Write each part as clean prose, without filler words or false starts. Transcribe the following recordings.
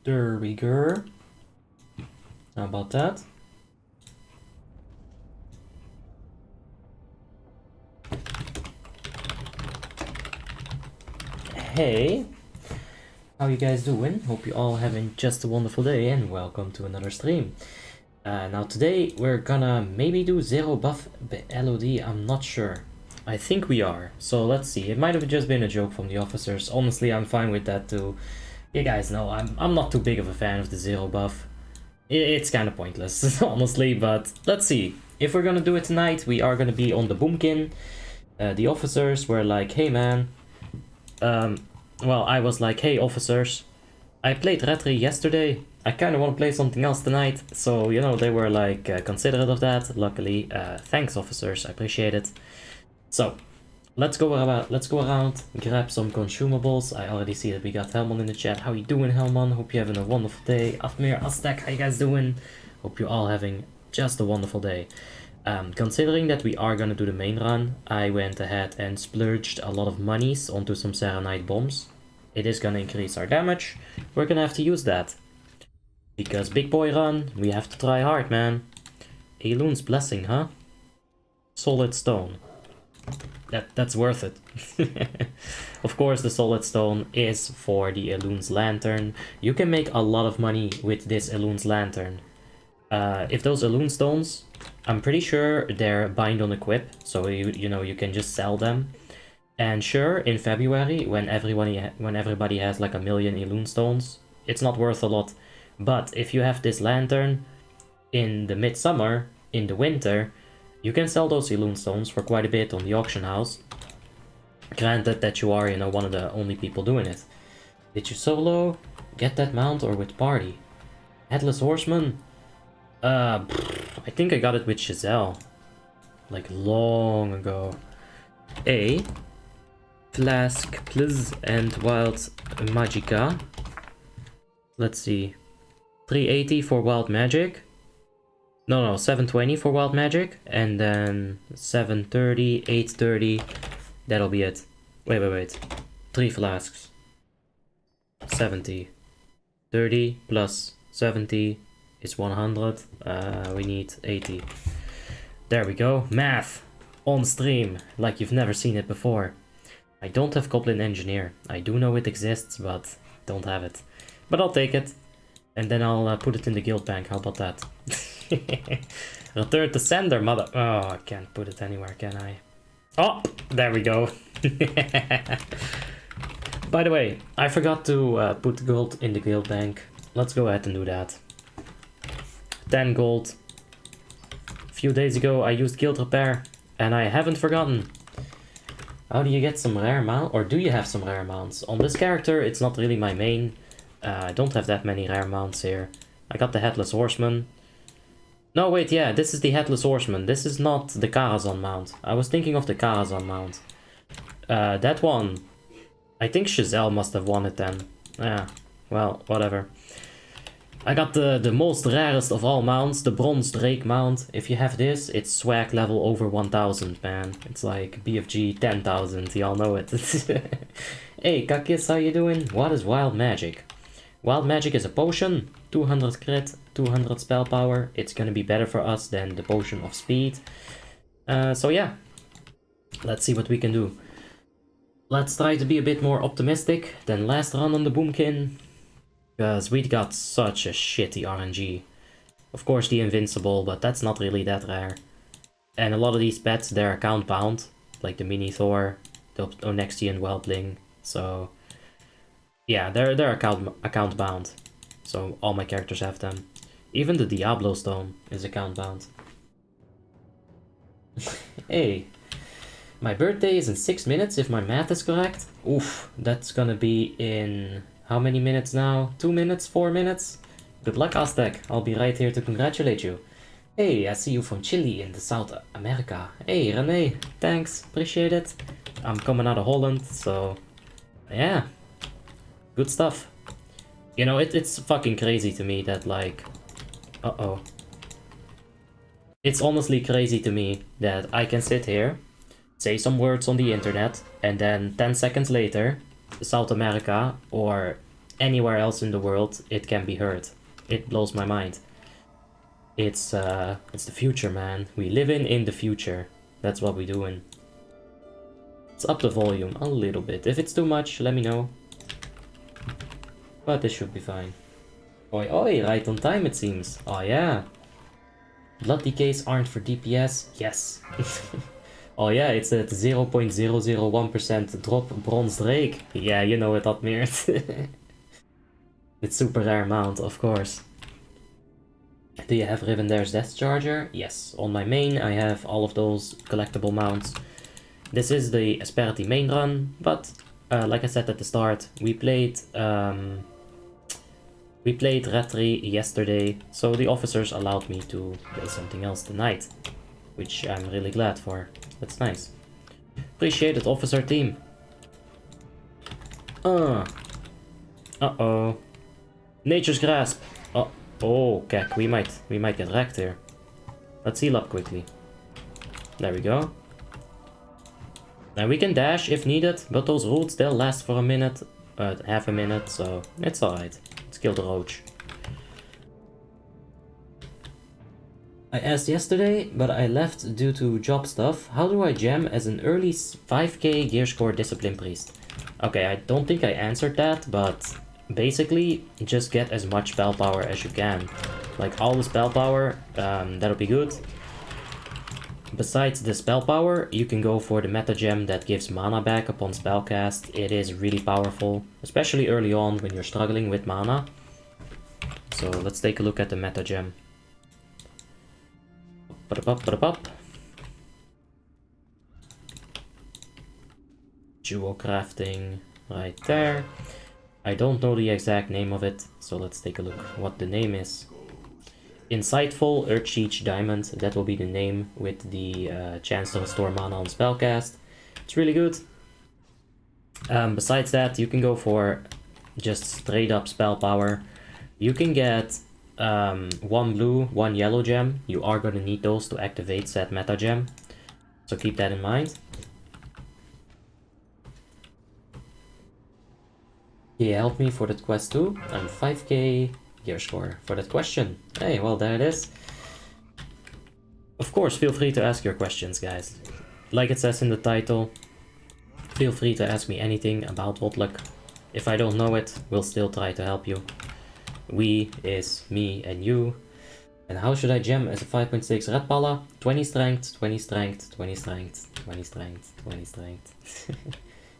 There we go. How about that? Hey, how you guys doing? Hope you all having just a wonderful day and welcome to another stream. Now today we're gonna maybe do 0 buff LOD, I'm not sure. I think we are, so let's see. It might have just been a joke from the officers. Honestly, I'm fine with that too. You guys know I'm not too big of a fan of the 0 buff. It's kind of pointless, honestly, but let's see. If we're gonna do it tonight, we are gonna be on the Boomkin. The officers were like, hey man, well, I was like, hey officers, I played Retri yesterday, I kind of want to play something else tonight, so, you know, they were like considerate of that. Luckily, thanks officers, I appreciate it. So, let's go around, grab some consumables. I already see that we got Helmon in the chat. How you doing, Helmon? Hope you're having a wonderful day. Afmir, Aztec, how you guys doing? Hope you're all having just a wonderful day. Considering that we are gonna do the main run, I went ahead and splurged a lot of monies onto some Serenite bombs. It is gonna increase our damage. We're gonna have to use that. Because big boy run, we have to try hard, man. Eloon's blessing, huh? Solid stone. That's worth it. Of course, the solid stone is for the Eloon's lantern. You can make a lot of money with this Eloon's lantern. If those Eloon stones, I'm pretty sure they're bind on equip, so you know you can just sell them. And sure, in February, when everybody has like 1,000,000 Eloon stones, it's not worth a lot. But if you have this lantern in the midsummer, in the winter, you can sell those Eloon stones for quite a bit on the auction house. Granted that you are, you know, one of the only people doing it. Did you solo get that mount or with party? Headless Horseman? I think I got it with Giselle. Like long ago. A Flask, please, and Wild Magica. Let's see. 380 for Wild Magic. No, 720 for Wild Magic. And then 730, 830. That'll be it. Wait. 3 flasks. 70. 30 plus 70 is 100. We need 80. There we go. Math. On stream. Like you've never seen it before. I don't have Goblin Engineer. I do know it exists, but don't have it. But I'll take it. And then I'll put it in the guild bank. How about that? Return to sender, mother. Oh, I can't put it anywhere, can I? Oh, there we go. By the way, I forgot to put gold in the guild bank. Let's go ahead and do that. 10 gold. A few days ago I used guild repair and I haven't forgotten. How do you get some rare mount? Or do you have some rare mounts? On this character it's not really my main. I don't have that many rare mounts here. I got the Headless Horseman. No, wait, yeah, this is the Headless Horseman. This is not the Karazhan mount. I was thinking of the Karazhan mount. That one. I think Giselle must have won it then. Yeah, well, whatever. I got the most rarest of all mounts, the Bronze Drake mount. If you have this, it's swag level over 1000, man. It's like BFG 10,000, y'all know it. Hey, Kakis, how you doing? What is Wild Magic? Wild Magic is a potion, 200 crit, 200 spell power. It's gonna be better for us than the Potion of Speed. So yeah, let's see what we can do. Let's try to be a bit more optimistic than last run on the Boomkin. Because we got such a shitty RNG. Of course the Invincible, but that's not really that rare. And a lot of these pets, they're account bound. Like the Mini Thor, the Onyxian Whelpling. So yeah, they're account bound. So all my characters have them. Even the Diablo Stone is account bound. Hey, my birthday is in 6 minutes if my math is correct. Oof, that's gonna be in how many minutes now? 2 minutes? 4 minutes? Good luck, Aztec. I'll be right here to congratulate you. Hey, I see you from Chile in the South America. Hey, Renee, thanks, appreciate it. I'm coming out of Holland, so yeah, good stuff. You know, it's fucking crazy to me that like, it's honestly crazy to me that I can sit here, say some words on the internet, and then 10 seconds later, South America or anywhere else in the world it can be heard. It blows my mind. It's the future, man. We live in the future. That's what we're doing. Let's up the volume a little bit. If it's too much, let me know. But this should be fine. Oi, oi, right on time it seems. Oh yeah. Blood decays aren't for DPS. Yes. Oh yeah, it's at 0.001% drop bronze drake. Yeah, you know it, Admired. It's super rare mount, of course. Do you have Rivendair's Death Charger? Yes, on my main I have all of those collectible mounts. This is the Asperity main run, but like I said at the start, we played Retri yesterday, so the officers allowed me to play something else tonight, which I'm really glad for. That's nice. Appreciate it, officer team. Uh-oh. Nature's Grasp. Oh, Kek, we might get wrecked here. Let's heal up quickly. There we go. And we can dash if needed, but those roots, they'll last for a minute, half a minute, so it's alright. Let's kill the roach. I asked yesterday, but I left due to job stuff. How do I gem as an early 5k gear score discipline priest? Okay, I don't think I answered that, but basically just get as much spell power as you can. Like all the spell power, that'll be good. Besides the spell power, you can go for the meta gem that gives mana back upon spellcast. It is really powerful, especially early on when you're struggling with mana. So let's take a look at the meta gem. Jewel crafting right there. I don't know the exact name of it, so let's take a look what the name is. Insightful Earthsheech Diamond, that will be the name with the chance to restore mana on spellcast. It's really good. Besides that, you can go for just straight up spell power. You can get 1 blue, 1 yellow gem. You are going to need those to activate said meta gem, so keep that in mind. Can you help me for that quest too? I'm 5k gear score for that question. Hey, well, there it is. Of course, feel free to ask your questions, guys. Like it says in the title, feel free to ask me anything about WoTLK. If I don't know it, we'll still try to help you. We is me and you. And how should I gem as a 5.6 red pala? 20 strength, 20 strength, 20 strength, 20 strength, 20 strength.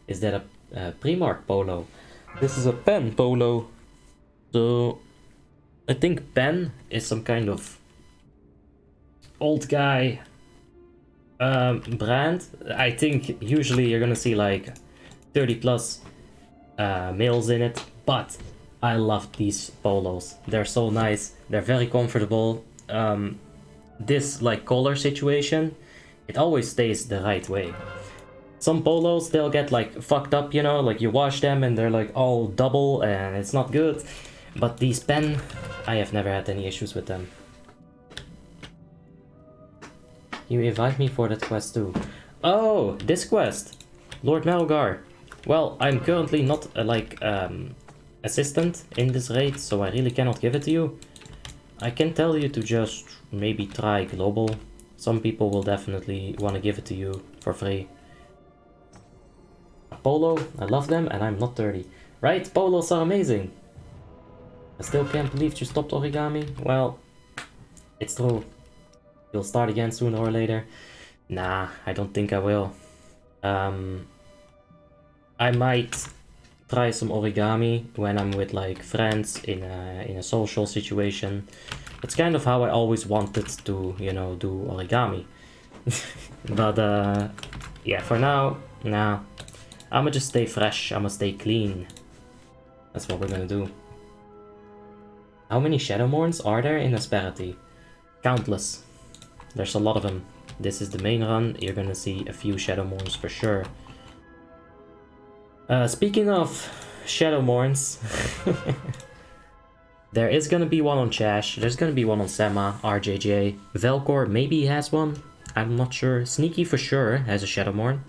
Is that a Primarch polo? This is a pen polo. So I think pen is some kind of old guy brand. I think usually you're gonna see like 30 plus males in it, but I love these polos. They're so nice. They're very comfortable. This like collar situation, it always stays the right way. Some polos, they'll get like fucked up, you know, like you wash them and they're like all double and it's not good. But these pen, I have never had any issues with them. You invite me for that quest too. Oh, this quest. Lord Melgar. Well, I'm currently not assistant in this raid, so I really cannot give it to you. I can tell you to just maybe try global. Some people will definitely want to give it to you for free. Polo, I love them and I'm not 30. Right? Polos are amazing. I still can't believe you stopped origami. Well, it's true. You'll start again sooner or later. Nah, I don't think I will. I might try some origami when I'm with like friends in a social situation. It's kind of how I always wanted to, you know, do origami. But yeah, for now, nah. I'ma just stay fresh, I'ma stay clean. That's what we're gonna do. How many Shadowmourns are there in Asperity? Countless. There's a lot of them. This is the main run, you're gonna see a few Shadowmourns for sure. Speaking of Shadowmourns, there is gonna be one on Chash, there's gonna be one on Sema, RJJ, Velcor maybe has one, I'm not sure. Sneaky for sure has a Shadowmourn.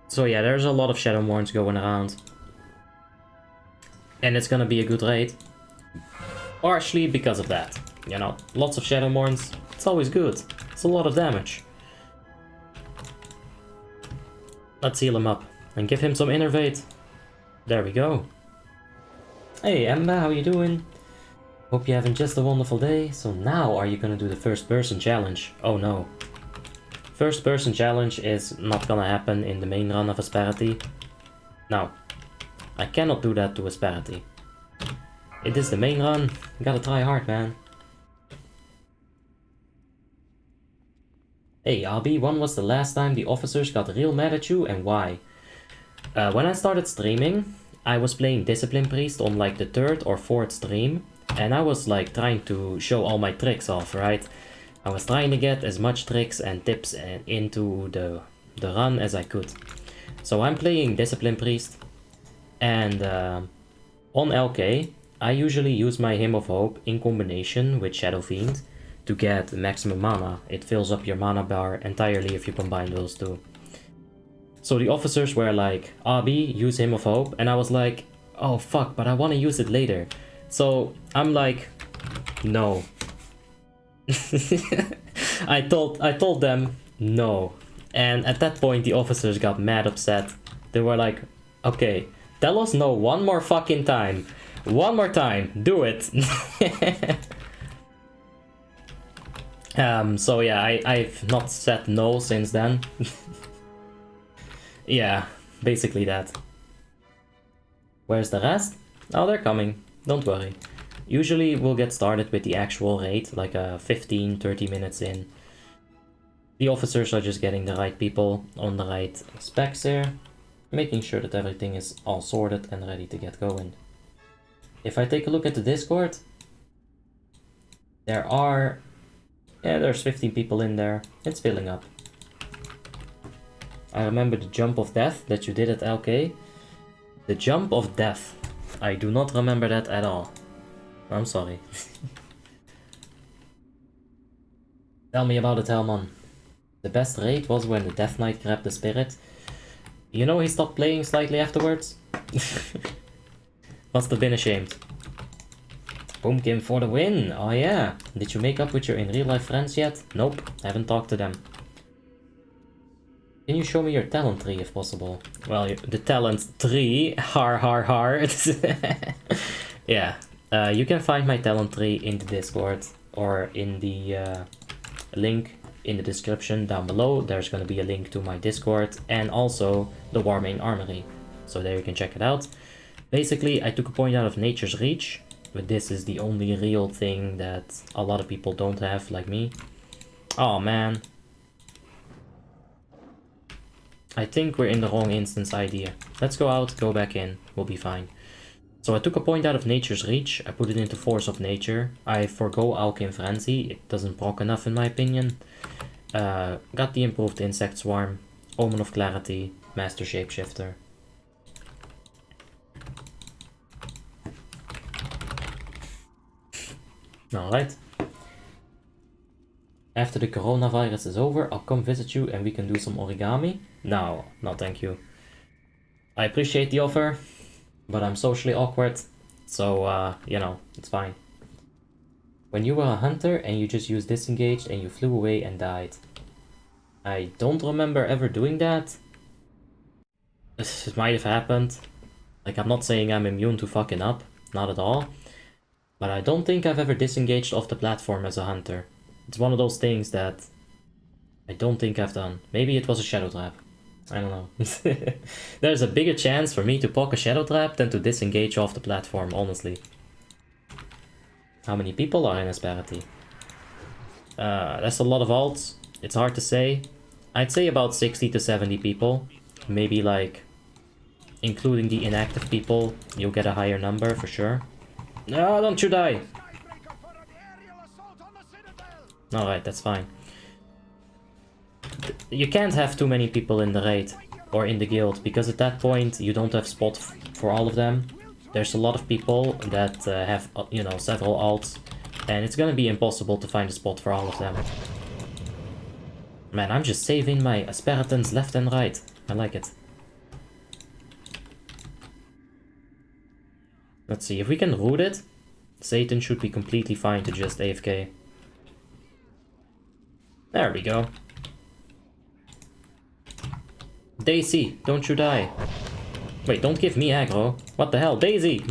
So yeah, there's a lot of Shadowmourns going around. And it's gonna be a good raid. Partially because of that. You know, lots of Shadowmourns, it's always good. It's a lot of damage. Let's heal him up and give him some innervate. There we go. Hey Emma, how you doing? Hope you're having just a wonderful day. So now are you gonna do the first person challenge? Oh no. First person challenge is not gonna happen in the main run of Asperity. No. I cannot do that to Asperity. It is the main run. You gotta try hard, man. Hey Abby, when was the last time the officers got real mad at you and why? When I started streaming, I was playing Discipline Priest on like the 3rd or 4th stream. And I was like trying to show all my tricks off, right? I was trying to get as much tricks and tips into the run as I could. So I'm playing Discipline Priest. And on LK, I usually use my Hymn of Hope in combination with Shadow Fiend to get maximum mana. It fills up your mana bar entirely if you combine those two. So the officers were like, Abi, use Hymn of Hope. And I was like, oh fuck, but I want to use it later. So I'm like, no. I told them no. And at that point the officers got mad upset. They were like, okay, tell us no one more fucking time. One more time, do it. So yeah, I've not said no since then. Yeah, basically that. Where's the rest? Oh, they're coming. Don't worry. Usually we'll get started with the actual raid, like 15-30 minutes in. The officers are just getting the right people on the right specs here, making sure that everything is all sorted and ready to get going. If I take a look at the Discord, there's 15 people in there. It's filling up. I remember the jump of death that you did at LK. The jump of death. I do not remember that at all. I'm sorry. Tell me about it, Helman. The best raid was when the Death Knight grabbed the spirit. You know he stopped playing slightly afterwards? Must have been ashamed. Boomkin for the win! Oh yeah! Did you make up with your in real life friends yet? Nope, haven't talked to them. Can you show me your talent tree if possible? Well, the talent tree, har har har. Yeah, you can find my talent tree in the Discord or in the link in the description down below. There's going to be a link to my Discord and also the Warmane Armory. So there you can check it out. Basically, I took a point out of Nature's Reach, but this is the only real thing that a lot of people don't have, like me. Oh man. I think we're in the wrong instance idea. Let's go out, go back in, we'll be fine. So I took a point out of Nature's Reach, I put it into Force of Nature. I forgo Alchemy Frenzy, it doesn't proc enough in my opinion. Got the improved Insect Swarm, Omen of Clarity, Master Shapeshifter. Alright. After the coronavirus is over, I'll come visit you and we can do some origami. No, thank you. I appreciate the offer, but I'm socially awkward, so you know, it's fine. When you were a hunter and you just used disengaged and you flew away and died. I don't remember ever doing that. It might have happened. Like, I'm not saying I'm immune to fucking up, not at all. But I don't think I've ever disengaged off the platform as a hunter. It's one of those things that I don't think I've done. Maybe it was a shadow trap. I don't know. There's a bigger chance for me to poke a shadow trap than to disengage off the platform, honestly. How many people are in Asperity? That's a lot of alts. It's hard to say. I'd say about 60 to 70 people. Maybe like, including the inactive people, you'll get a higher number for sure. No, don't you die! Alright, that's fine. You can't have too many people in the raid or in the guild, because at that point you don't have spot for all of them. There's a lot of people that have, you know, several alts, and it's gonna be impossible to find a spot for all of them. Man, I'm just saving my Asperitans left and right. I like it. Let's see, if we can root it, Satan should be completely fine to just AFK. There we go. Daisy, don't you die. Wait, don't give me aggro. What the hell, Daisy?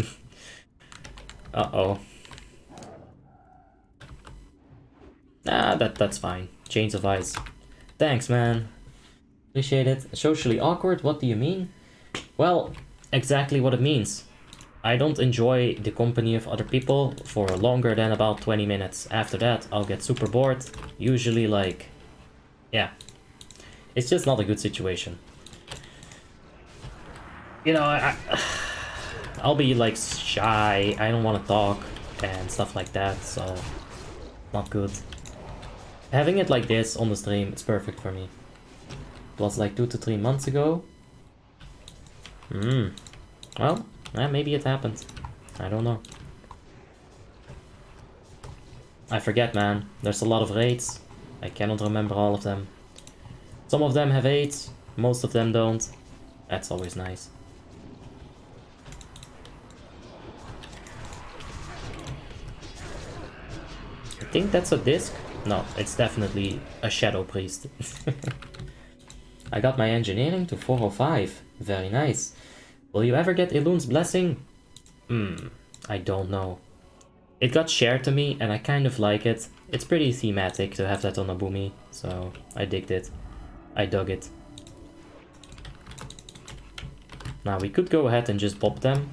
Uh-oh. Ah, that's fine. Chains of Ice. Thanks, man. Appreciate it. Socially awkward, what do you mean? Well, exactly what it means. I don't enjoy the company of other people for longer than about 20 minutes. After that, I'll get super bored. Usually, like... yeah. It's just not a good situation. You know, I'll be, like, shy. I don't want to talk and stuff like that, so... not good. Having it like this on the stream, it's perfect for me. It was like 2 to 3 months ago. Well, maybe it happened. I don't know. I forget, man. There's a lot of raids. I cannot remember all of them. Some of them have 8, most of them don't. That's always nice. I think that's a disc. No, it's definitely a Shadow Priest. I got my engineering to 405. Very nice. Will you ever get Elun's Blessing? I don't know. It got shared to me and I kind of like it. It's pretty thematic to have that on a boomy, so I digged it. I dug it. Now we could go ahead and just pop them.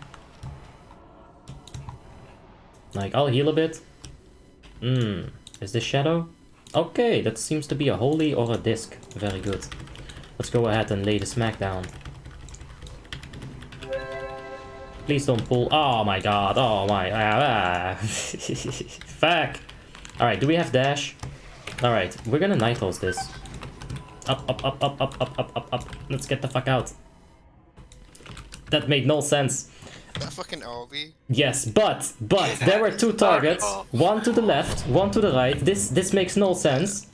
Like, I'll heal a bit. Is this Shadow? Okay, that seems to be a holy or a disc. Very good. Let's go ahead and lay the smackdown. Please don't pull. Oh my god. Oh my. Fuck. Alright, do we have dash? Alright, we're gonna Nitros this. Up, up, up, up, up, up, up, up, up. Let's get the fuck out. That made no sense. That fucking Albi. Yes, but there were 2 targets. One to the left, one to the right. This makes no sense.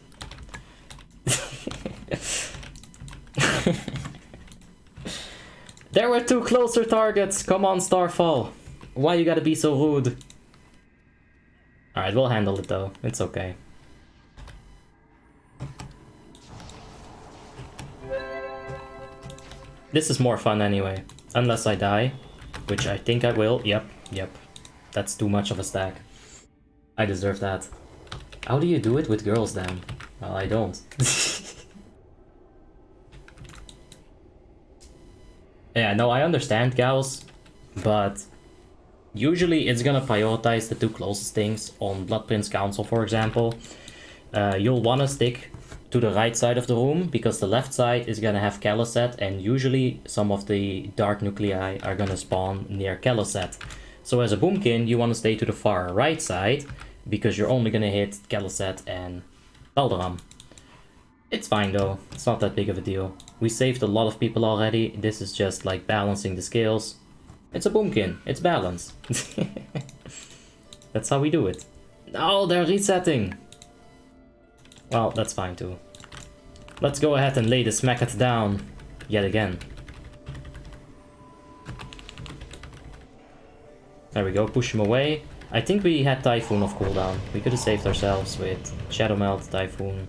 There were 2 closer targets. Come on, Starfall. Why you gotta be so rude? Alright, we'll handle it though. It's okay. This is more fun anyway. Unless I die. Which I think I will. Yep. That's too much of a stack. I deserve that. How do you do it with girls then? Well, I don't. Yeah, no, I understand, gals, but usually it's gonna prioritize the 2 closest things on Blood Prince Council, for example. You'll wanna stick to the right side of the room, because the left side is gonna have Caliset, and usually some of the dark nuclei are gonna spawn near Caliset. So as a Boomkin, you wanna stay to the far right side, because you're only gonna hit Caliset and Balderam. It's fine though, it's not that big of a deal. We saved a lot of people already, this is just like balancing the scales. It's a Boomkin, it's balance. That's how we do it. Oh, they're resetting! Well, that's fine too. Let's go ahead and lay the smacket down yet again. There we go, push him away. I think we had Typhoon off cooldown. We could have saved ourselves with Shadow Melt, Typhoon.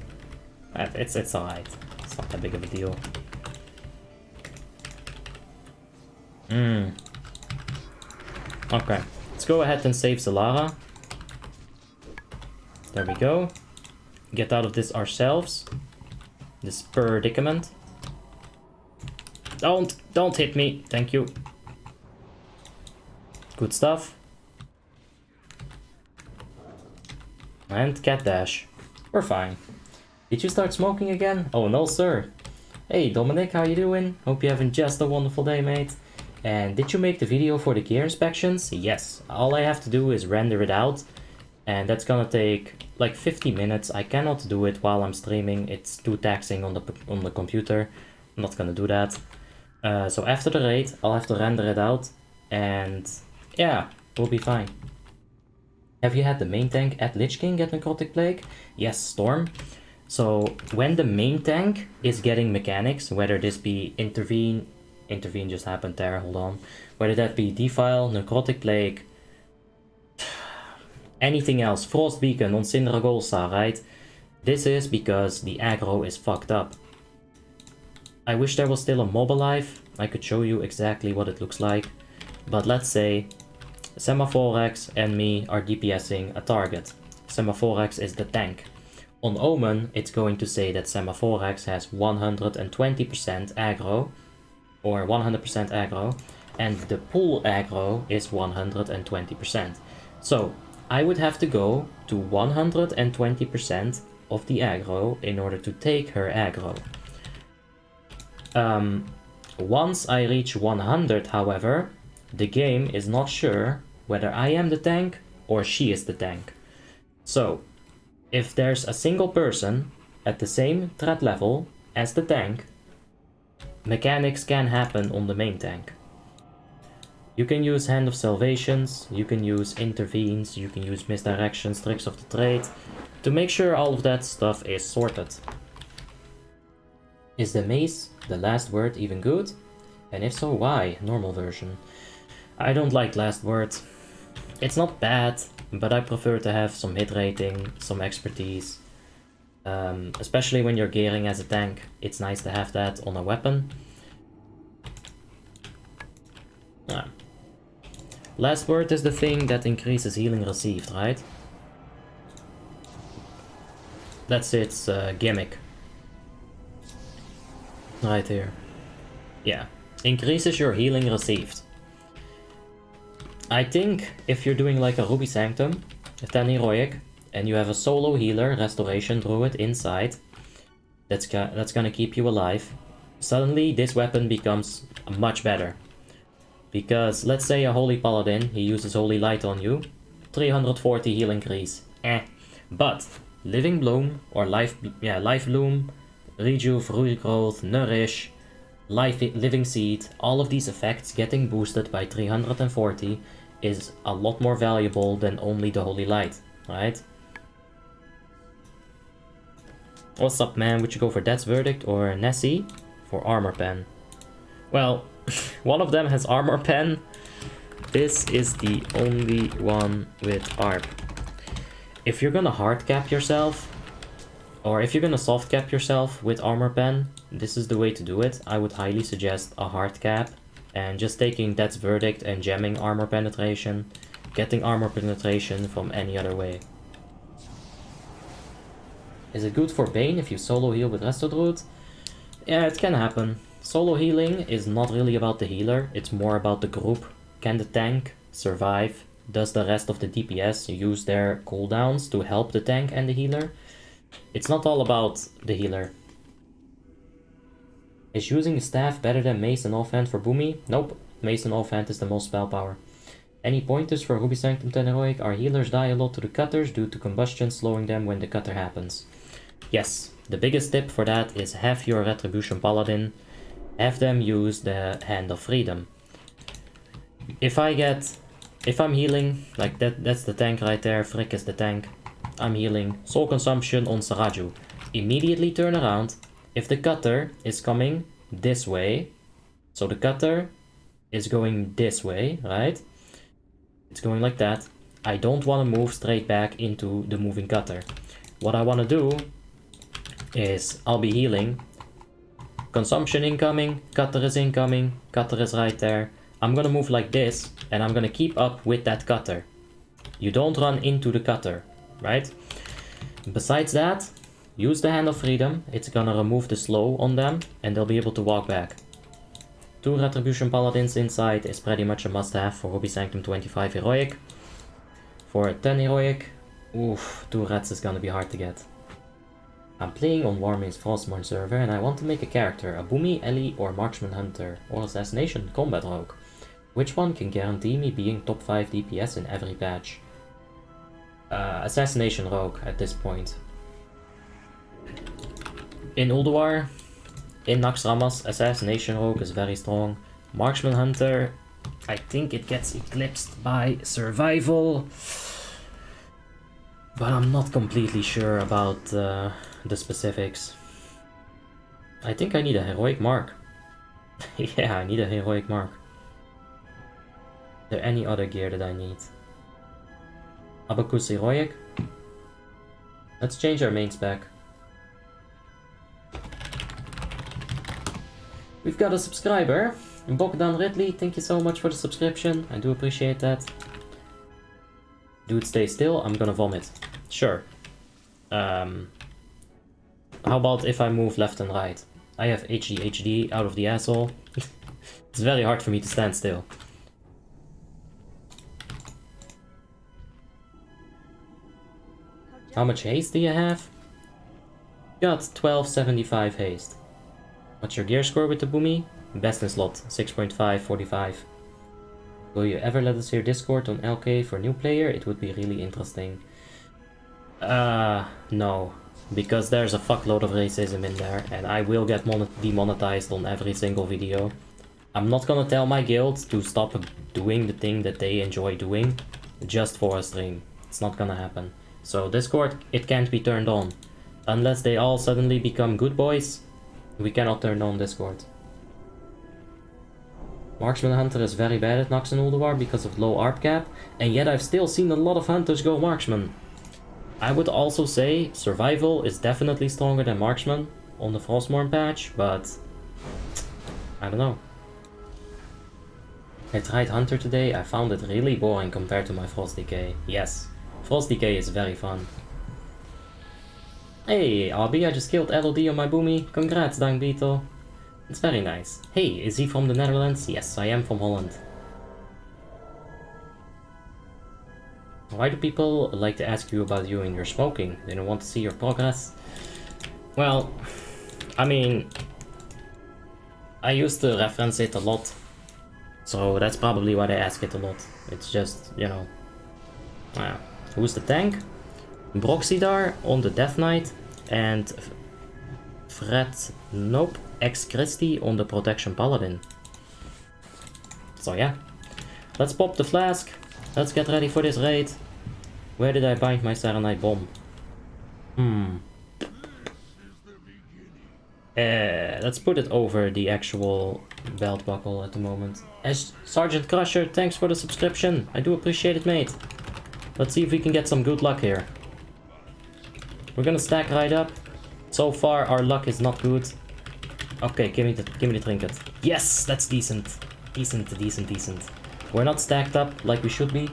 It's alright. It's not that big of a deal. Okay, let's go ahead and save Zalara. There we go. Get out of this ourselves. This predicament. Don't hit me. Thank you. Good stuff. And cat dash. We're fine. Did you start smoking again? Oh no, sir. Hey Dominic, how you doing? Hope you're having just a wonderful day, mate. And did you make the video for the gear inspections? Yes. All I have to do is render it out. And that's gonna take like 50 minutes. I cannot do it while I'm streaming. It's too taxing on the computer. I'm not gonna do that. So after the raid, I'll have to render it out. And yeah, we'll be fine. Have you had the main tank at Lich King get Necrotic Plague? Yes, Storm. So when the main tank is getting mechanics, whether this be Intervene, Intervene just happened there, hold on. Whether that be Defile, Necrotic Plague, anything else, Frost Beacon on Sindragolsa, right? This is because the aggro is fucked up. I wish there was still a mob alive. I could show you exactly what it looks like. But let's say Semaphorax and me are DPSing a target. Semaphorax is the tank. On Omen, it's going to say that Semaphorax has 120% aggro, or 100% aggro, and the pool aggro is 120%. So, I would have to go to 120% of the aggro in order to take her aggro. Once I reach 100, however, the game is not sure whether I am the tank or she is the tank. So, if there's a single person at the same threat level as the tank, mechanics can happen on the main tank. You can use Hand of Salvations, you can use Intervenes, you can use Misdirections, Tricks of the Trade, to make sure all of that stuff is sorted. Is the mace, the last word, even good? And if so, why? Normal version. I don't like last word. It's not bad, but I prefer to have some hit rating, some expertise. Especially when you're gearing as a tank, it's nice to have that on a weapon. Last word is the thing that increases healing received, right? That's its gimmick. Right here. Yeah. Increases your healing received. I think if you're doing like a Ruby Sanctum, a 10 heroic, and you have a solo healer, Restoration Druid inside, that's gonna keep you alive, suddenly this weapon becomes much better. Because let's say a Holy Paladin, he uses Holy Light on you, 340 heal increase, But Living Bloom, or Life Bloom, Rejuve, Regrowth, Nourish, Living Seed, all of these effects getting boosted by 340 is a lot more valuable than only the Holy Light, right? What's up, man? Would you go for Death's Verdict or Nessie for Armor Pen? Well, one of them has Armor Pen. This is the only one with ARP. If you're gonna hard cap yourself, or if you're gonna soft cap yourself with Armor Pen, this is the way to do it. I would highly suggest a hard cap and just taking Death's Verdict and gemming Armor Penetration, getting Armor Penetration from any other way. Is it good for Bane if you solo heal with Resto Druid? Yeah, it can happen. Solo healing is not really about the healer, it's more about the group. Can the tank survive? Does the rest of the DPS use their cooldowns to help the tank and the healer? It's not all about the healer. Is using a staff better than Mace and Offhand for Boomy? Nope, Mace and Offhand is the most spell power. Any pointers for Ruby Sanctum 10 Heroic? Our healers die a lot to the cutters due to combustion slowing them when the cutter happens. Yes, the biggest tip for that is have your Retribution Paladin, have them use the Hand of Freedom. If I'm healing, like that's the tank right there, Frick is the tank, I'm healing, Soul Consumption on Saraju. Immediately turn around, if the cutter is coming this way, so the cutter is going this way, right? It's going like that. I don't want to move straight back into the moving cutter. What I want to do is I'll be healing. Consumption incoming, cutter is incoming, cutter is right there. I'm gonna move like this and I'm gonna keep up with that cutter. You don't run into the cutter, right? Besides that, use the Hand of Freedom. It's gonna remove the slow on them and they'll be able to walk back. 2 Retribution Paladins inside is pretty much a must-have for Ruby Sanctum 25 Heroic. For 10 Heroic, oof, 2 Rats is gonna be hard to get. I'm playing on Warmanes Frostmourne server and I want to make a character, a Boomy, Ellie or Marksman Hunter, or Assassination Combat Rogue. Which one can guarantee me being top 5 DPS in every patch? Assassination Rogue at this point. In Ulduar, in Naxxramas, Assassination Rogue is very strong. Marksman Hunter, I think it gets eclipsed by Survival. But I'm not completely sure about the specifics. I think I need a Heroic Mark. Yeah, I need a heroic mark. Is there any other gear that I need? Abacus heroic? Let's change our main spec. We've got a subscriber. Bogdan Ridley, thank you so much for the subscription. I do appreciate that. Dude, stay still. I'm gonna vomit. Sure. How about if I move left and right? I have HD out of the asshole. It's very hard for me to stand still. How much haste do you have? Got 1275 haste. What's your gear score with the Boomy? Best in slot, 6.5, 45. Will you ever let us hear Discord on LK for new player? It would be really interesting. No. Because there's a fuckload of racism in there, and I will get demonetized on every single video. I'm not gonna tell my guild to stop doing the thing that they enjoy doing just for a stream. It's not gonna happen. So Discord, it can't be turned on. Unless they all suddenly become good boys, we cannot turn on Discord. Marksman Hunter is very bad at Nox and Ulduar because of low ARP cap, and yet I've still seen a lot of Hunters go Marksman. I would also say Survival is definitely stronger than Marksman on the Frostmourne patch, but I don't know. I tried Hunter today, I found it really boring compared to my Frost Decay. Yes, Frost Decay is very fun. Hey, Abby, I just killed LOD on my Boomy. Congrats, Dang Beetle. It's very nice. Hey, is he from the Netherlands? Yes, I am from Holland. Why do people like to ask you about you and your smoking? They don't want to see your progress? Well, I mean, I used to reference it a lot. So that's probably why they ask it a lot. It's just, you know... who's the tank? Broxidar on the Death Knight and Fred, nope, Ex Christie on the Protection Paladin. So yeah, let's pop the flask, let's get ready for this raid. Where did I bind my Serenite bomb? Let's put it over the actual belt buckle at the moment. As Sergeant Crusher, thanks for the subscription, I do appreciate it, mate. Let's see if we can get some good luck here. We're gonna stack right up. So far our luck is not good. Okay, give me the trinket. Yes, that's decent. Decent. We're not stacked up like we should be.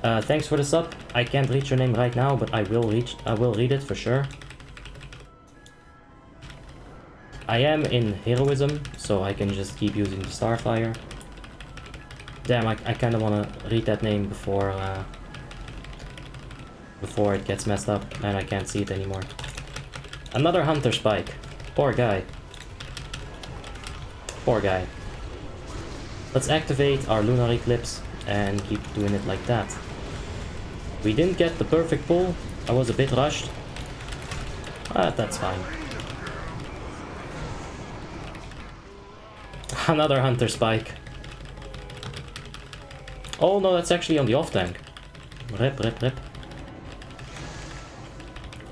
Thanks for the sub. I can't read your name right now, but I will read it for sure. I am in heroism, so I can just keep using the Starfire. Damn, I kinda wanna read that name before it gets messed up and I can't see it anymore. Another Hunter Spike. Poor guy. Poor guy. Let's activate our Lunar Eclipse and keep doing it like that. We didn't get the perfect pull. I was a bit rushed. But that's fine. Another Hunter Spike. Oh no, that's actually on the off tank. Rip.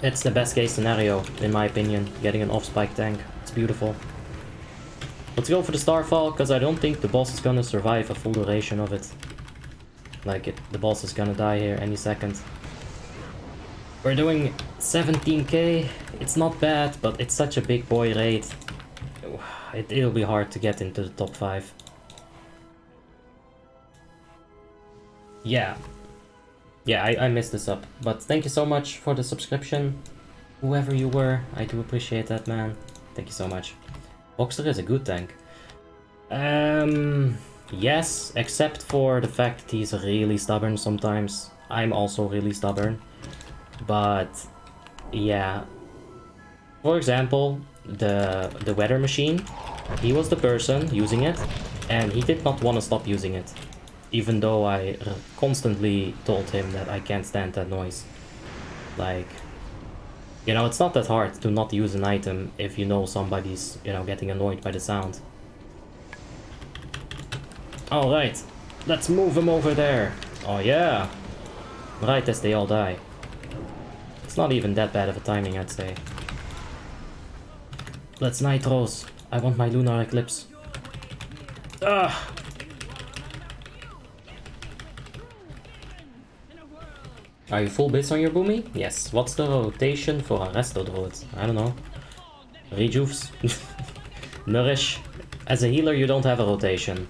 It's the best case scenario, in my opinion, getting an off-spike tank. It's beautiful. Let's go for the Starfall, because I don't think the boss is gonna survive a full duration of it. The boss is gonna die here any second. We're doing 17k. It's not bad, but it's such a big boy raid. It'll be hard to get into the top 5. Yeah, I messed this up, but thank you so much for the subscription. Whoever you were, I do appreciate that, man. Thank you so much. Boxer is a good tank. Yes, except for the fact that he's really stubborn sometimes. I'm also really stubborn. But, yeah. For example, the weather machine, he was the person using it, and he did not want to stop using it. Even though I constantly told him that I can't stand that noise. You know, it's not that hard to not use an item if you know somebody's, you know, getting annoyed by the sound. Alright, let's move him over there. Oh yeah. Right as they all die. It's not even that bad of a timing, I'd say. Let's Nitros. I want my Lunar Eclipse. Ugh. Are you full bits on your Boomy? Yes. What's the rotation for a resto druid? I don't know. Rejuves. Nourish. As a healer, you don't have a rotation.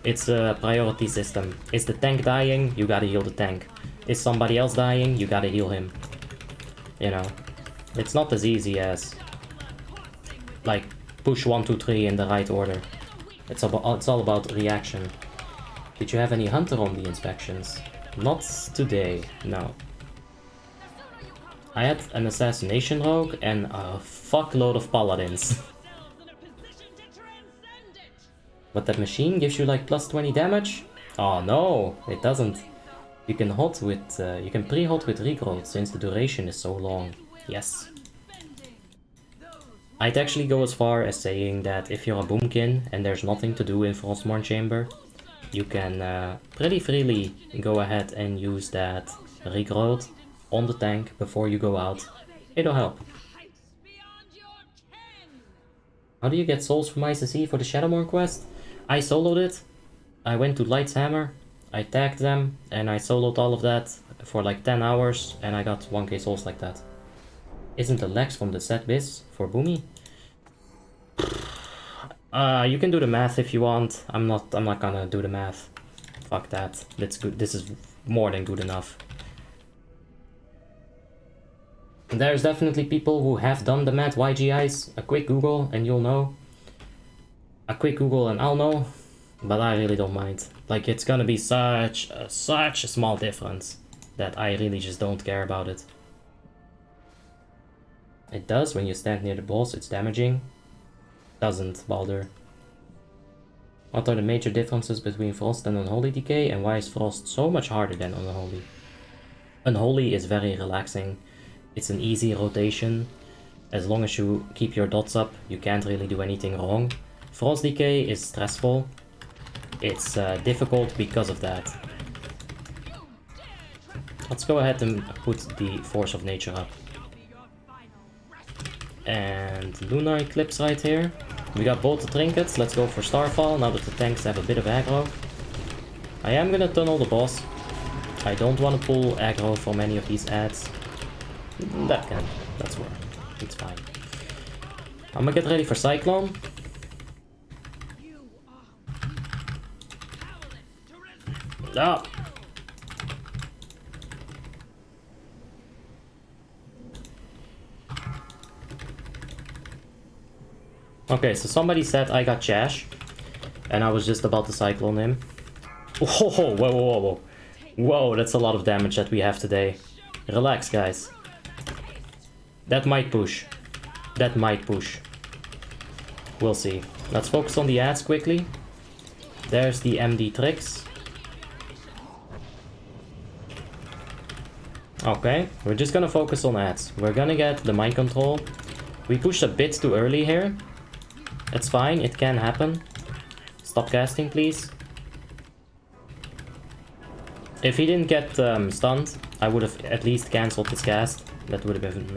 It's a priority system. Is the tank dying? You gotta heal the tank. Is somebody else dying? You gotta heal him. You know. It's not as easy as... like, push 1, 2, 3 in the right order. It's all about reaction. Did you have any hunter on the inspections? Not today, no. I had an assassination rogue and a fuckload of paladins. But that machine gives you like plus 20 damage? Oh no, it doesn't. You can hot with you can pre-hot with regrowth since the duration is so long. Yes. I'd actually go as far as saying that if you're a Boomkin and there's nothing to do in Frostmourne Chamber, you can pretty freely go ahead and use that regrowth on the tank before you go out. It'll help. How do you get souls from ICC for the Shadowmourne quest? I soloed it. I went to Light's Hammer, I tagged them, and I soloed all of that for like 10 hours, and I got 1k souls like that. Isn't the Lex from the set biz for Boomy? You can do the math if you want. I'm not gonna do the math. Fuck that. That's good. This is more than good enough. There's definitely people who have done the math YGIs. A quick Google and you'll know. A quick Google and I'll know. But I really don't mind. Like, it's gonna be such a small difference that I really just don't care about it. It does when you stand near the boss, it's damaging. Doesn't bother. What are the major differences between Frost and Unholy Decay, and why is Frost so much harder than Unholy? Unholy is very relaxing. It's an easy rotation. As long as you keep your dots up, you can't really do anything wrong. Frost Decay is stressful. It's difficult because of that. Let's go ahead and put the Force of Nature up. And Lunar Eclipse right here. We got both the trinkets. Let's go for Starfall now that the tanks have a bit of aggro. I am gonna tunnel the boss. I don't want to pull aggro from any of these ads. That's where. It's fine. I'm gonna get ready for Cyclone. Ah! Okay, so somebody said I got Chash, and I was just about to Cyclone him. Whoa, whoa, whoa, whoa, whoa. Whoa, that's a lot of damage that we have today. Relax, guys. That might push. That might push. We'll see. Let's focus on the ads quickly. There's the MD tricks. Okay, we're just gonna focus on ads. We're gonna get the mind control. We pushed a bit too early here. It's fine, it can happen. Stop casting, please. If he didn't get stunned, I would have at least cancelled his cast. That would have been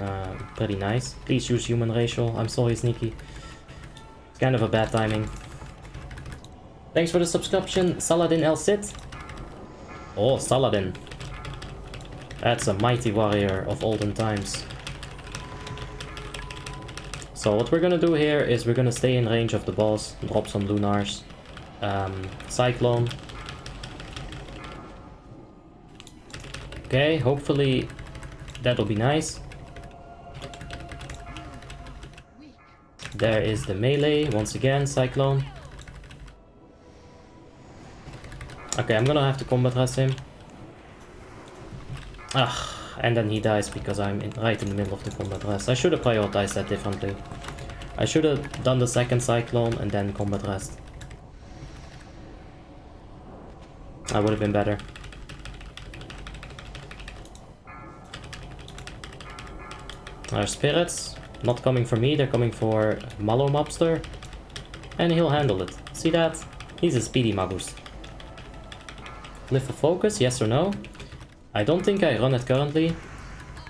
pretty nice. Please use human racial. I'm sorry, Sneaky. It's kind of a bad timing. Thanks for the subscription, Saladin El Cid. Oh, Saladin. That's a mighty warrior of olden times. So what we're gonna do here is we're gonna stay in range of the boss, drop some Lunars, Cyclone. Okay, hopefully that'll be nice. There is the melee, once again, Cyclone. Okay, I'm gonna have to combat rush him. And then he dies because I'm right in the middle of the combat rest. I should have prioritized that differently. I should have done the second Cyclone and then combat rest. That would have been better. Our spirits, not coming for me, they're coming for Mallow Mobster. And he'll handle it. See that? He's a speedy Magus. Lift of focus, yes or no? I don't think I run it currently,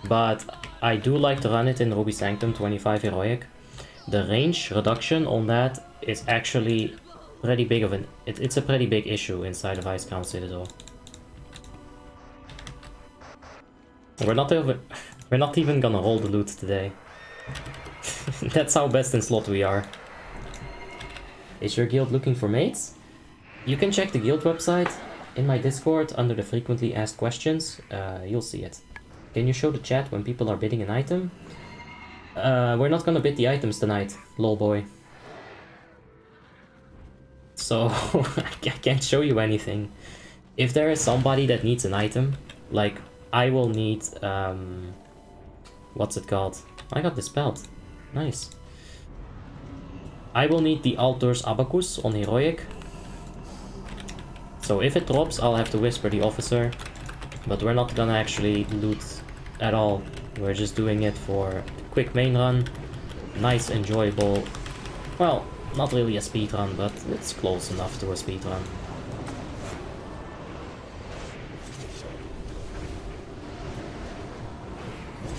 but I do like to run it in Ruby Sanctum 25 Heroic. The range reduction on that is actually pretty big of it's a pretty big issue inside of Icecrown Citadel. We're not even gonna hold the loot today. That's how best in slot we are. Is your guild looking for mates? You can check the guild website in my Discord under the frequently asked questions. You'll see it. Can you show the chat when people are bidding an item? We're not gonna bid the items tonight, lol boy. So I can't show you anything. If there is somebody that needs an item, like I will need what's it called? I got dispelled. Nice. I will need the Altor's Abacus on Heroic. So if it drops, I'll have to whisper the officer. But we're not gonna actually loot at all. We're just doing it for a quick main run. Nice, enjoyable. Well, not really a speed run, but it's close enough to a speed run.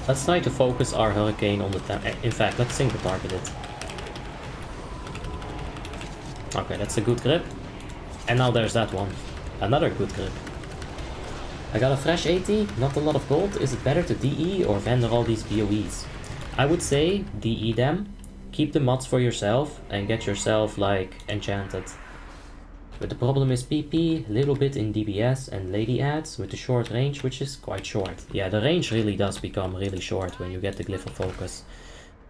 Let's try to focus our hurricane on the in fact, let's single target it. Okay, that's a good grip. And now there's that one. Another good grip. I got a fresh 80, not a lot of gold. Is it better to DE or vendor all these BOEs? I would say DE them, keep the mods for yourself, and get yourself like enchanted. But the problem is PP, a little bit in DBS and lady ads with the short range, which is quite short. Yeah, the range really does become really short when you get the Glyph of Focus.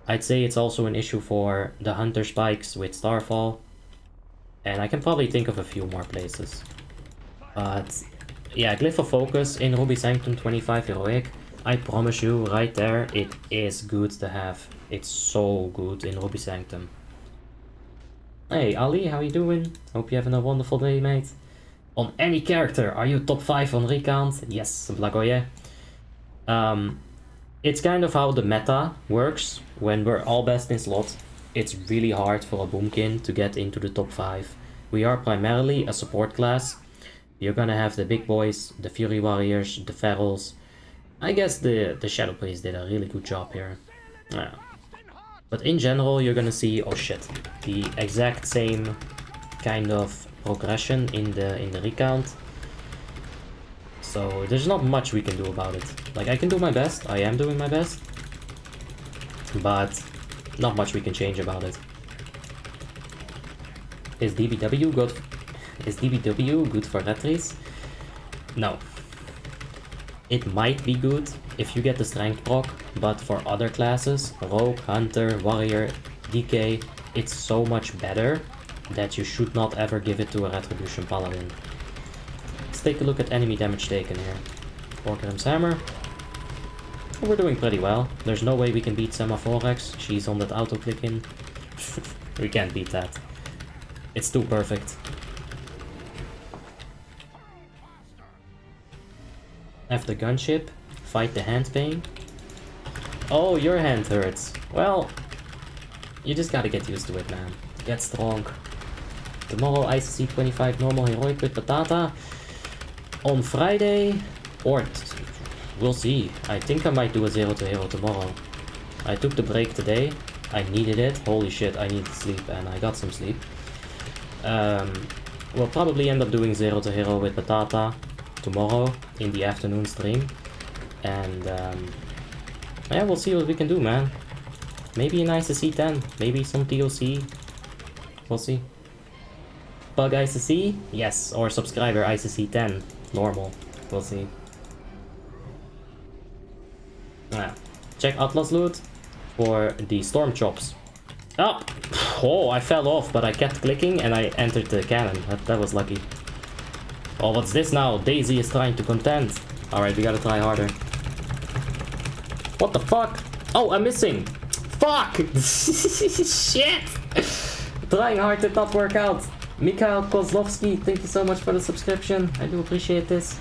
I'd say it's also an issue for the Hunter Spikes with Starfall. And I can probably think of a few more places. But yeah, Glyph of Focus in Ruby Sanctum 25 Heroic. I promise you, right there, it is good to have. It's so good in Ruby Sanctum. Hey Ali, how you doing? Hope you're having a wonderful day, mate. On any character, are you top 5 on recount? Yes, Blagoye. It's kind of how the meta works. When we're all best in slot, it's really hard for a Boomkin to get into the top 5. We are primarily a support class. You're gonna have the big boys, the Fury Warriors, the Ferals. I guess the Shadow Priest did a really good job here. Yeah. But in general, you're gonna see, oh shit, the exact same kind of progression in the recount. So there's not much we can do about it. Like, I can do my best, I am doing my best, but not much we can change about it. Is DBW good for Retries? No. It might be good if you get the strength proc, but for other classes, Rogue, Hunter, Warrior, DK, it's so much better that you should not ever give it to a Retribution Paladin. Let's take a look at enemy damage taken here. Orgrim's Hammer. We're doing pretty well. There's no way we can beat Semaphorex. She's on that auto click in. We can't beat that. It's too perfect. Have the gunship, fight the hand pain. Oh, your hand hurts. Well, you just gotta get used to it, man. Get strong. Tomorrow, ICC 25 normal heroic with Patata. On Friday, or we'll see. I think I might do a 0 to hero tomorrow. I took the break today. I needed it. Holy shit, I needed sleep, and I got some sleep. We'll probably end up doing 0 to hero with Patata tomorrow in the afternoon stream, and yeah, we'll see what we can do, man. Maybe an ICC 10, maybe some TOC, we'll see. Bug ICC, yes, or subscriber ICC 10, normal, we'll see. Yeah. Check Atlas loot for the storm chops. Oh, oh, I fell off, but I kept clicking and I entered the cannon. That was lucky. Oh, what's this now? Daisy is trying to contend. Alright, we gotta try harder. What the fuck? Oh, I'm missing. Fuck! Shit! Trying hard did not work out. Mikhail Kozlovsky, thank you so much for the subscription. I do appreciate this.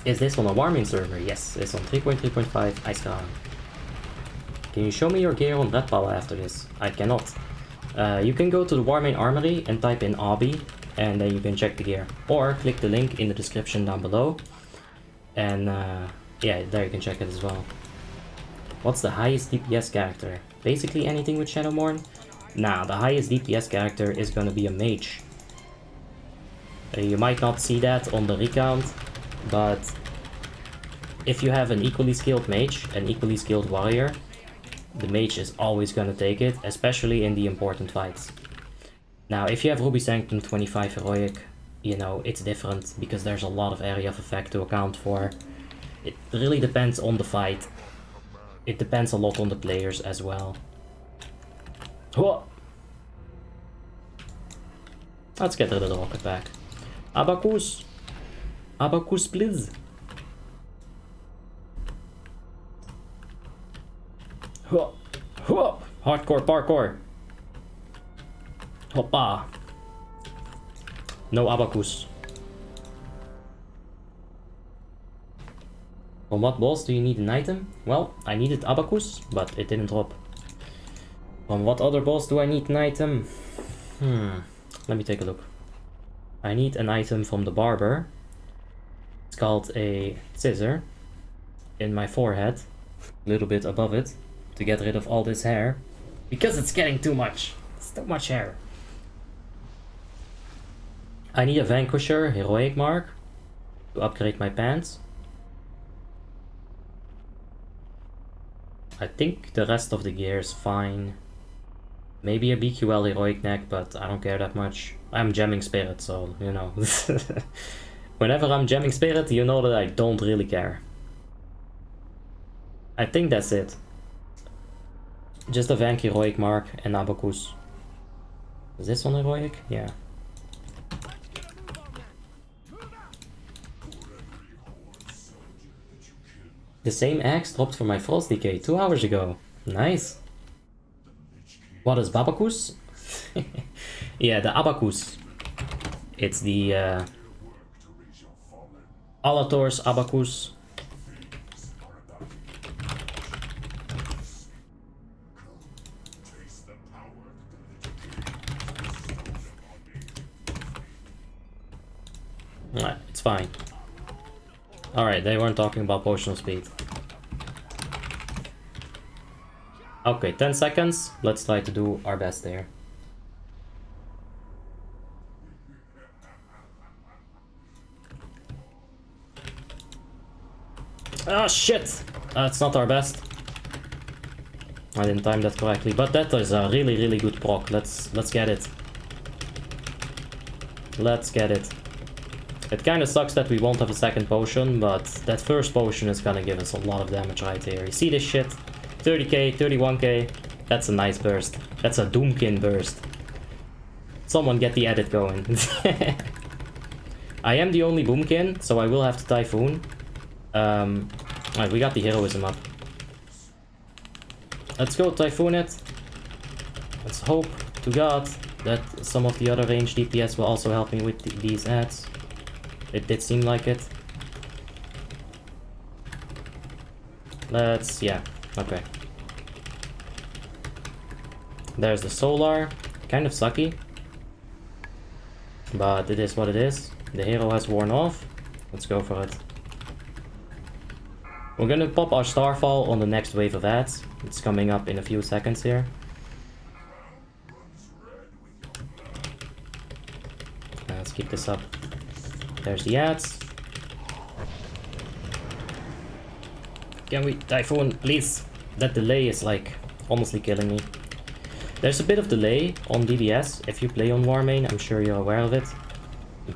Is this on a Warmanes server? Yes, it's on 3.3.5 Icecrown. Can you show me your gear on Red Pala after this? I cannot. You can go to the Warmane Armory and type in Obby, and then you can check the gear. Or click the link in the description down below. And yeah, there you can check it as well. What's the highest DPS character? Basically anything with Shadowmourne. Nah, the highest DPS character is gonna be a mage. You might not see that on the recount, but if you have an equally skilled mage, an equally skilled warrior, the mage is always gonna take it, especially in the important fights. Now, if you have Ruby Sanctum 25 Heroic, you know, it's different, because there's a lot of area of effect to account for. It really depends on the fight. It depends a lot on the players as well. Whoa. Let's get rid of the rocket back. Abacus! Abacus, please! Whoa. Whoa. Hardcore parkour! Hoppa! No abacus. From what boss do you need an item? Well, I needed abacus, but it didn't drop. From what other boss do I need an item? Let me take a look. I need an item from the barber. It's called a scissor in my forehead, a little bit above it, to get rid of all this hair, because it's getting too much. It's too much hair. I need a Vanquisher Heroic Mark to upgrade my pants. I think the rest of the gear is fine. Maybe a BQL Heroic Neck, but I don't care that much. I'm jamming Spirit, so, you know. Whenever I'm jamming Spirit, you know that I don't really care. I think that's it. Just a Vank Heroic Mark and Abacus. Is this one Heroic? Yeah. The same axe dropped for my Frost Decay 2 hours ago. Nice. What is Babacus? Yeah, the Abacus. It's the Alator's Abacus. It's fine. Alright, they weren't talking about potion speed. Okay, 10 seconds. Let's try to do our best there. Ah, shit! That's not our best. I didn't time that correctly, but that is a really good proc. Let's get it. Let's get it. It kind of sucks that we won't have a second potion, but that first potion is gonna give us a lot of damage right here. You see this shit? 30k, 31k. That's a nice burst. That's a Doomkin burst. Someone get the edit going. I am the only Boomkin, so I will have to Typhoon. Alright, we got the heroism up. Let's go Typhoon it. Let's hope to God that some of the other range DPS will also help me with these ads. It did seem like it. Yeah, okay. There's the Solar. Kind of sucky. But it is what it is. The hero has worn off. Let's go for it. We're gonna pop our Starfall on the next wave of ads. It's coming up in a few seconds here. Let's keep this up. There's the ads. Can we Typhoon, please? That delay is like honestly killing me. There's a bit of delay on DBS if you play on Warmane, I'm sure you're aware of it.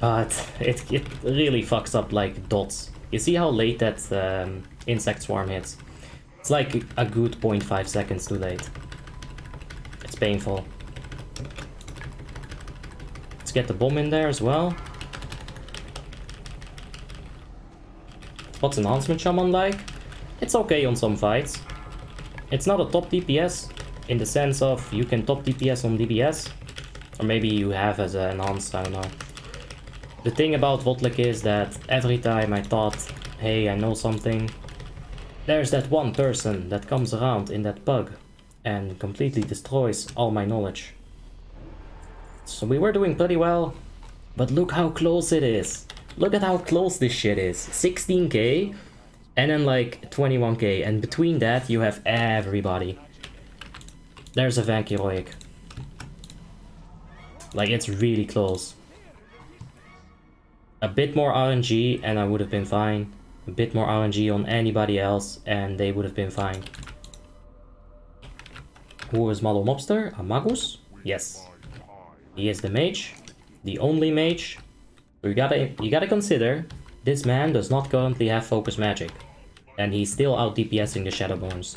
But it really fucks up like dots. You see how late that insect swarm hits? It's like a good 0.5 seconds too late. It's painful. Let's get the bomb in there as well. What's Enhancement Shaman like? It's okay on some fights. It's not a top DPS in the sense of you can top DPS on DBS. Or maybe you have as an enhanced, I don't know. The thing about WoTLK is that every time I thought, hey, I know something, there's that one person that comes around in that bug and completely destroys all my knowledge. So we were doing pretty well, but look how close it is. Look at how close this shit is. 16k and then like 21k, and between that you have everybody. There's a Vank Heroic. Like, it's really close. A bit more RNG and I would have been fine. A bit more RNG on anybody else and they would have been fine. Who is Malo Mobster? A Magus? Yes. He is the mage. The only mage. So you gotta consider, this man does not currently have focus magic. And he's still out DPSing the Shadowborns.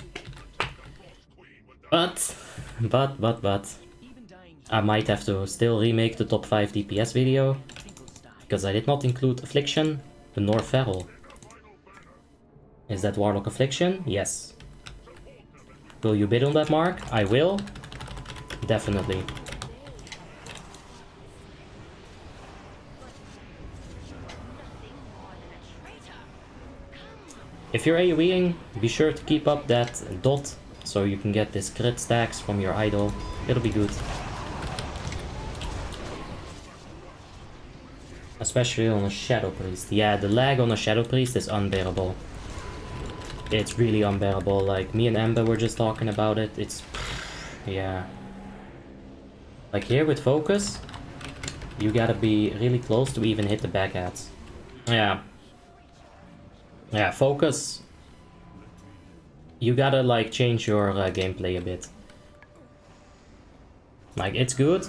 But, I might have to still remake the top 5 DPS video. Because I did not include Affliction, nor Feral. Is that Warlock Affliction? Yes. Will you bid on that, Mark? I will. Definitely. If you're AoEing, be sure to keep up that dot so you can get this crit stacks from your idol. It'll be good. Especially on a Shadow Priest. Yeah, the lag on a Shadow Priest is unbearable. It's really unbearable. Like, me and Ember were just talking about it. It's... yeah. Like, here with Focus, you gotta be really close to even hit the back hats. Yeah. Yeah, Focus. You gotta, like, change your gameplay a bit. Like, it's good.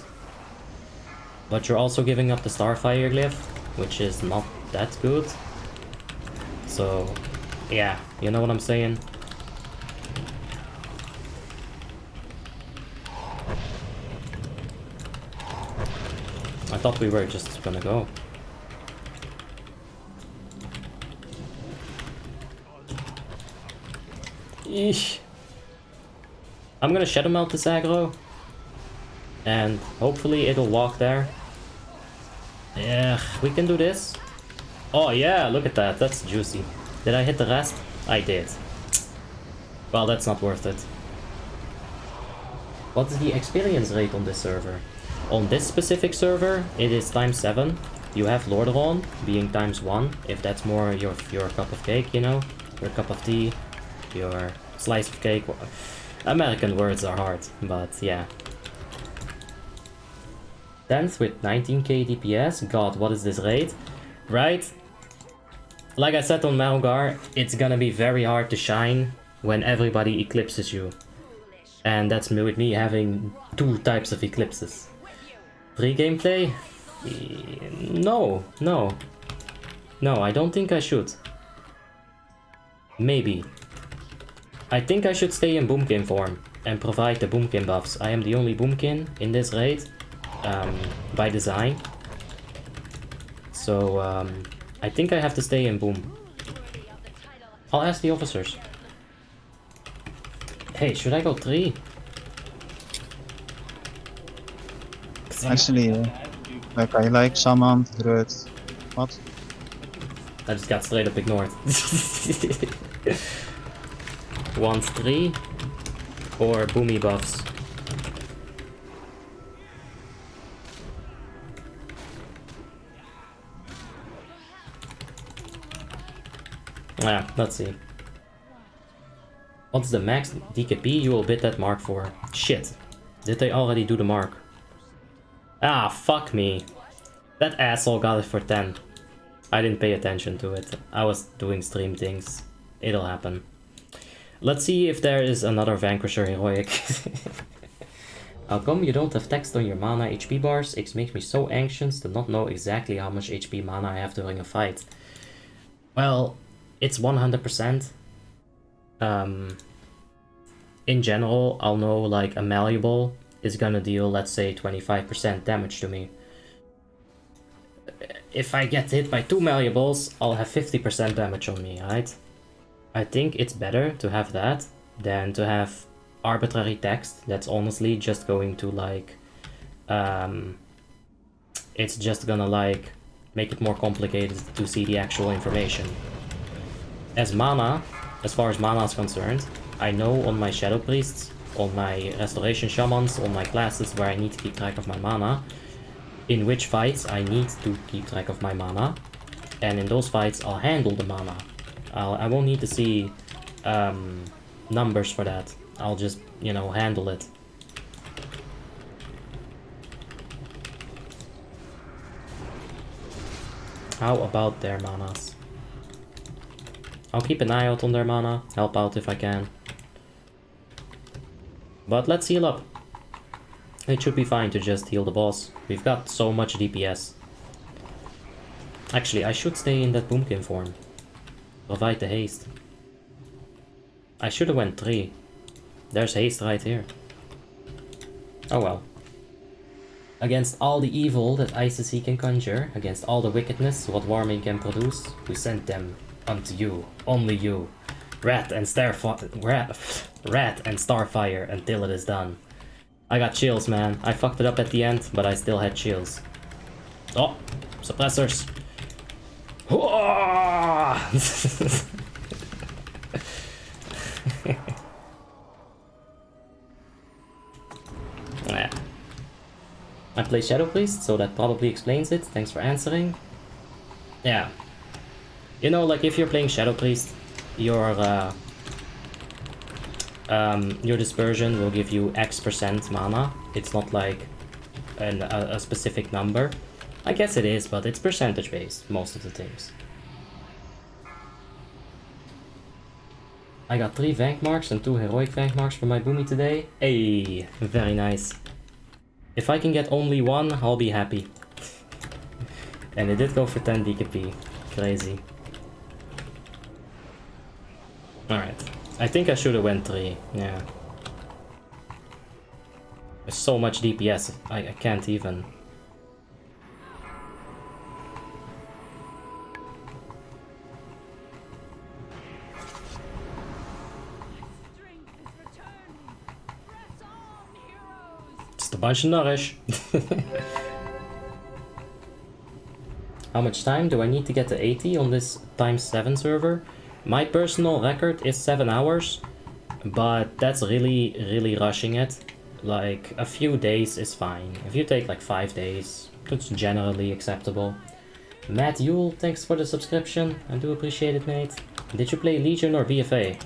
But you're also giving up the Starfire glyph, which is not that good. So, yeah, you know what I'm saying? I thought we were just gonna go. Eesh. I'm gonna Shadow Melt this aggro. And hopefully it'll walk there. Yeah, we can do this. Oh yeah, look at that. That's juicy. Did I hit the rest? I did. Well, that's not worth it. What is the experience rate on this server? On this specific server, it is ×7. You have Lordaeron being ×1, if that's more your cup of cake, you know? Your cup of tea, your slice of cake. American words are hard, but yeah. 10th with 19k DPS. God, what is this rate? Right? Like I said on Malgar, it's gonna be very hard to shine when everybody eclipses you. And that's with me having 2 types of eclipses. Free gameplay? No, I don't think I should. Maybe. I think I should stay in Boomkin form and provide the Boomkin buffs. I am the only Boomkin in this raid. By design. So, I think I have to stay in Boom. I'll ask the officers. Hey, should I go 3? Actually, like I like Shaman, Druid. What? I just got straight up ignored. Wants 3 or Boomy buffs. Yeah, let's see. What's the max DKP you will bid that mark for? Shit. Did they already do the mark? Ah, fuck me. That asshole got it for 10. I didn't pay attention to it. I was doing stream things. It'll happen. Let's see if there is another Vanquisher heroic. How come you don't have text on your mana HP bars? It makes me so anxious to not know exactly how much HP mana I have during a fight. Well, it's 100%. In general, I'll know like a malleable is gonna deal, let's say, 25% damage to me. If I get hit by 2 malleables, I'll have 50% damage on me, right? I think it's better to have that than to have arbitrary text that's honestly just going to like... it's just gonna like make it more complicated to see the actual information. As mana, as far as mana is concerned, I know on my Shadow Priests, on my Restoration Shamans, on my classes where I need to keep track of my mana, in which fights I need to keep track of my mana, and in those fights I'll handle the mana. I won't need to see numbers for that. I'll just, you know, handle it. How about their manas? I'll keep an eye out on their mana, help out if I can. But let's heal up. It should be fine to just heal the boss. We've got so much DPS. Actually, I should stay in that Boomkin form. Provide the haste. I should have went 3. There's haste right here. Oh well. Against all the evil that ICC can conjure, against all the wickedness what Warmane can produce, we send them unto you, only you. Rat and Starfire until it is done. I got chills, man. I fucked it up at the end, but I still had chills. Oh, suppressors. Yeah. I play Shadow Priest, so that probably explains it. Thanks for answering. Yeah. You know, like if you're playing Shadow Priest, your dispersion will give you X% mana. It's not like a specific number. I guess it is, but it's percentage based most of the things. I got 3 Vank marks and 2 heroic Vank marks for my Boomy today. Hey, very nice. If I can get only 1, I'll be happy. And it did go for 10 DKP. Crazy. Alright. I think I should have went 3. Yeah. There's so much DPS. I can't even. Just a bunch of nourish. How much time do I need to get to 80 on this ×7 server? My personal record is 7 hours, but that's really rushing it. Like, a few days is fine. If you take like 5 days, it's generally acceptable. Matt Yule, thanks for the subscription. I do appreciate it, mate. Did you play Legion or BFA?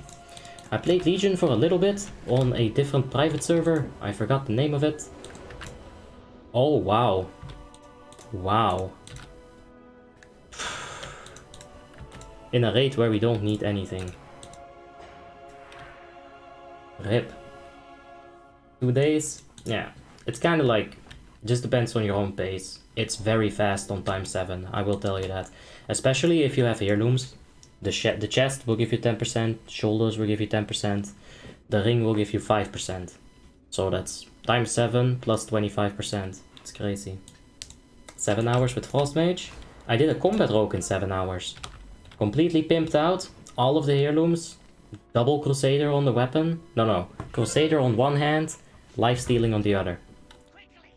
I played Legion for a little bit on a different private server. I forgot the name of it. Oh, wow. Wow. In a raid where we don't need anything. RIP. 2 days? Yeah. It's kind of like, just depends on your own pace. It's very fast on ×7, I will tell you that. Especially if you have heirlooms. The chest will give you 10%, shoulders will give you 10%, the ring will give you 5%. So that's ×7 plus 25%. It's crazy. 7 hours with Frost Mage. I did a combat rogue in 7 hours. Completely pimped out, all of the heirlooms, double Crusader on the weapon. No, Crusader on one hand, lifestealing on the other.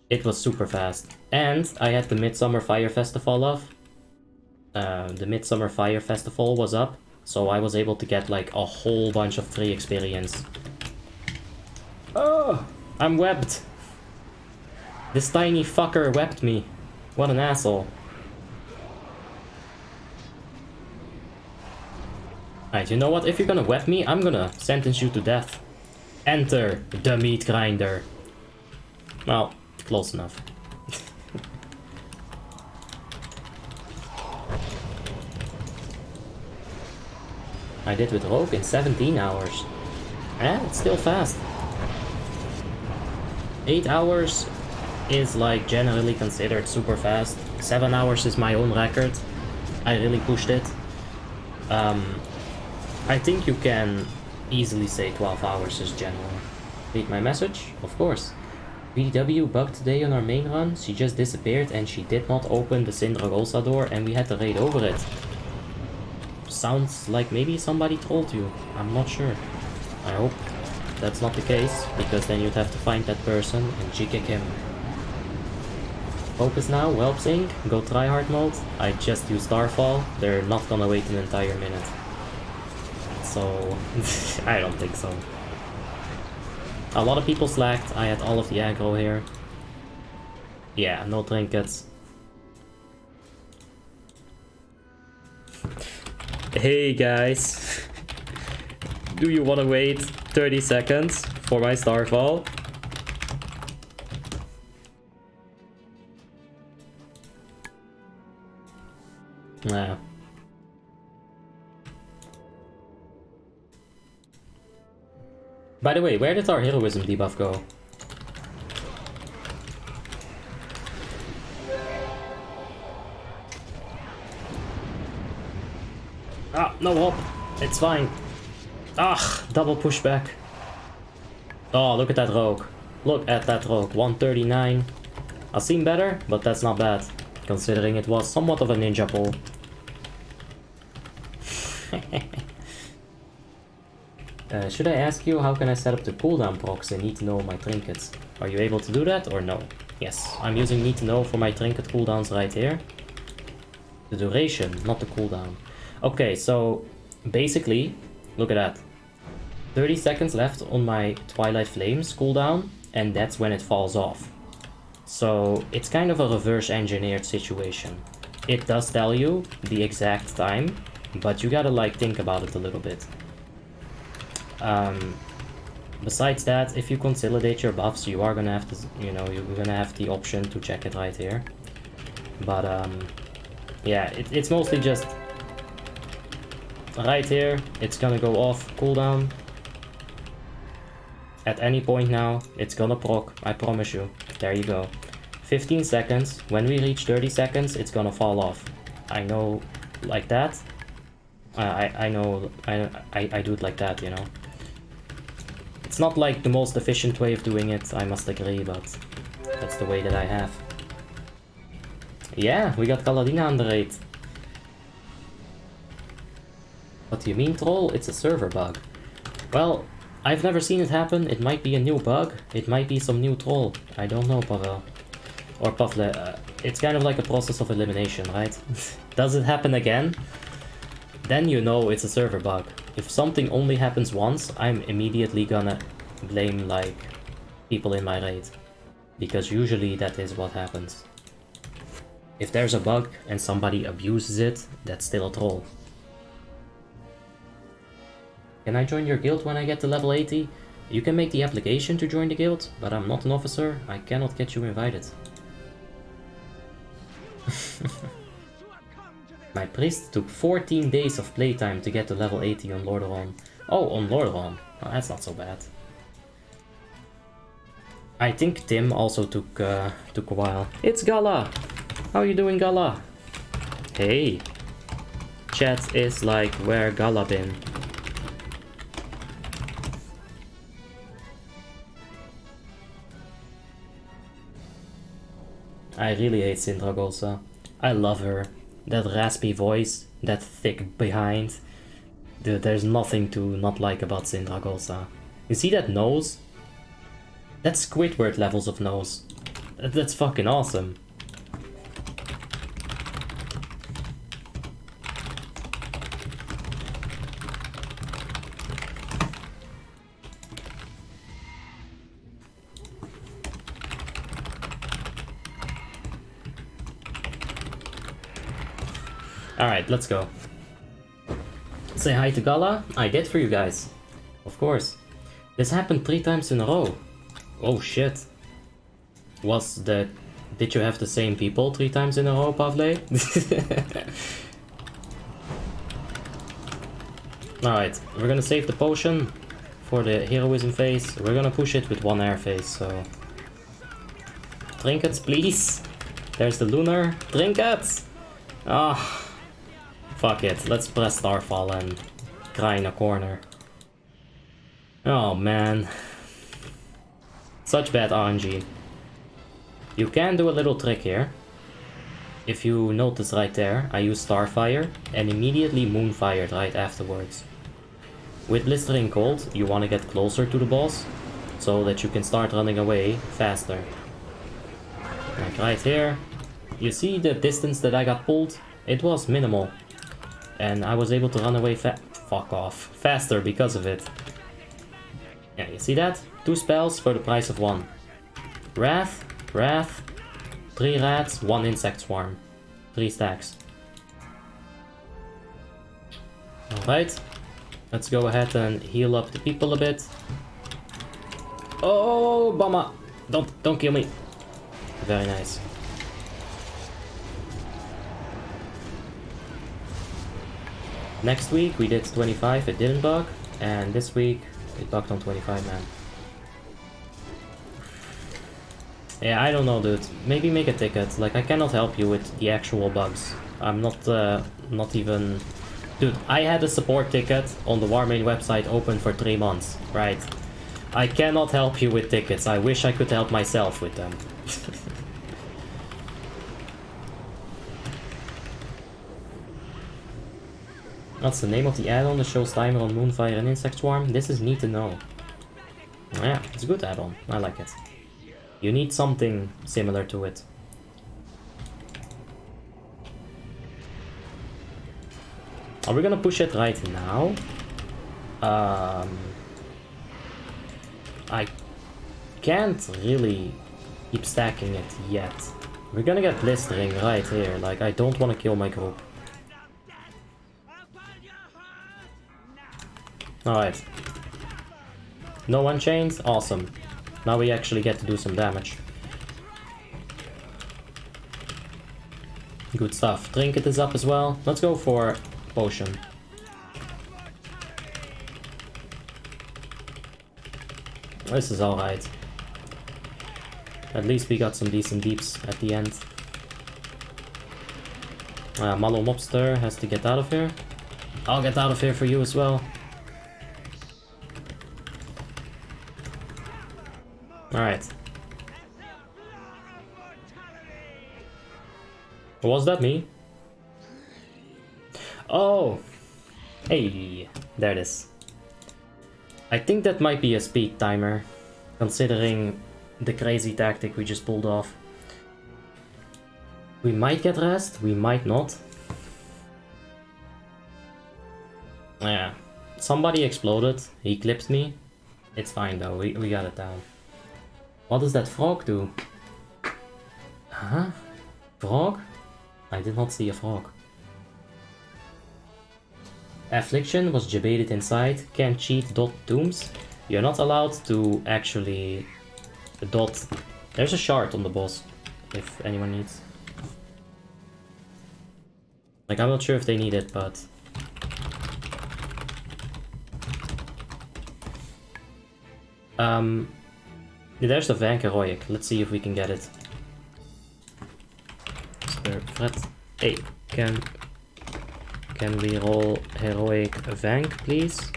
It was super fast. And I had the Midsummer Fire Festival off. The Midsummer Fire Festival was up, so I was able to get like a whole bunch of free experience. Oh, I'm webbed. This tiny fucker webbed me. What an asshole. Alright, you know what? If you're gonna web me, I'm gonna sentence you to death. Enter the meat grinder. Well, close enough. I did with Rogue in 17 hours. Eh, it's still fast. 8 hours is like generally considered super fast. 7 hours is my own record. I really pushed it. I think you can easily say 12 hours is general. Read my message? Of course. BDW bugged today on our main run. She just disappeared and she did not open the Sindragosa door and we had to raid over it. Sounds like maybe somebody trolled you. I'm not sure. I hope that's not the case, because then you'd have to find that person and G-kick him. Focus now, Whelp Sync, go tryhard mode. I just used Starfall. They're not gonna wait an entire minute. So, I don't think so. A lot of people slacked. I had all of the aggro here. Yeah, no trinkets. Hey guys, do you want to wait 30 seconds for my Starfall? Nah. By the way, where did our heroism debuff go? Ah, no hope. It's fine. Ah, double pushback. Oh, look at that rogue. Look at that rogue. 139. I've seen better, but that's not bad, considering it was somewhat of a ninja pull. Should I ask you how can I set up the cooldown procs in Need to Know my trinkets? Are you able to do that or no? Yes, I'm using Need to Know for my trinket cooldowns right here. The duration, not the cooldown. Okay, so basically, look at that. 30 seconds left on my Twilight Flames cooldown, and that's when it falls off. So it's kind of a reverse engineered situation. It does tell you the exact time, but you gotta like think about it a little bit. Besides that, if you consolidate your buffs, you are gonna have to, you know, you're gonna have the option to check it right here. But yeah, it's mostly just right here. It's gonna go off cooldown. At any point now, it's gonna proc, I promise you. There you go. 15 seconds. When we reach 30 seconds, it's gonna fall off. I know, like that. I know, I do it like that, you know. It's not like the most efficient way of doing it, I must agree, but that's the way that I have. Yeah, we got Kaladina on the raid. What do you mean, troll? It's a server bug. Well, I've never seen it happen. It might be a new bug. It might be some new troll. I don't know, Pavel. Or Pavle. It's kind of like a process of elimination, right? Does it happen again? Then you know it's a server bug. If something only happens once, I'm immediately gonna blame, like, people in my raid. Because usually that is what happens. If there's a bug and somebody abuses it, that's still a troll. Can I join your guild when I get to level 80? You can make the application to join the guild, but I'm not an officer. I cannot get you invited. My priest took 14 days of playtime to get to level 80 on Lordaeron. Oh, on Lordaeron. Oh, that's not so bad. I think Tim also took a while. It's Gala! How you doing, Gala? Hey! Chat is like, where Gala been? I really hate Sindragosa. I love her. That raspy voice, that thick behind. There's nothing to not like about Sindragosa. You see that nose? That's Squidward levels of nose. That's fucking awesome. Alright, let's go. Say hi to Gala? I did for you guys. Of course. This happened 3 times in a row. Oh shit. Did you have the same people 3 times in a row, Pavle? Alright, we're gonna save the potion for the heroism phase. We're gonna push it with 1 air phase, so... Trinkets, please! There's the lunar. Trinkets! Ah. Fuck it, let's press Starfall and cry in a corner. Oh man. Such bad RNG. You can do a little trick here. If you notice right there, I use Starfire and immediately Moonfired right afterwards. With Blistering Cold, you want to get closer to the boss, so that you can start running away faster. Like right here. You see the distance that I got pulled? It was minimal. And I was able to run away faster because of it. Yeah, you see that? 2 spells for the price of 1. Wrath, 3 rats, 1 insect swarm. 3 stacks. Alright. Let's go ahead and heal up the people a bit. Oh, Bama! Don't kill me. Very nice. Next week we did 25, it didn't bug, and this week it bugged on 25, man. Yeah, I don't know, dude. Maybe make a ticket. Like, I cannot help you with the actual bugs. I'm not even... Dude, I had a support ticket on the Warmane website open for 3 months, right? I cannot help you with tickets. I wish I could help myself with them. What's the name of the add-on that shows timer on Moonfire and Insect Swarm? This is neat to know. Yeah, it's a good add-on. I like it. You need something similar to it. Are we gonna push it right now? I can't really keep stacking it yet. We're gonna get blistering right here. Like, I don't want to kill my group. Alright. No unchained? Awesome. Now we actually get to do some damage. Good stuff. Trinket is up as well. Let's go for potion. This is alright. At least we got some decent deeps at the end. Mallow Mobster has to get out of here. I'll get out of here for you as well. Alright. Was that me? Oh! Hey, there it is. I think that might be a speed timer, considering the crazy tactic we just pulled off. We might get rest, we might not. Yeah. Somebody exploded, he clipped me. It's fine though, we got it down. What does that frog do? Huh? Frog? I did not see a frog. Affliction was debated inside. Can't cheat dot tombs. You're not allowed to actually dot. There's a shard on the boss, if anyone needs. Like, I'm not sure if they need it, but... There's the Vank Heroic. Let's see if we can get it. Fred. Hey, can we roll Heroic Vank, please?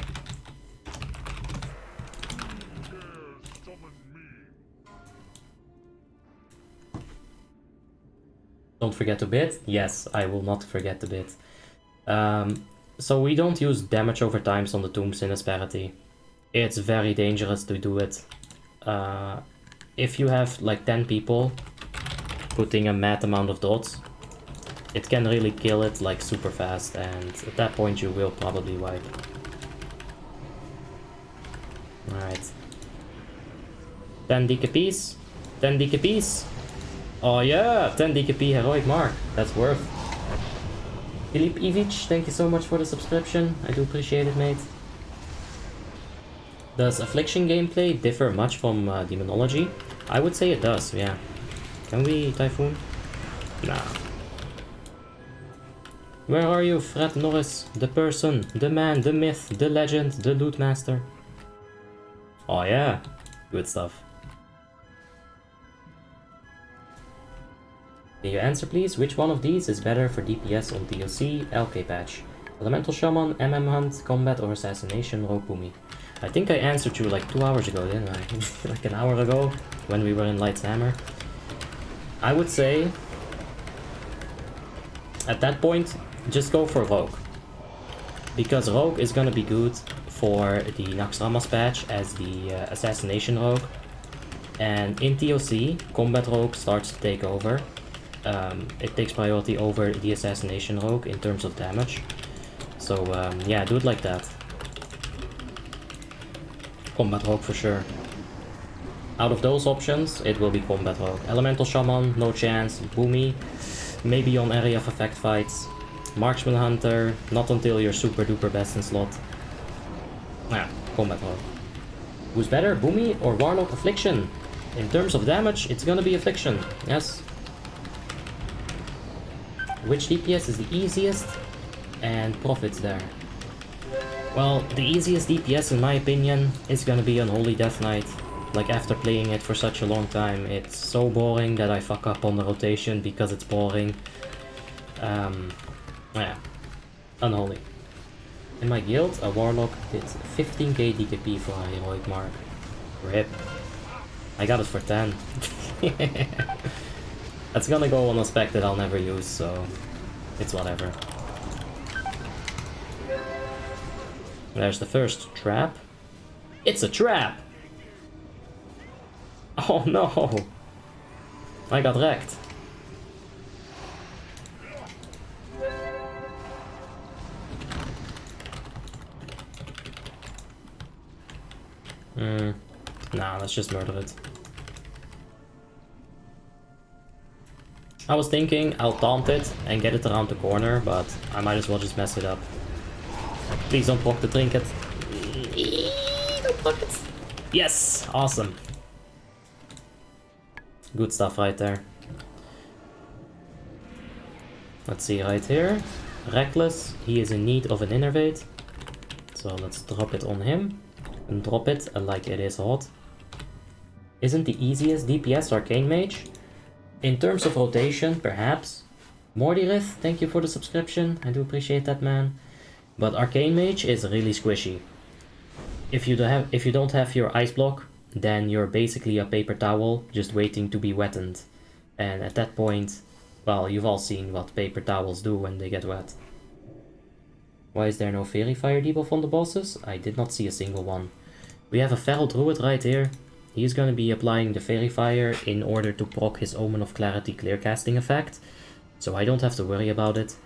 Don't forget to bid? Yes, I will not forget to bid. So we don't use damage over times on the tombs in Asperity. It's very dangerous to do it. If you have like 10 people putting a mad amount of dots, it can really kill it like super fast, and at that point you will probably wipe. Alright. 10 DKPs. 10 DKPs. Oh yeah, 10 DKP heroic mark. That's worth. Filip Ivic, thank you so much for the subscription. I do appreciate it, mate. Does Affliction gameplay differ much from Demonology? I would say it does, yeah. Can we Typhoon? Nah. Where are you, Fred Norris? The person, the man, the myth, the legend, the loot master. Oh yeah, good stuff. Can you answer please? Which one of these is better for DPS on DLC, LK patch? Elemental Shaman, MM Hunt, Combat or Assassination, Rogue Boomy? I think I answered you like 2 hours ago, didn't I? Like an hour ago, when we were in Light's Hammer. I would say, at that point, just go for Rogue. Because Rogue is gonna be good for the Naxxramas patch as the Assassination Rogue. And in TOC, Combat Rogue starts to take over. It takes priority over the Assassination Rogue in terms of damage. So yeah, do it like that. Combat Rogue for sure. Out of those options, it will be Combat Rogue. Elemental Shaman, no chance. Boomy, maybe on Area of Effect fights. Marksman Hunter, not until you're super duper best in slot. Nah, Combat Rogue. Who's better, Boomy or Warlock Affliction? In terms of damage, it's gonna be Affliction, yes. Which DPS is the easiest? And profits there. Well, the easiest DPS in my opinion is gonna be Unholy Death Knight. Like after playing it for such a long time, it's so boring that I fuck up on the rotation because it's boring. Yeah, Unholy. In my guild, a Warlock did 15k DKP for a heroic mark. RIP. I got it for 10. That's gonna go on a spec that I'll never use, so it's whatever. There's the first trap. It's a trap! Oh no! I got wrecked. Nah, let's just murder it. I was thinking I'll taunt it and get it around the corner, but I might as well just mess it up. Please don't proc the trinket. Don't proc it. Yes! Awesome. Good stuff right there. Let's see right here. Reckless, he is in need of an innervate. So let's drop it on him. And drop it like it is hot. Isn't the easiest DPS Arcane Mage? In terms of rotation, perhaps. Mordirith, thank you for the subscription. I do appreciate that, man. But Arcane Mage is really squishy. If you don't have your ice block, then you're basically a paper towel just waiting to be wetted. And at that point, well, you've all seen what paper towels do when they get wet. Why is there no Fairy Fire debuff on the bosses? I did not see a single one. We have a Feral Druid right here. He's going to be applying the Fairy Fire in order to proc his Omen of Clarity clearcasting effect. So I don't have to worry about it.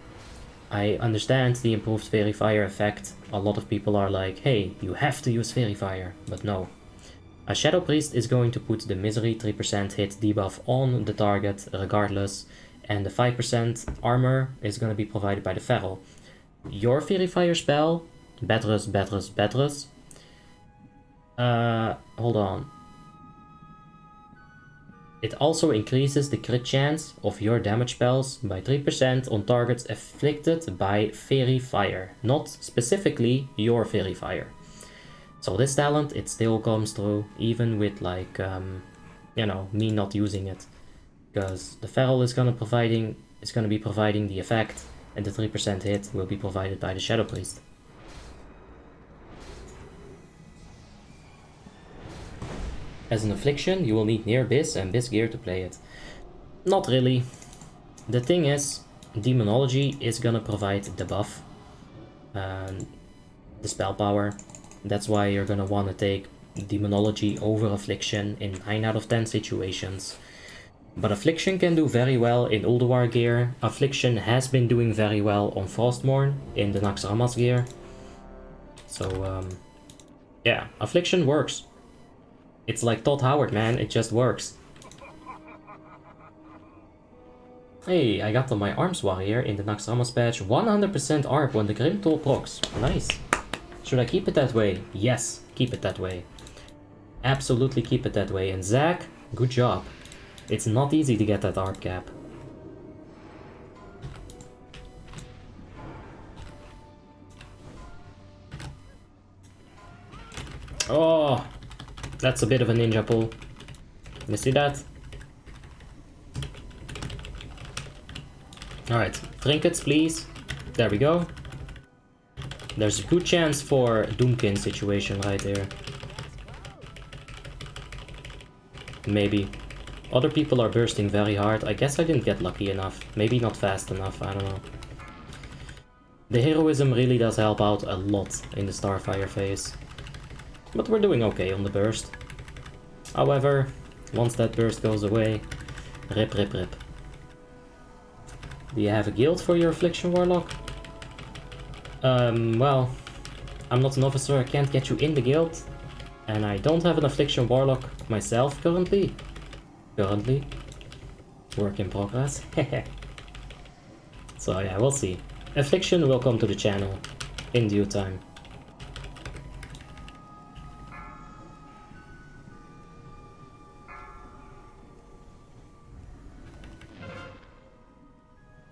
I understand the improved Fairy Fire effect. A lot of people are like, hey, you have to use Fairy Fire. But no. A Shadow Priest is going to put the Misery 3% hit debuff on the target regardless. And the 5% armor is going to be provided by the Feral. Your Fairy Fire spell, Betrus. Hold on. It also increases the crit chance of your damage spells by 3% on targets afflicted by Fairy Fire, not specifically your Fairy Fire. So this talent, it still comes through, even with like, you know, me not using it. Because the Feral is gonna be providing the effect, and the 3% hit will be provided by the Shadow Priest. As an affliction, you will need near Bis and Bis gear to play it. Not really. The thing is, Demonology is gonna provide the buff, the spell power. That's why you're gonna want to take Demonology over Affliction in 9 out of 10 situations. But Affliction can do very well in Ulduar gear. Affliction has been doing very well on Frostmourne in the Naxxramas gear. So, yeah, Affliction works. It's like Todd Howard, man, it just works. Hey, I got on my Arms Warrior in the Naxxramas patch 100% ARP when the Grim Toll procs. Nice. Should I keep it that way? Yes, keep it that way. Absolutely keep it that way. And Zach, good job. It's not easy to get that ARP cap. Oh, that's a bit of a ninja pull. You see that? Alright, trinkets please. There we go. There's a good chance for Doomkin situation right there. Maybe. Other people are bursting very hard. I guess I didn't get lucky enough. Maybe not fast enough, I don't know. The heroism really does help out a lot in the Starfire phase. But we're doing okay on the burst. However, once that burst goes away, rip. Do you have a guild for your Affliction Warlock? Well, I'm not an officer, I can't get you in the guild. And I don't have an Affliction Warlock myself currently. Work in progress. So yeah, we'll see. Affliction will come to the channel in due time.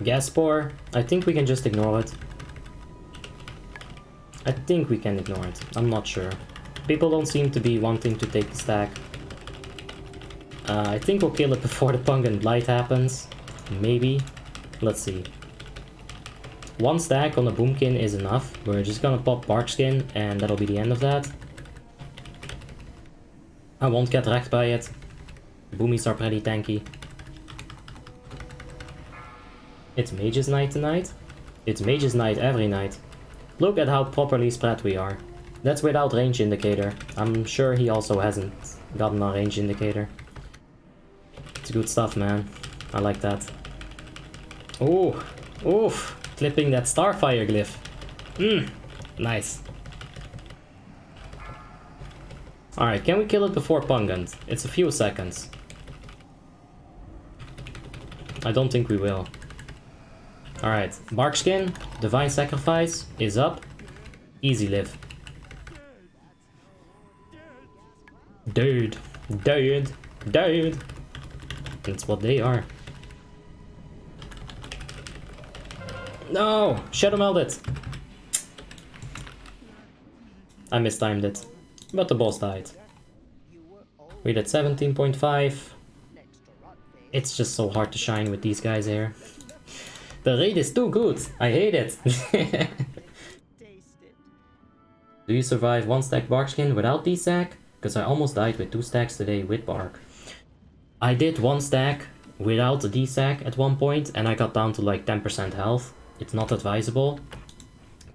Gas Spore, I think we can just ignore it. think we can ignore it. I'm not sure. People don't seem to be wanting to take the stack. I think we'll kill it before the Pungent Blight happens. Maybe. Let's see. One stack on the Boomkin is enough. We're just gonna pop Barkskin and that'll be the end of that. I won't get wrecked by it. Boomies are pretty tanky. It's Mage's Night tonight. It's Mage's Night every night. Look at how properly spread we are. That's without range indicator. I'm sure he also hasn't gotten a range indicator. It's good stuff, man. I like that. Ooh, oof. Clipping that Starfire glyph. Nice. Alright, can we kill it before Pungent? It's a few seconds. I don't think we will. Alright, Barkskin, Divine Sacrifice is up. Easy live. Dude, dude, dude. That's what they are. No! Shadow Meld it! I mistimed it. But the boss died. We did 17.5. It's just so hard to shine with these guys here. The raid is too good. I hate it. Do you survive one stack Barkskin without D-Sack? Because I almost died with 2 stacks today with Bark. I did 1 stack without the D-Sack at one point and I got down to like 10% health. It's not advisable,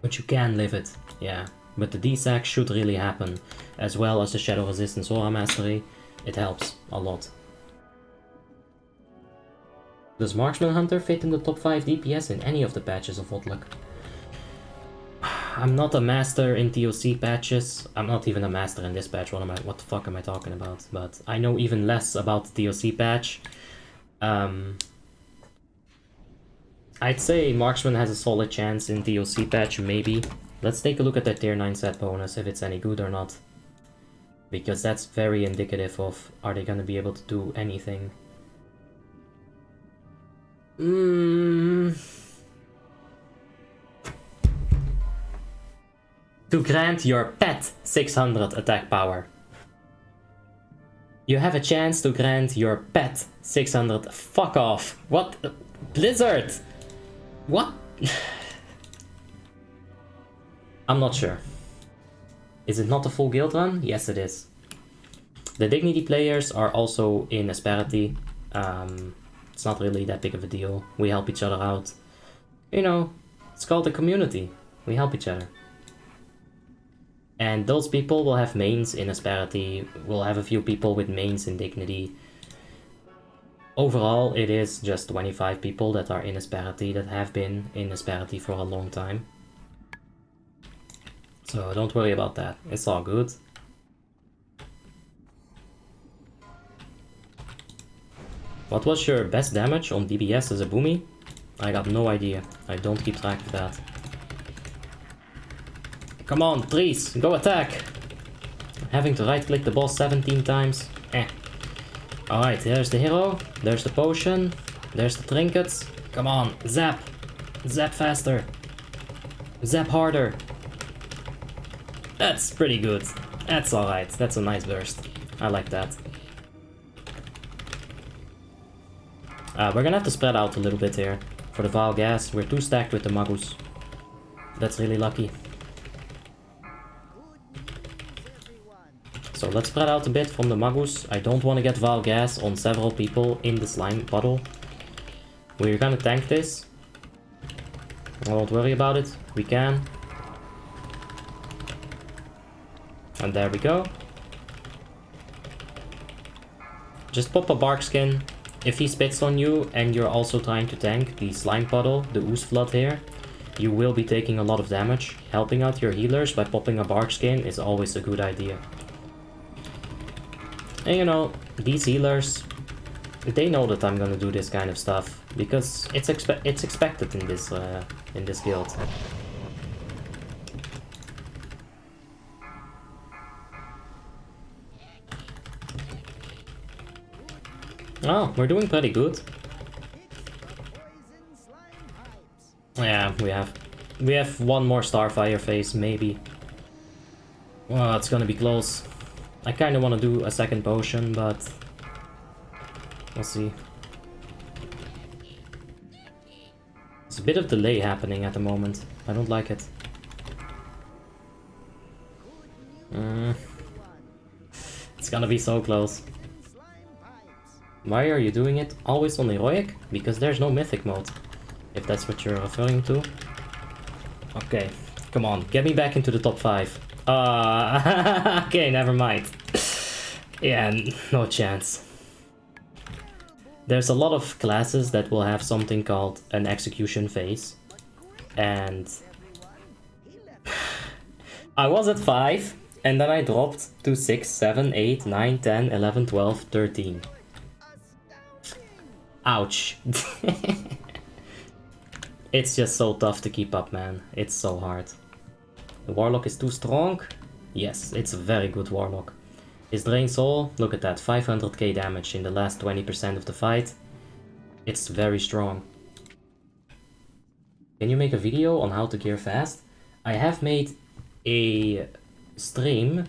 but you can live it, yeah. But the D-Sack should really happen, as well as the Shadow Resistance Aura Mastery. It helps a lot. Does Marksman Hunter fit in the top 5 DPS in any of the patches of WoTLK? I'm not a master in TOC patches. I'm not even a master in this patch. What the fuck am I talking about? But I know even less about the TOC patch. I'd say Marksman has a solid chance in TOC patch, maybe. Let's take a look at that tier 9 set bonus, if it's any good or not. Because that's very indicative of, are they gonna be able to do anything? To grant your pet 600 attack power. You have a chance to grant your pet 600... Fuck off! What? Blizzard! What? I'm not sure. Is it not a full guild run? Yes, it is. The Dignity players are also in Asperity. It's not really that big of a deal. We help each other out. You know, it's called a community. We help each other. And those people will have mains in Asperity. We'll have a few people with mains in Dignity. Overall, it is just 25 people that are in Asperity, that have been in Asperity for a long time. So don't worry about that, it's all good. What was your best damage on DBS as a Boomy? I got no idea, I don't keep track of that. Come on, trees, go attack! Having to right click the boss 17 times, eh. Alright, there's the hero, there's the potion, there's the trinkets. Come on, zap! Zap faster! Zap harder! That's pretty good. That's alright, that's a nice burst. I like that. We're gonna have to spread out a little bit here. For the Vile Gas, we're 2 stacked with the Magus. That's really lucky. So let's spread out a bit from the Magus. I don't want to get Vile Gas on several people in the slime puddle. We're gonna tank this. Don't worry about it, we can. And there we go. Just pop a Barkskin. If he spits on you and you're also trying to tank the slime puddle, the ooze flood here, you will be taking a lot of damage. Helping out your healers by popping a Barkskin is always a good idea. And you know, these healers, they know that I'm gonna do this kind of stuff because it's expected in this guild. Oh, we're doing pretty good. Yeah, we have one more Starfire phase, maybe. Well, it's gonna be close. I kinda wanna do a second potion, but we'll see. There's a bit of delay happening at the moment. I don't like it. It's gonna be so close. Why are you doing it always on heroic? Because there's no mythic mode, if that's what you're referring to. Okay, come on, get me back into the top 5. Okay, never mind. Yeah, no chance. There's a lot of classes that will have something called an execution phase. And I was at 5, and then I dropped to 6, 7, 8, 9, 10, 11, 12, 13. Ouch. It's just so tough to keep up, man. It's so hard. The Warlock is too strong? Yes, it's a very good Warlock. His Drain Soul, look at that, 500k damage in the last 20% of the fight. It's very strong. Can you make a video on how to gear fast? I have made a stream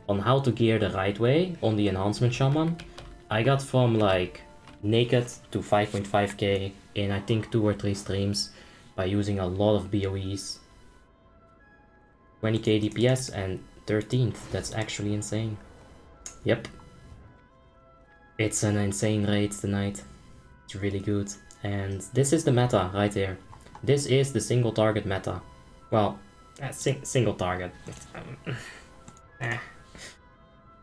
on how to gear the right way on the Enhancement Shaman. I got from like naked to 5.5k in I think 2 or 3 streams by using a lot of BOEs. 20k DPS and 13th, that's actually insane. Yep. It's an insane raid tonight. It's really good. And this is the meta right here. This is the single target meta. Well, single target.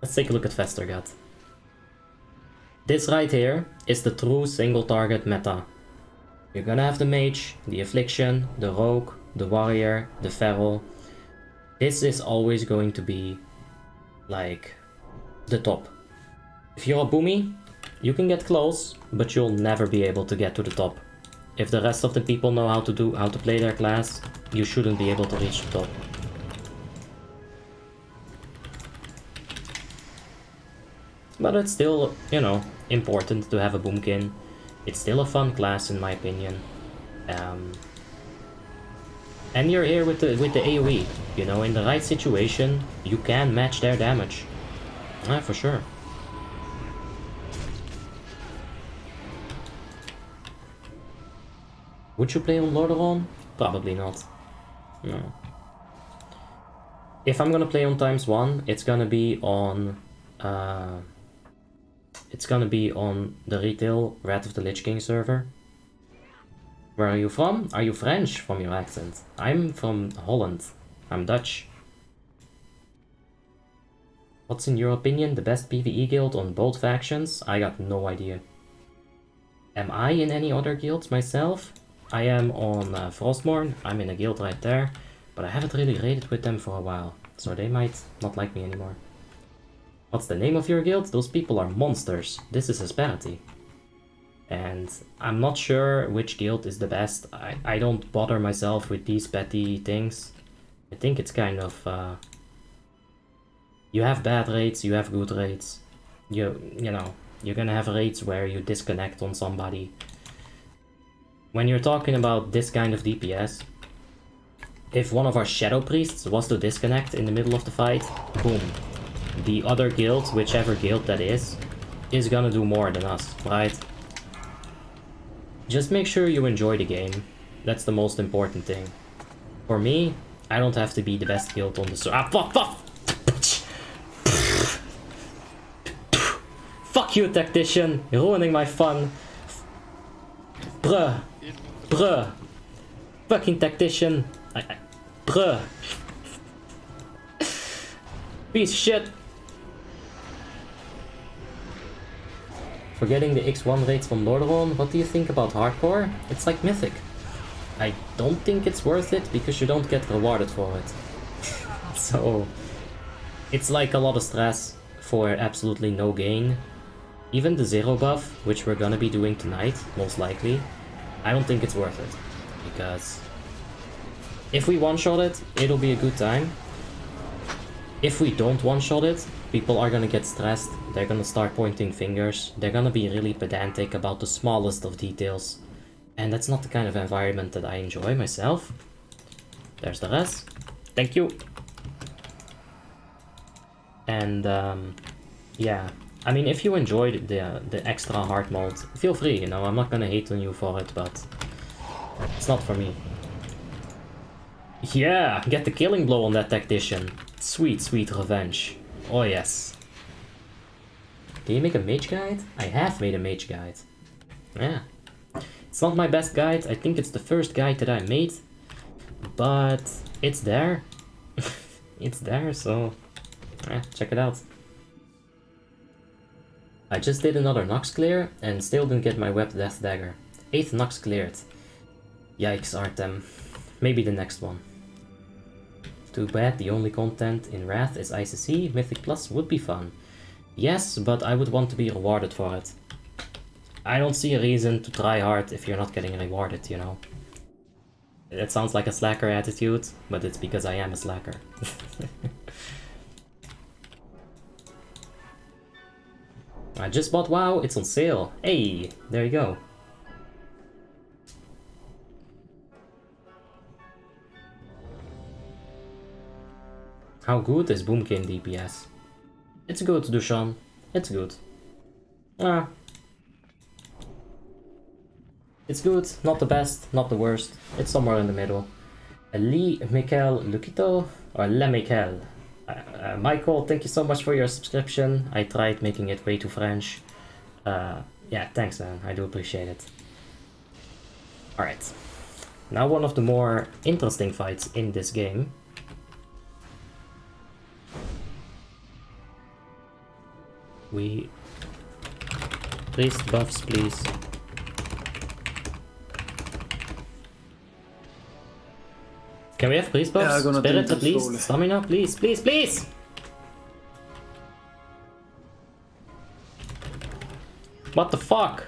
Let's take a look at Vestergat. This right here is the true single target meta. You're gonna have the mage, the affliction, the rogue, the warrior, the feral. This is always going to be like the top. If you're a boomy, you can get close, but you'll never be able to get to the top. If the rest of the people know how to play their class, you shouldn't be able to reach the top. But it's still, you know, important to have a Boomkin. It's still a fun class in my opinion. And you're here with the AoE, you know, in the right situation, you can match their damage. For sure. Would you play on Lordaeron? Probably not. No. If I'm gonna play on ×1, it's gonna be on the retail Wrath of the Lich King server. Where are you from? Are you French from your accent? I'm from Holland. I'm Dutch. What's in your opinion the best PvE guild on both factions? I got no idea. Am I in any other guilds myself? I am on Frostmourne. I'm in a guild right there. But I haven't really raided with them for a while. So they might not like me anymore. What's the name of your guild? Those people are monsters. This is Asperity. And I'm not sure which guild is the best. I don't bother myself with these petty things. I think it's kind of... you have bad raids, you have good raids. You know, you're gonna have raids where you disconnect on somebody. When you're talking about this kind of DPS, if one of our Shadow Priests was to disconnect in the middle of the fight, boom. The other guild, whichever guild that is gonna do more than us, right? Just make sure you enjoy the game. That's the most important thing. For me, I don't have to be the best guild on the server. Ah, fuck! Fuck you, tactician! You're ruining my fun. Bruh. Fucking tactician. Bruh. Piece of shit. Forgetting the X1 rates from Lordaeron, what do you think about hardcore? It's like Mythic. I don't think it's worth it because you don't get rewarded for it. So, it's like a lot of stress for absolutely no gain. Even the 0 buff, which we're gonna be doing tonight, most likely, I don't think it's worth it. Because if we one-shot it, it'll be a good time. If we don't one-shot it, people are gonna get stressed, they're gonna start pointing fingers, they're gonna be really pedantic about the smallest of details. And that's not the kind of environment that I enjoy myself. There's the rest. Thank you. And yeah, I mean, if you enjoyed the extra hard mode, feel free, you know, I'm not gonna hate on you for it, but it's not for me. Yeah, get the killing blow on that tactician. Sweet, sweet revenge. Oh yes. Can you make a mage guide? I have made a mage guide. Yeah. It's not my best guide, I think it's the first guide that I made, but it's there. It's there, so yeah, check it out. I just did another Nox clear and still didn't get my webbed death dagger. 8th Nox cleared. Yikes, Artem. Maybe the next one. Too bad the only content in Wrath is ICC. Mythic Plus would be fun. Yes, but I would want to be rewarded for it. I don't see a reason to try hard if you're not getting rewarded, you know. It sounds like a slacker attitude, but it's because I am a slacker. I just bought WoW, it's on sale. Hey, there you go. How good is Boomkin DPS? It's good, Dushan. It's good. Ah. It's good, not the best, not the worst. It's somewhere in the middle. Lee Michael Lukito or Le Michael. Michael, thank you so much for your subscription. I tried making it way too French. Yeah, thanks man, I do appreciate it. Alright. Now one of the more interesting fights in this game. Priest buffs, please. Can we have priest buffs? Yeah, Spirit at least? Stamina, please, please, please! What the fuck?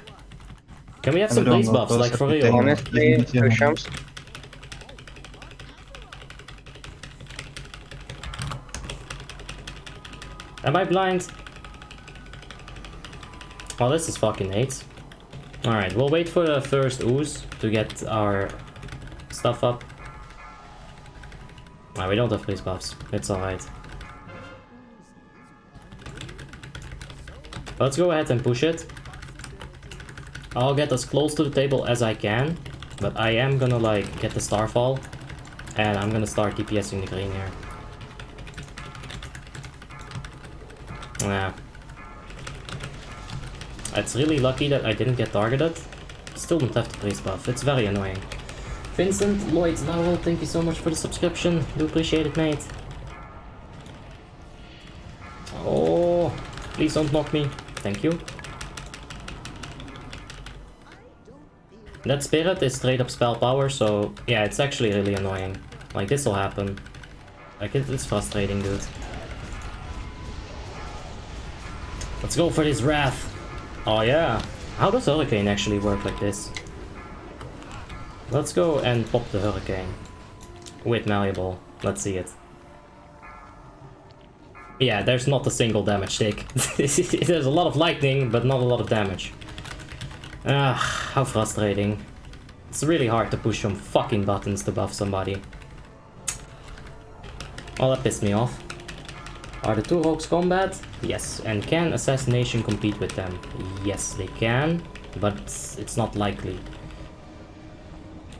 Can we have some priest buffs, like for real? Honestly, Shams. Am I blind? Oh, this is fucking 8. Alright, we'll wait for the first ooze to get our stuff up. We don't have priest buffs, it's alright. Let's go ahead and push it. I'll get as close to the table as I can, but I am gonna like get the starfall, and I'm gonna start DPSing the green here. Yeah. It's really lucky that I didn't get targeted. Still don't have the priest buff, it's very annoying. Vincent Lloyd Lowell, thank you so much for the subscription. Do appreciate it, mate. Oh, please don't knock me. Thank you. That spirit is straight up spell power, so yeah, it's actually really annoying. Like, this'll happen. Like, it's frustrating, dude. Let's go for this Wrath. Oh yeah. How does Hurricane actually work like this? Let's go and pop the Hurricane. With Malleable. Let's see it. Yeah, there's not a single damage tick. There's a lot of lightning, but not a lot of damage. Ah, how frustrating. It's really hard to push some fucking buttons to buff somebody. Oh, that pissed me off. Are the two rogues combat? Yes. And can Assassination compete with them? Yes, they can, but it's not likely.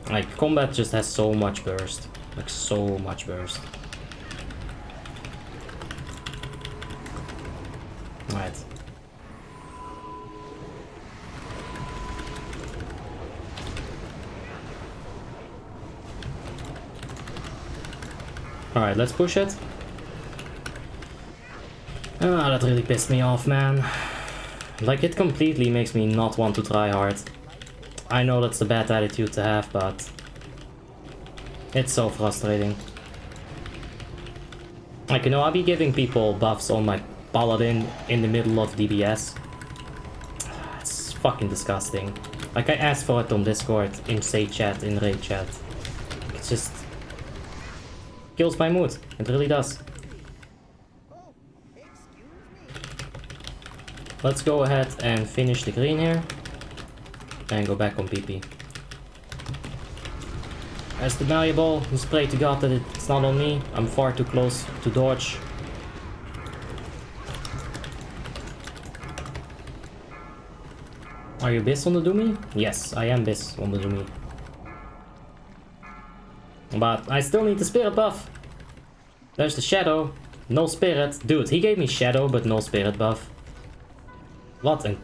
Like, combat just has so much burst. Like, so much burst. Right. Alright, let's push it. Ah, that really pissed me off, man. Like, it completely makes me not want to try hard. I know that's a bad attitude to have, but it's so frustrating. Like, you know, I'll be giving people buffs on my Paladin in the middle of DBS. It's fucking disgusting. Like, I asked for it on Discord, in Say Chat, in Raid Chat. It just kills my mood. It really does. Let's go ahead and finish the green here. And go back on PP. As the malleable, just pray to God that it's not on me. I'm far too close to dodge. Are you bis on the Doomy? Yes, I am bis on the Doomy. But I still need the spirit buff. There's the shadow. No spirit. Dude, he gave me shadow but no spirit buff. What a...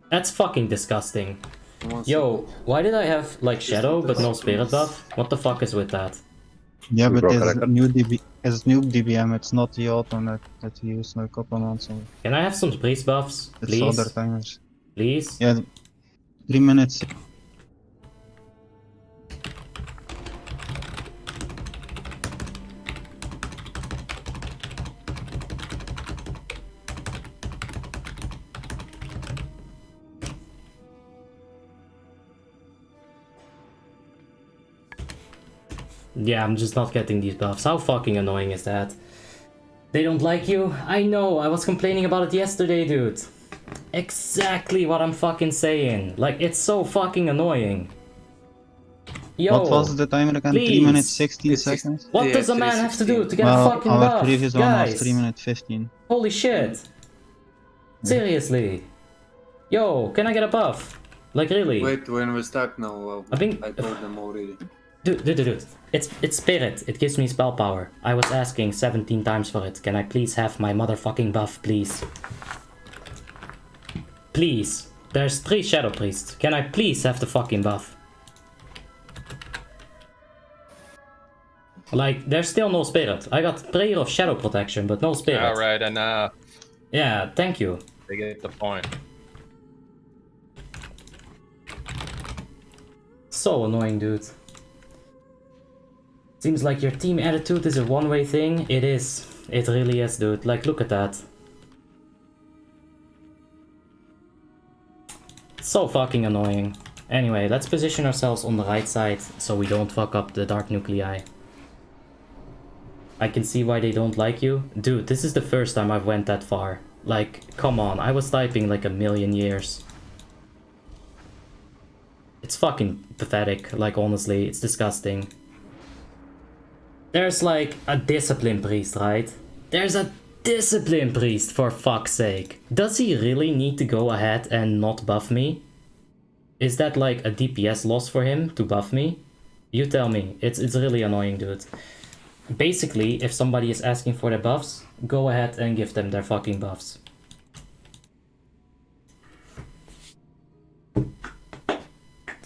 That's fucking disgusting. Yo, why did I have like shadow but no spirit buff? What the fuck is with that? Yeah, We but broke it's record. new DB, it's new DBM. It's not the auto that he used like a couple months ago. Can I have some priest buffs, It's please? other timers. Please? Yeah, 3 minutes. Yeah, I'm just not getting these buffs. How fucking annoying is that? They don't like you? I know, I was complaining about it yesterday, dude. Exactly what I'm fucking saying. Like, it's so fucking annoying. Yo, What was the timer again? 3 please. minutes 16 It's six- seconds? what Yeah, does a man have to do 3:16. to get a Well, fucking our buff? previous one was Guys, 3 minutes 15. holy shit. Seriously. Yo, can I get a buff? Like, really? Wait, when we start now, I think- I told them already. Dude. It's spirit. It gives me spell power. I was asking 17 times for it. Can I please have my motherfucking buff, please? Please. There's 3 shadow priests. Can I please have the fucking buff? Like, there's still no spirit. I got prayer of shadow protection, but no spirit. Alright, enough. Yeah, thank you. They get the point. So annoying, dude. Seems like your team attitude is a one-way thing. It is. It really is, dude. Like, look at that. So fucking annoying. Anyway, let's position ourselves on the right side so we don't fuck up the dark nuclei. I can see why they don't like you. Dude, this is the first time I've went that far. Like, come on. I was typing like a million years. It's fucking pathetic. Like, honestly, it's disgusting. There's like a discipline priest, right? There's a discipline priest, for fuck's sake. Does he really need to go ahead and not buff me? Is that like a DPS loss for him to buff me? You tell me. It's really annoying, dude. Basically, if somebody is asking for their buffs, go ahead and give them their fucking buffs.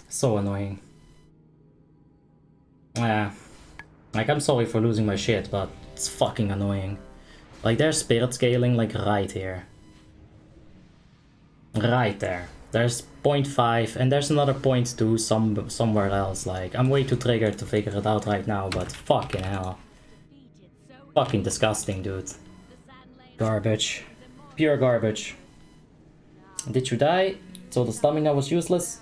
So annoying. Yeah. Like, I'm sorry for losing my shit, but it's fucking annoying. Like, there's spirit scaling, like, right here. Right there. There's 0.5, and there's another 0.2 somewhere else. Like, I'm way too triggered to figure it out right now, but fucking hell. Fucking disgusting, dude. Garbage. Pure garbage. Did you die? So the stamina was useless?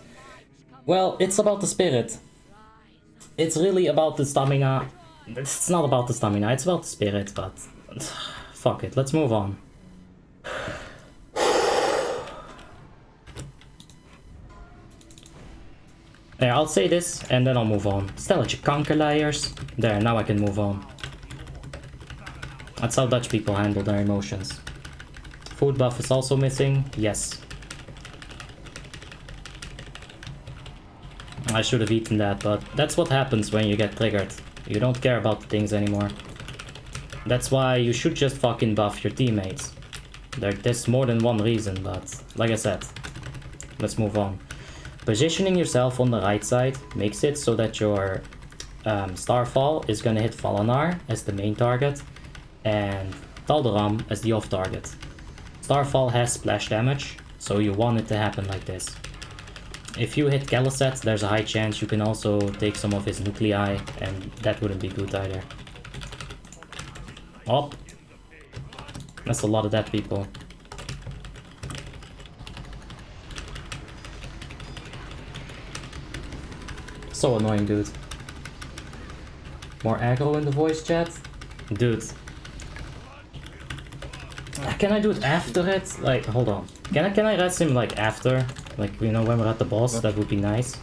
Well, it's about the spirit. It's really about the stamina. It's not about the stamina, it's about the spirit, but... fuck it, let's move on. Yeah, I'll say this, and then I'll move on. Stelletje kankerleiers. There, now I can move on. That's how Dutch people handle their emotions. Food buff is also missing. Yes. I should have eaten that, but that's what happens when you get triggered. You don't care about the things anymore. That's why you should just fucking buff your teammates. There's more than one reason, but like I said, let's move on. Positioning yourself on the right side makes it so that your Starfall is gonna hit Valanar as the main target and Tal'Daram as the off target. Starfall has splash damage, so you want it to happen like this. If you hit Caliset, there's a high chance you can also take some of his nuclei, and that wouldn't be good either. Oh, that's a lot of dead people. So annoying, dude. More aggro in the voice chat? Dude. Can I do it after it? Like, hold on. Can I res him like after? Like, you know, when we're at the boss? That would be nice.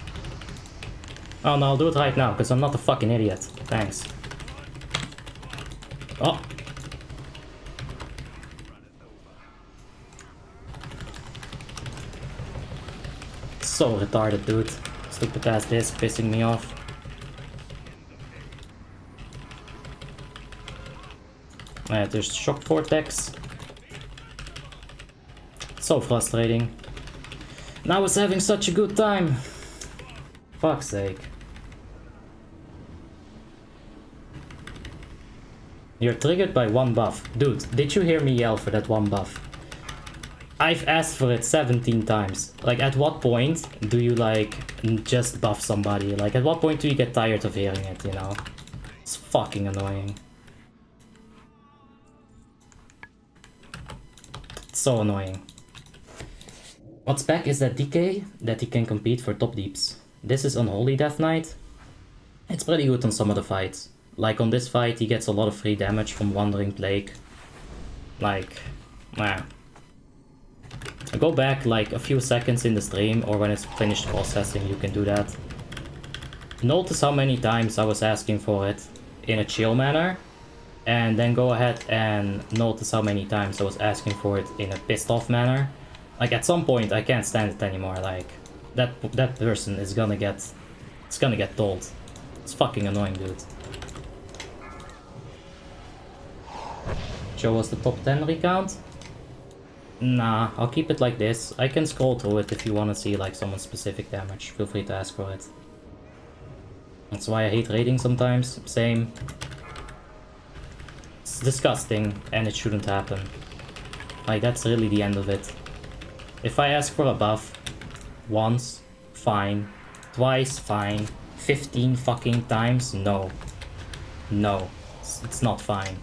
Oh no, I'll do it right now, because I'm not a fucking idiot. Thanks. Oh. So retarded, dude. Stupid ass this, pissing me off. There's Shock Vortex. So frustrating. And I was having such a good time. Fuck's sake. You're triggered by one buff. Dude, did you hear me yell for that one buff? I've asked for it 17 times. Like, at what point do you, like, just buff somebody? Like, at what point do you get tired of hearing it, you know? It's fucking annoying. It's so annoying. What's back is that DK, that he can compete for top deeps. This is Unholy Death Knight. It's pretty good on some of the fights. Like, on this fight, he gets a lot of free damage from Wandering Plague. Like, nah. Go back like a few seconds in the stream, or when it's finished processing, you can do that. Notice how many times I was asking for it in a chill manner, and then go ahead and notice how many times I was asking for it in a pissed off manner. Like, at some point I can't stand it anymore. Like, that person is gonna get, it's gonna get told. It's fucking annoying, dude. Show us the top 10 recount. Nah, I'll keep it like this. I can scroll through it if you want to see like someone's specific damage. Feel free to ask for it. That's why I hate raiding sometimes. Same. It's disgusting and it shouldn't happen. Like, that's really the end of it. If I ask for a buff once, fine. Twice, fine. 15 fucking times, no. No. It's not fine.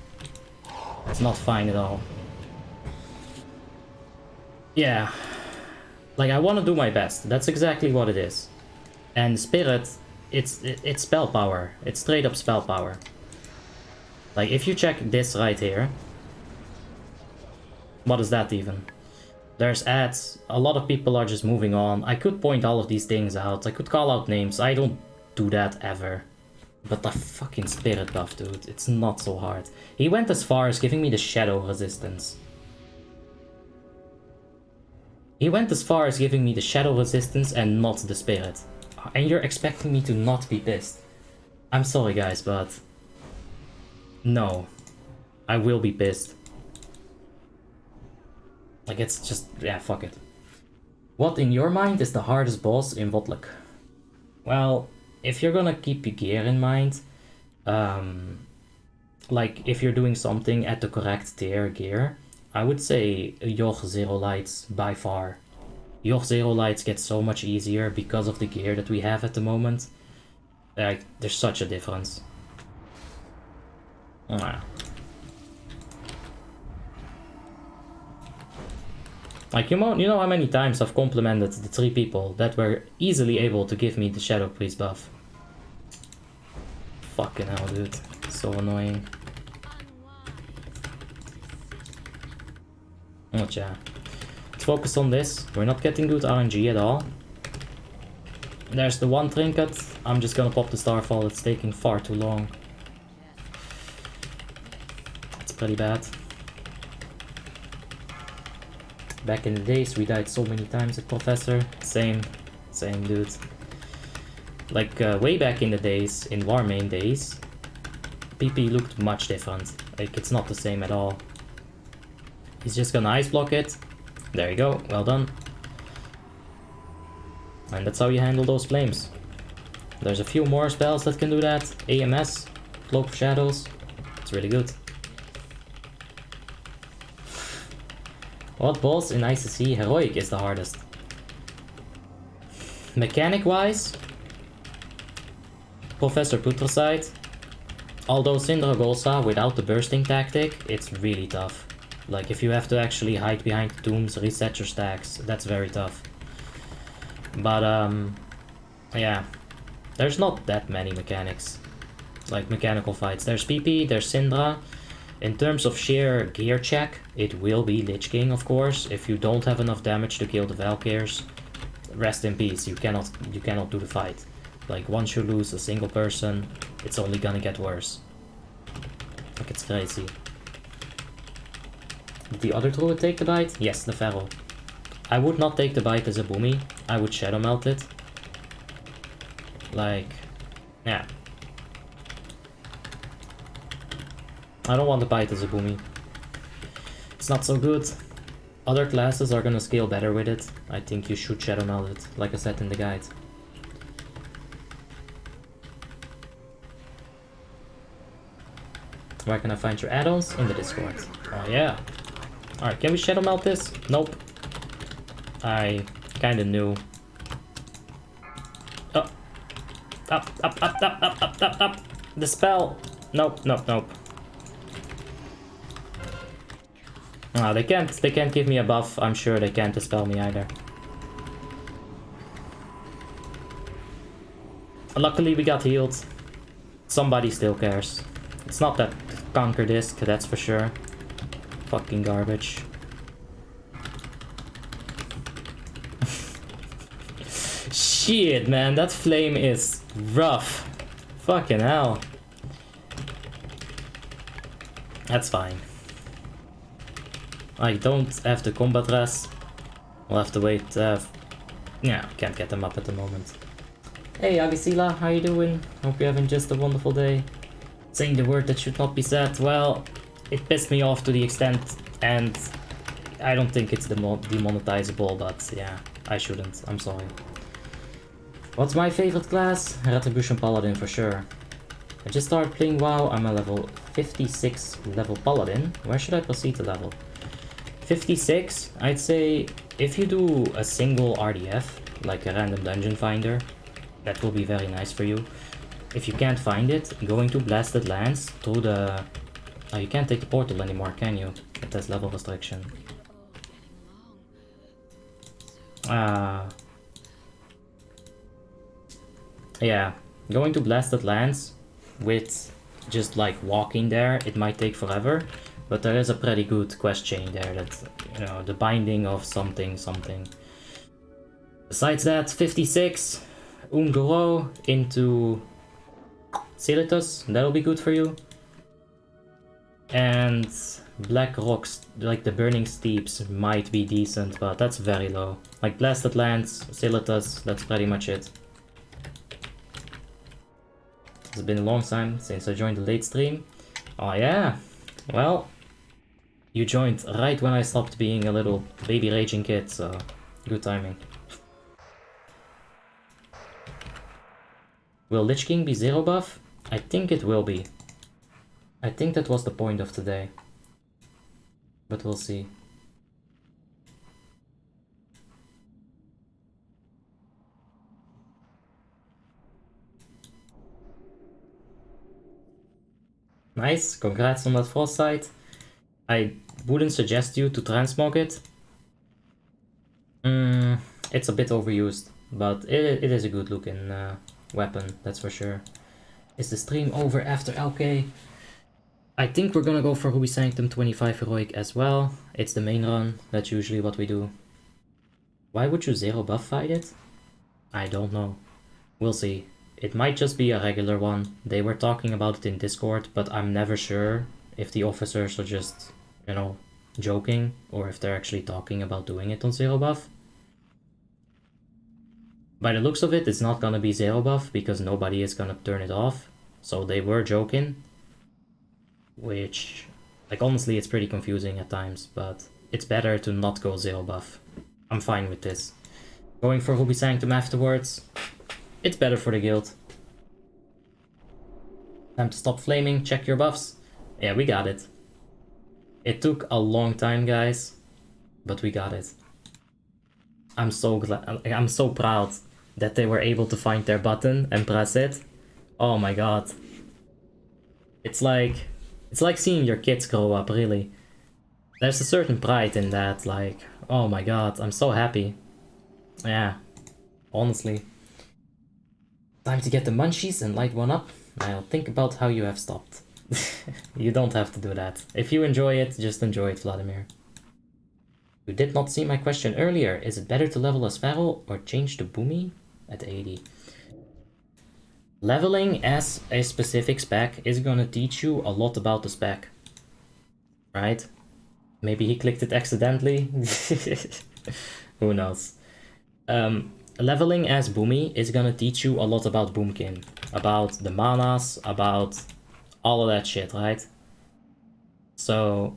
It's not fine at all. Yeah, like, I want to do my best. That's exactly what it is. And Spirit, it's spell power. It's straight up spell power. Like, if you check this right here, what is that even? There's ads. A lot of people are just moving on. I could point all of these things out. I could call out names. I don't do that ever. But the fucking Spirit buff, dude, it's not so hard. He went as far as giving me the shadow resistance. He went as far as giving me the shadow resistance and not the spirit. And you're expecting me to not be pissed. I'm sorry guys, but no. I will be pissed. Like, it's just, yeah, fuck it. What in your mind is the hardest boss in WoTLK? Well, if you're gonna keep your gear in mind, like if you're doing something at the correct tier gear, I would say your Zero Lights by far. Your Zero Lights get so much easier because of the gear that we have at the moment. Like, there's such a difference. Like, you know how many times I've complimented the 3 people that were easily able to give me the Shadow Priest buff. Fucking hell, dude. So annoying. Oh yeah. Let's focus on this. We're not getting good RNG at all. There's the one trinket. I'm just gonna pop the Starfall. It's taking far too long. It's pretty bad. Back in the days, we died so many times at Professor. Same dude. Like, way back in the days, in Warmane days, PP looked much different. Like, it's not the same at all. He's just gonna ice block it. There you go, well done. And that's how you handle those flames. There's a few more spells that can do that. AMS, Cloak of Shadows. It's really good. What boss in ICC Heroic is the hardest? Mechanic wise, Professor Putricide. Although Syndra Golsa without the bursting tactic, it's really tough. Like, if you have to actually hide behind the tombs, reset your stacks, that's very tough. But yeah, there's not that many mechanics, like mechanical fights. There's PP, there's Syndra. In terms of sheer gear check, it will be Lich King, of course. If you don't have enough damage to kill the Valkyrs, rest in peace, you cannot do the fight. Like, once you lose a single person, it's only gonna get worse. Like, it's crazy. Did the other druid take the bite? Yes, the Feral. I would not take the bite as a boomy. I would shadow melt it. Like, yeah. I don't want the bite as a boomy. It's not so good. Other classes are gonna scale better with it. I think you should shadow melt it, like I said in the guide. Where can I find your add-ons? In the Discord. Oh yeah. Alright, can we shadow melt this? Nope. I kinda knew. Oh. Up. The spell. Nope. Ah, they can't give me a buff. I'm sure they can't dispel me either. Luckily we got healed. Somebody still cares. It's not that Conquer Disc, that's for sure. Fucking garbage. Shit, man, that flame is rough. Fucking hell. That's fine. I don't have the combat res. We'll have to wait. Yeah, can't get them up at the moment. Hey, Agisila, how you doing? Hope you're having just a wonderful day. Saying the word that should not be said. Well, it pissed me off to the extent, and I don't think it's demonetizable, but yeah, I shouldn't. I'm sorry. What's my favorite class? Retribution Paladin for sure. I just started playing WoW. I'm a level 56 level Paladin. Where should I proceed to level? 56, I'd say if you do a single RDF, like a random dungeon finder, that will be very nice for you. If you can't find it, going to Blasted Lands through the... Oh, you can't take the portal anymore, can you? It has level restriction. Yeah, going to Blasted Lands with just like walking there, it might take forever. But there is a pretty good quest chain there that, you know, the binding of something. Besides that, 56, Ungoro into Celitus, that'll be good for you. And Black Rocks, like the Burning Steeps, might be decent, but that's very low. Like Blasted Lands, Celitus, that's pretty much it. It's been a long time since I joined the late stream. Oh yeah, well, you joined right when I stopped being a little baby raging kid, so good timing. Will Lich King be 0 buff? I think it will be. I think that was the point of today. But we'll see. Nice, congrats on that foresight. I wouldn't suggest you to transmog it. It's a bit overused, but it is a good looking weapon, that's for sure. Is the stream over after LK? I think we're gonna go for Ruby Sanctum 25 Heroic as well. It's the main run, that's usually what we do. Why would you 0 buff fight it? I don't know. We'll see. It might just be a regular one. They were talking about it in Discord, but I'm never sure if the officers are just, you know, joking or if they're actually talking about doing it on 0 buff. By the looks of it, it's not gonna be 0 buff because nobody is gonna turn it off. So they were joking. Which, like, honestly, it's pretty confusing at times, but it's better to not go 0 buff. I'm fine with this. Going for Ruby Sanctum afterwards, it's better for the guild. Time to stop flaming, check your buffs. Yeah, we got it. It took a long time, guys, but we got it. I'm so glad, I'm so proud that they were able to find their button and press it. Oh my god. It's like seeing your kids grow up, really. There's a certain pride in that, like, oh my god, I'm so happy. Yeah, honestly. Time to get the munchies and light one up. Now think about how you have stopped. You don't have to do that. If you enjoy it, just enjoy it, Vladimir. You did not see my question earlier. Is it better to level as Feral or change to Boomy at 80? Leveling as a specific spec is gonna teach you a lot about the spec. Right? Maybe he clicked it accidentally. Who knows? Leveling as Boomy is gonna teach you a lot about Boomkin. About the manas, about all of that shit, right? So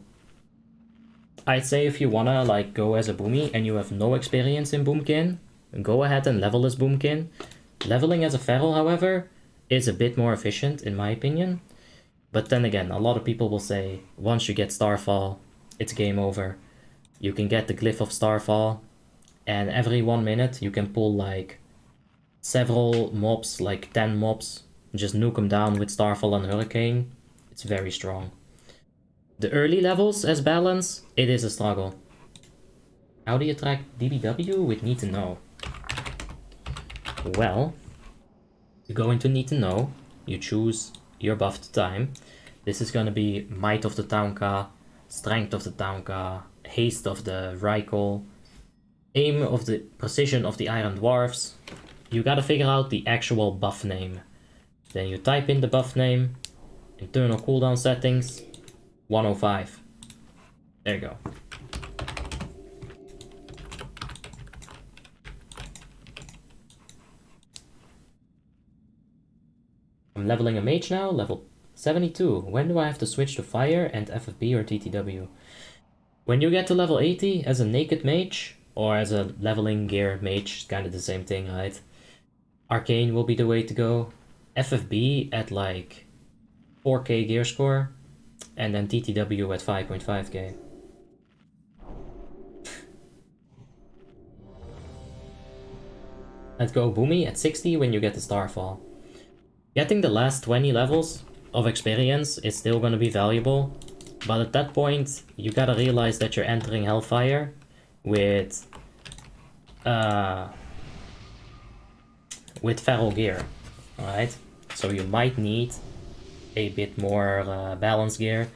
I'd say if you wanna like go as a Boomy and you have no experience in Boomkin, go ahead and level as Boomkin. Leveling as a Feral, however, is a bit more efficient in my opinion. But then again, a lot of people will say, once you get Starfall, it's game over. You can get the Glyph of Starfall, and every 1 minute you can pull like several mobs, like 10 mobs, just nuke them down with Starfall and Hurricane. It's very strong. The early levels as balance, it is a struggle. How do you track DBW with Need to Know? Well, you go into Need to Know, you choose your buff to time. This is gonna be Might of the Taunka, Strength of the Taunka, Haste of the Rykle, Aim of the Precision of the Iron Dwarfs. You gotta figure out the actual buff name. Then you type in the buff name, internal cooldown settings, 105. There you go. I'm leveling a mage now, level 72. When do I have to switch to fire and FFB or TTW? When you get to level 80 as a naked mage, or as a leveling gear mage, it's kind of the same thing, right? Arcane will be the way to go. FFB at like 4k gear score, and then TTW at 5.5k. Let's go Boomy at 60 when you get the Starfall. Getting the last 20 levels of experience is still going to be valuable, but at that point you gotta realize that you're entering Hellfire with feral gear, alright? So you might need a bit more balance gear.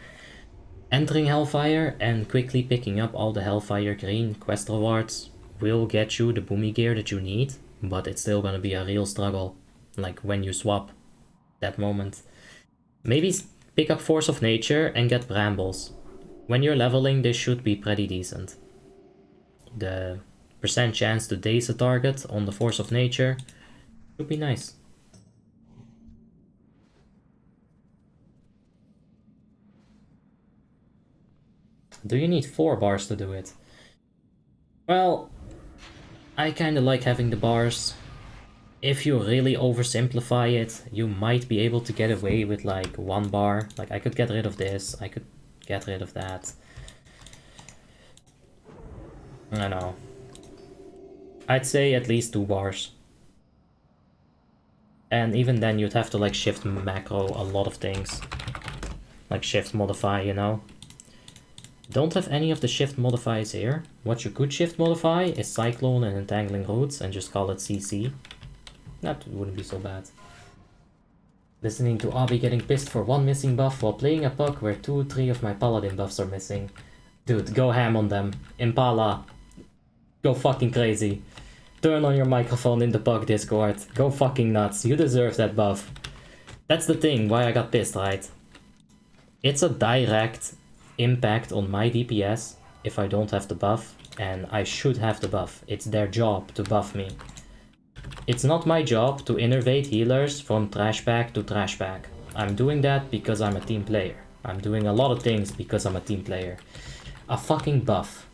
Entering Hellfire and quickly picking up all the Hellfire green quest rewards will get you the Boomy gear that you need, but it's still gonna be a real struggle, like when you swap that moment. Maybe pick up Force of Nature and get Brambles. When you're leveling, this should be pretty decent. The percent chance to daze a target on the Force of Nature should be nice. Do you need 4 bars to do it? Well, I kinda like having the bars. If you really oversimplify it, you might be able to get away with like 1 bar. Like I could get rid of this, I could get rid of that. I don't know. I'd say at least 2 bars. And even then you'd have to like shift macro a lot of things. Like shift modify, you know? Don't have any of the shift modifiers here. What you could shift modify is Cyclone and Entangling Roots and just call it CC. That wouldn't be so bad. Listening to Abby getting pissed for 1 missing buff while playing a puck where 2-3 of my paladin buffs are missing. Dude, go ham on them. Impala. Go fucking crazy. Turn on your microphone in the puck Discord. Go fucking nuts. You deserve that buff. That's the thing why I got pissed, right? It's a direct impact on my DPS if I don't have the buff, and I should have the buff. It's their job to buff me. It's not my job to innervate healers from trash pack to trash pack. I'm doing that because I'm a team player. I'm doing a lot of things because I'm a team player. A fucking buff.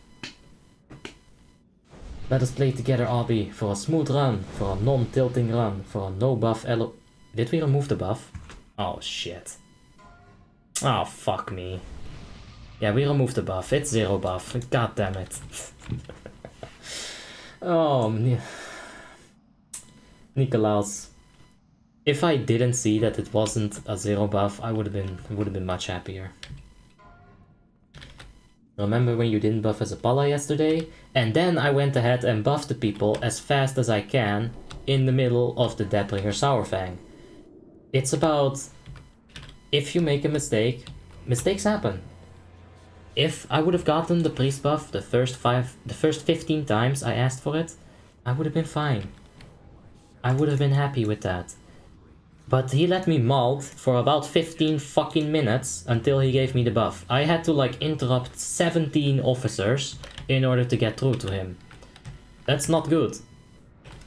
Let us play together, Abby, for a smooth run, for a non-tilting run, for a no buff elo... Did we remove the buff? Oh shit. Oh fuck me. Yeah, we removed the buff. It's 0 buff. God damn it. Oh, Nicolaus. If I didn't see that it wasn't a 0 buff, I would have been much happier. Remember when you didn't buff as a Pala yesterday? And then I went ahead and buffed the people as fast as I can in the middle of the Deathbringer Sourfang. It's about... if you make a mistake, mistakes happen. If I would have gotten the priest buff the first 15 times I asked for it, I would have been fine. I would have been happy with that. But he let me malt for about 15 fucking minutes until he gave me the buff. I had to like interrupt 17 officers in order to get through to him. That's not good.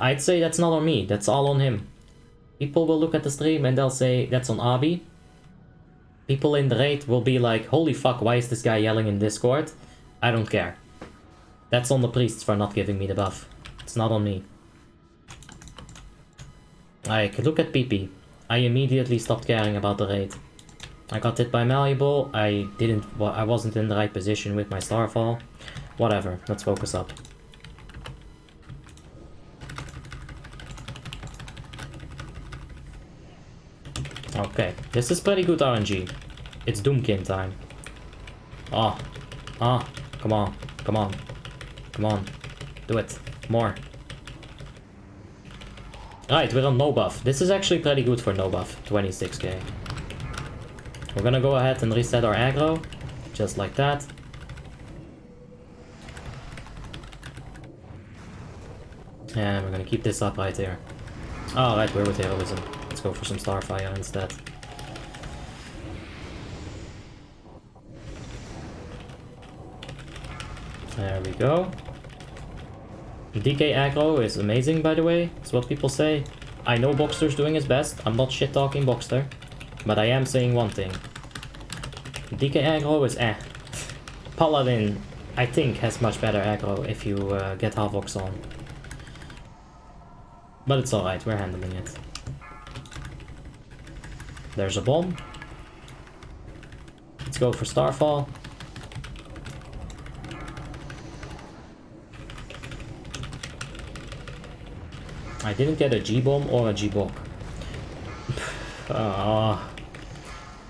I'd say that's not on me, that's all on him. People will look at the stream and they'll say that's on Abi. People in the raid will be like, holy fuck, why is this guy yelling in Discord? I don't care. That's on the priests for not giving me the buff. It's not on me. Like, look at PP. I immediately stopped caring about the raid. I got hit by Malleable, I wasn't in the right position with my Starfall. Whatever, let's focus up. Okay, this is pretty good RNG. It's Doomkin time. Come on, come on, come on. Do it, more. Right, we're on no buff. This is actually pretty good for no buff, 26k. We're gonna go ahead and reset our aggro, just like that. And we're gonna keep this up right here. Alright, we're with heroism. Let's go for some Starfire instead. There we go. DK aggro is amazing, by the way. That's what people say. I know Boxster's doing his best. I'm not shit-talking Boxster. But I am saying one thing. DK aggro is eh. Paladin, I think, has much better aggro if you get Havocs on. But it's alright, we're handling it. There's a bomb. Let's go for Starfall. I didn't get a G-bomb or a G-bok.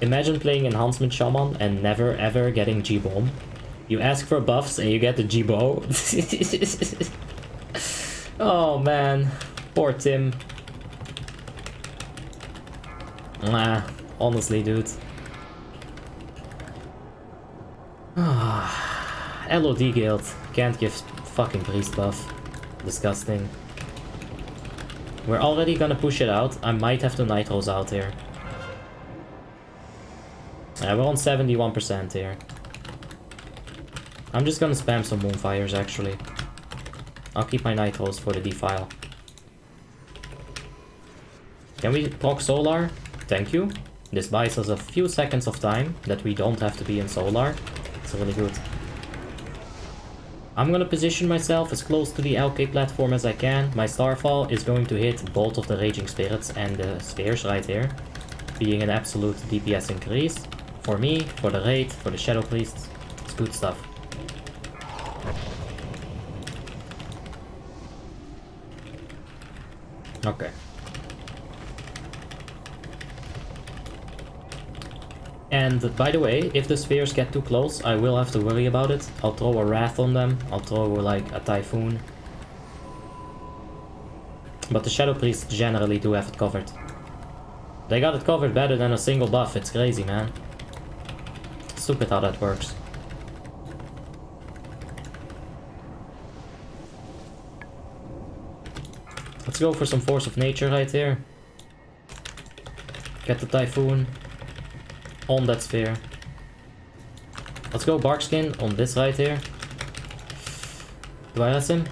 Imagine playing Enhancement Shaman and never ever getting G-bomb. You ask for buffs and you get the G-bow. Oh man, poor Tim. Honestly, dude. LOD guild. Can't give fucking priest buff. Disgusting. We're already gonna push it out. I might have to nitros out here. We're on 71% here. I'm just gonna spam some Moonfires actually. I'll keep my nitros for the defile. Can we proc Solar? Thank you. This buys us a few seconds of time that we don't have to be in Solar. It's really good. I'm gonna position myself as close to the LK platform as I can. My Starfall is going to hit both of the Raging Spirits and the Spheres right here, being an absolute DPS increase. For me, for the raid, for the Shadow Priests, it's good stuff. Okay. And by the way, if the spheres get too close, I will have to worry about it. I'll throw a Wrath on them. I'll throw like a Typhoon. But the Shadow Priests generally do have it covered. They got it covered better than a single buff. It's crazy, man. Stupid how that works. Let's go for some Force of Nature right here. Get the Typhoon on that sphere. Let's go Barkskin on this right here. Do I res him?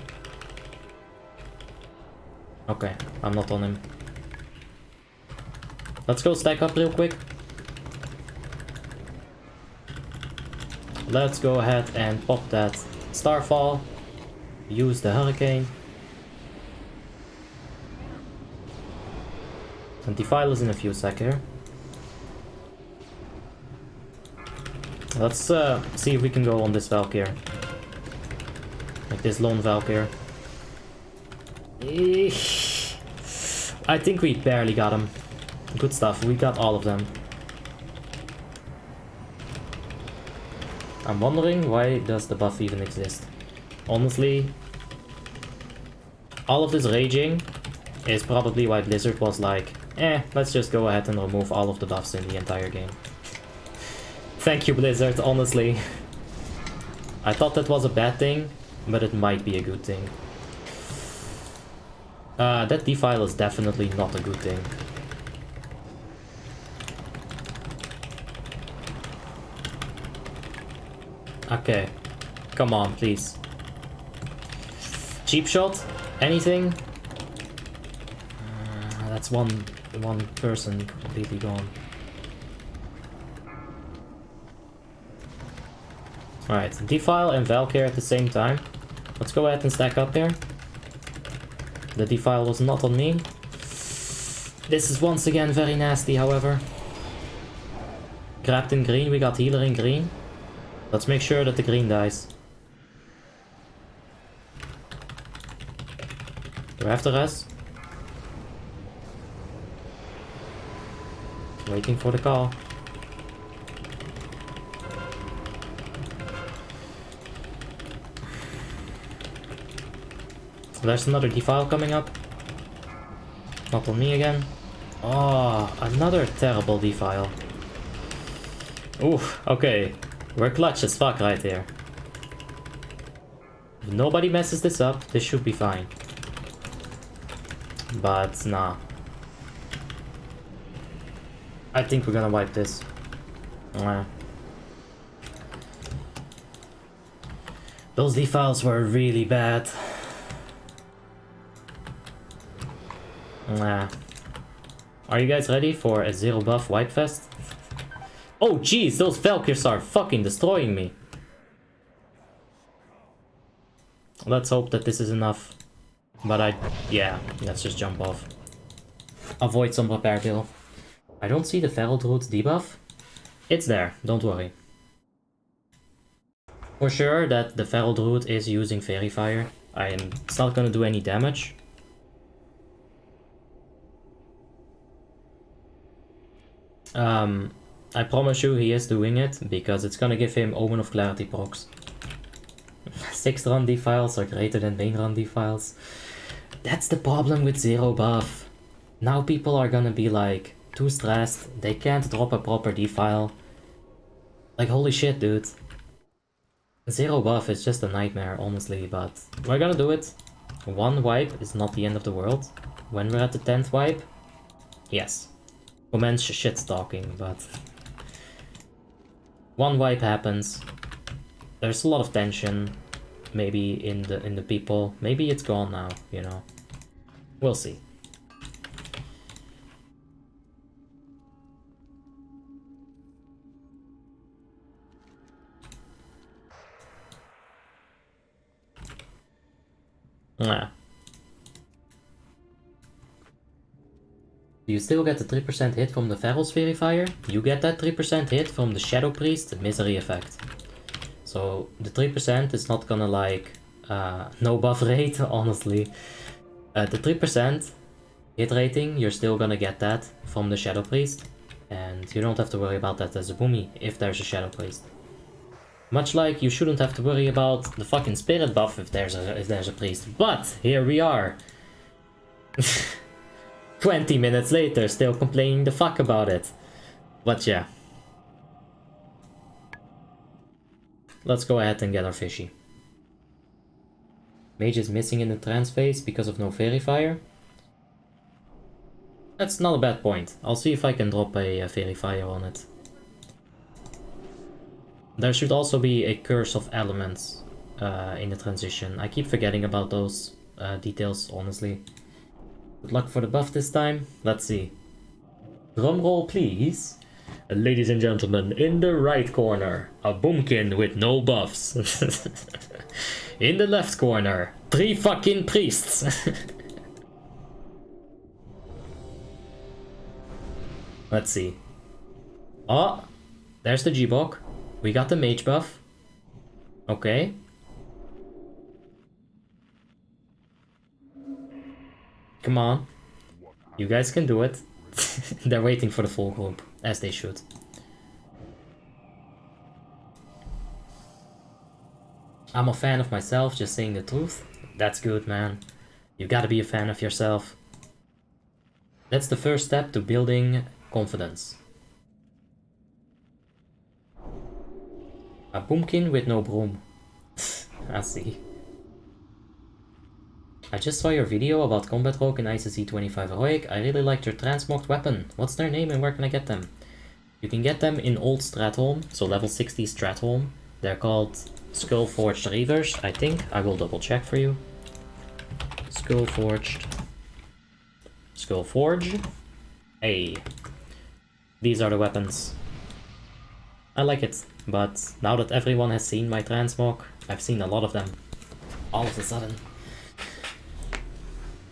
Okay, I'm not on him. Let's go stack up real quick. Let's go ahead and pop that Starfall. Use the Hurricane. And defile is in a few sec here. Let's see if we can go on this Valkyr. Like this lone Valkyr. I think we barely got him. Good stuff, we got all of them. I'm wondering why does the buff even exist? Honestly, all of this raging is probably why Blizzard was like, let's just go ahead and remove all of the buffs in the entire game. Thank you, Blizzard, honestly. I thought that was a bad thing, but it might be a good thing. That defile is definitely not a good thing. Okay, come on, please. Cheap shot? Anything? That's one person completely gone. Alright, Defile and Valkyrie at the same time. Let's go ahead and stack up here. The Defile was not on me. This is once again very nasty, however. Grabbed in green, we got healer in green. Let's make sure that the green dies. Do I have the rest? Waiting for the call. There's another Defile coming up. Not on me again. Oh, another terrible Defile. Oof, okay. We're clutch as fuck right here. If nobody messes this up, this should be fine. But nah. I think we're gonna wipe this. Those Defiles were really bad. Are you guys ready for a 0 buff wipe fest? Oh jeez, those Valkyries are fucking destroying me. Let's hope that this is enough. But yeah, let's just jump off. Avoid some repair bill. I don't see the Feral Druid debuff. It's there, don't worry. For sure that the Feral Druid is using Fairy Fire. It's not gonna do any damage. I promise you he is doing it, because it's gonna give him Omen of Clarity procs. 6th run Defiles are greater than main run Defiles. That's the problem with 0 buff. Now people are gonna be like, too stressed, they can't drop a proper Defile. Like holy shit dude. 0 buff is just a nightmare honestly, but we're gonna do it. 1 wipe is not the end of the world. When we're at the 10th wipe, yes. Commence shit stalking, but 1 wipe happens. There's a lot of tension, maybe in the people. Maybe it's gone now, you know. We'll see. You still get the 3% hit from the Feral Fairy Fire. You get that 3% hit from the Shadow Priest Misery effect. So the 3% is not gonna like no buff rate, honestly. The 3% hit rating, you're still gonna get that from the Shadow Priest. And you don't have to worry about that as a Boomy if there's a Shadow Priest. Much like you shouldn't have to worry about the fucking Spirit buff if there's a Priest. But here we are. 20 minutes later, still complaining the fuck about it. But yeah. Let's go ahead and get our fishy. Mage is missing in the trance phase because of no Fairy Fire. That's not a bad point. I'll see if I can drop a Fairy Fire on it. There should also be a Curse of Elements in the transition. I keep forgetting about those details, honestly. Good luck for the buff this time. Let's see. Drum roll, please. Ladies and gentlemen, in the right corner, a Boomkin with no buffs. In the left corner, 3 fucking priests. Let's see. Oh, there's the G-Bok. We got the mage buff. Okay. Come on. You guys can do it. They're waiting for the full group, as they should. I'm a fan of myself, just saying the truth. That's good, man. You gotta be a fan of yourself. That's the first step to building confidence. A Boomkin with no broom. I see. I just saw your video about Combat Rogue and ICC 25 Heroic. I really liked your transmogged weapon. What's their name and where can I get them? You can get them in Old Stratholme, so level 60 Stratholme. They're called Skullforged Reavers, I think. I will double check for you. Skull Forged. Skull Forge. Hey. These are the weapons. I like it, but now that everyone has seen my transmog, I've seen a lot of them. All of a sudden.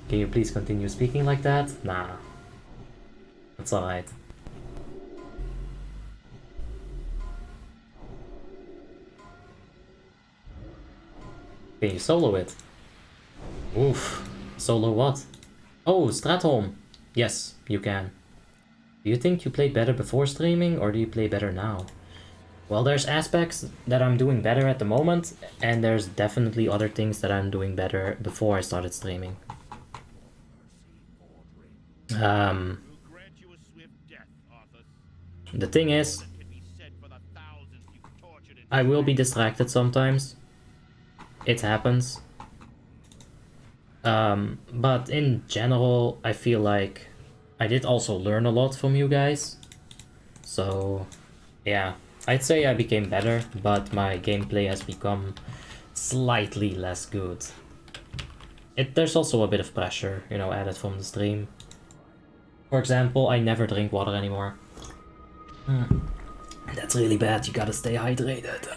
Can you please continue speaking like that? Nah. That's alright. Can you solo it? Oof. Solo what? Oh, Stratholm. Yes, you can. Do you think you played better before streaming, or do you play better now? Well, there's aspects that I'm doing better at the moment, and there's definitely other things that I'm doing better before I started streaming. The thing is, I will be distracted sometimes. It happens. But in general, I feel like I did also learn a lot from you guys. So, yeah, I'd say I became better, but my gameplay has become slightly less good. There's also a bit of pressure, you know, added from the stream. For example, I never drink water anymore. That's really bad, you gotta stay hydrated.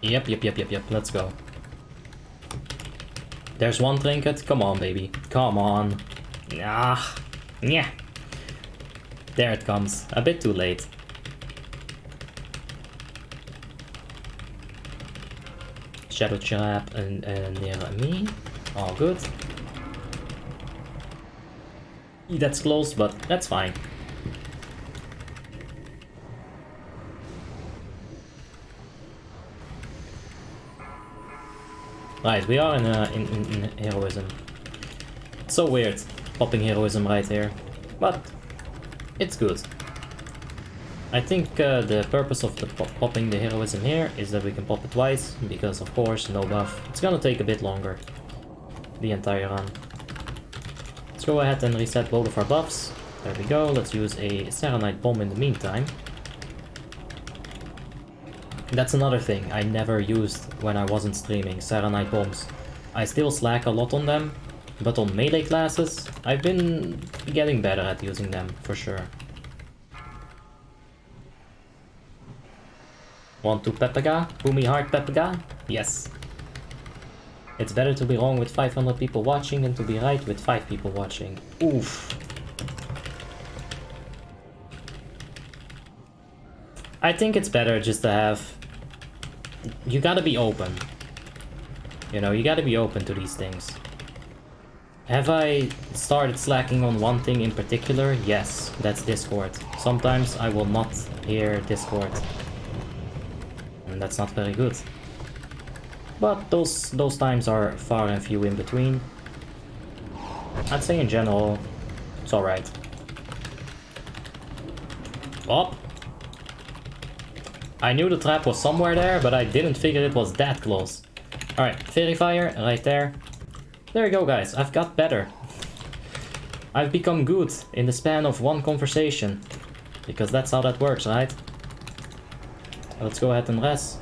Yep, let's go. There's one trinket, come on baby, come on. Ah, yeah. There it comes, a bit too late. Shadow trap and near me, all good. That's close, but that's fine. Right, we are in heroism. It's so weird, popping heroism right here, but it's good. I think the purpose of the popping the heroism here is that we can pop it twice, because of course, no buff. It's gonna take a bit longer, the entire run. Let's go ahead and reset both of our buffs. There we go, let's use a Serenite Bomb in the meantime. That's another thing I never used when I wasn't streaming, Serenite Bombs. I still slack a lot on them, but on melee classes, I've been getting better at using them, for sure. Want to Pepega? Boomy Heart Pepega? Yes. It's better to be wrong with 500 people watching than to be right with 5 people watching. Oof. I think it's better just to have... You gotta be open. You know, you gotta be open to these things. Have I started slacking on one thing in particular? Yes, that's Discord. Sometimes I will not hear Discord. And that's not very good. But those times are far and few in between. I'd say in general, it's alright. Oh! I knew the trap was somewhere there, but I didn't figure it was that close. Alright, Fairy Fire, right there. There you go, guys, I've got better. I've become good in the span of one conversation. Because that's how that works, right? Let's go ahead and rest.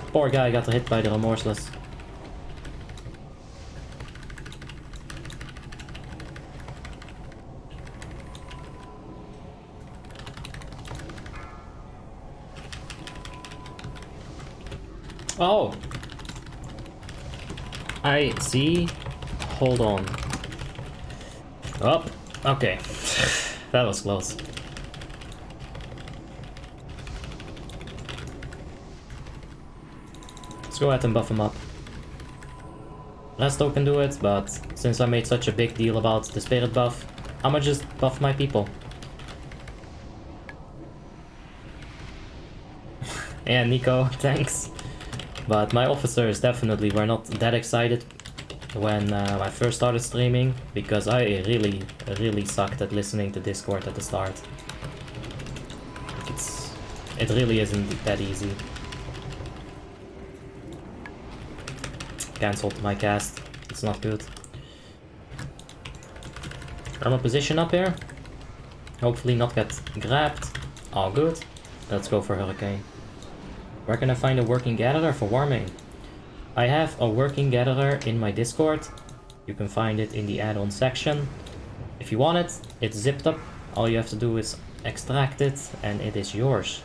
Poor guy got hit by the Remorseless. Oh! I see. Hold on. Oh, okay. That was close. Let's go ahead and buff him up. Resto can do it, but since I made such a big deal about the spirit buff, I'ma just buff my people. Yeah, Nico, thanks. But my officers definitely were not that excited when I first started streaming, because I really sucked at listening to Discord at the start. It really isn't that easy. Cancelled my cast. It's not good. I'm a position up here. Hopefully not get grabbed. All good. Let's go for Hurricane. Where can I find a working gatherer for Warmane? I have a working gatherer in my Discord. You can find it in the add-on section. If you want it, it's zipped up. All you have to do is extract it and it is yours.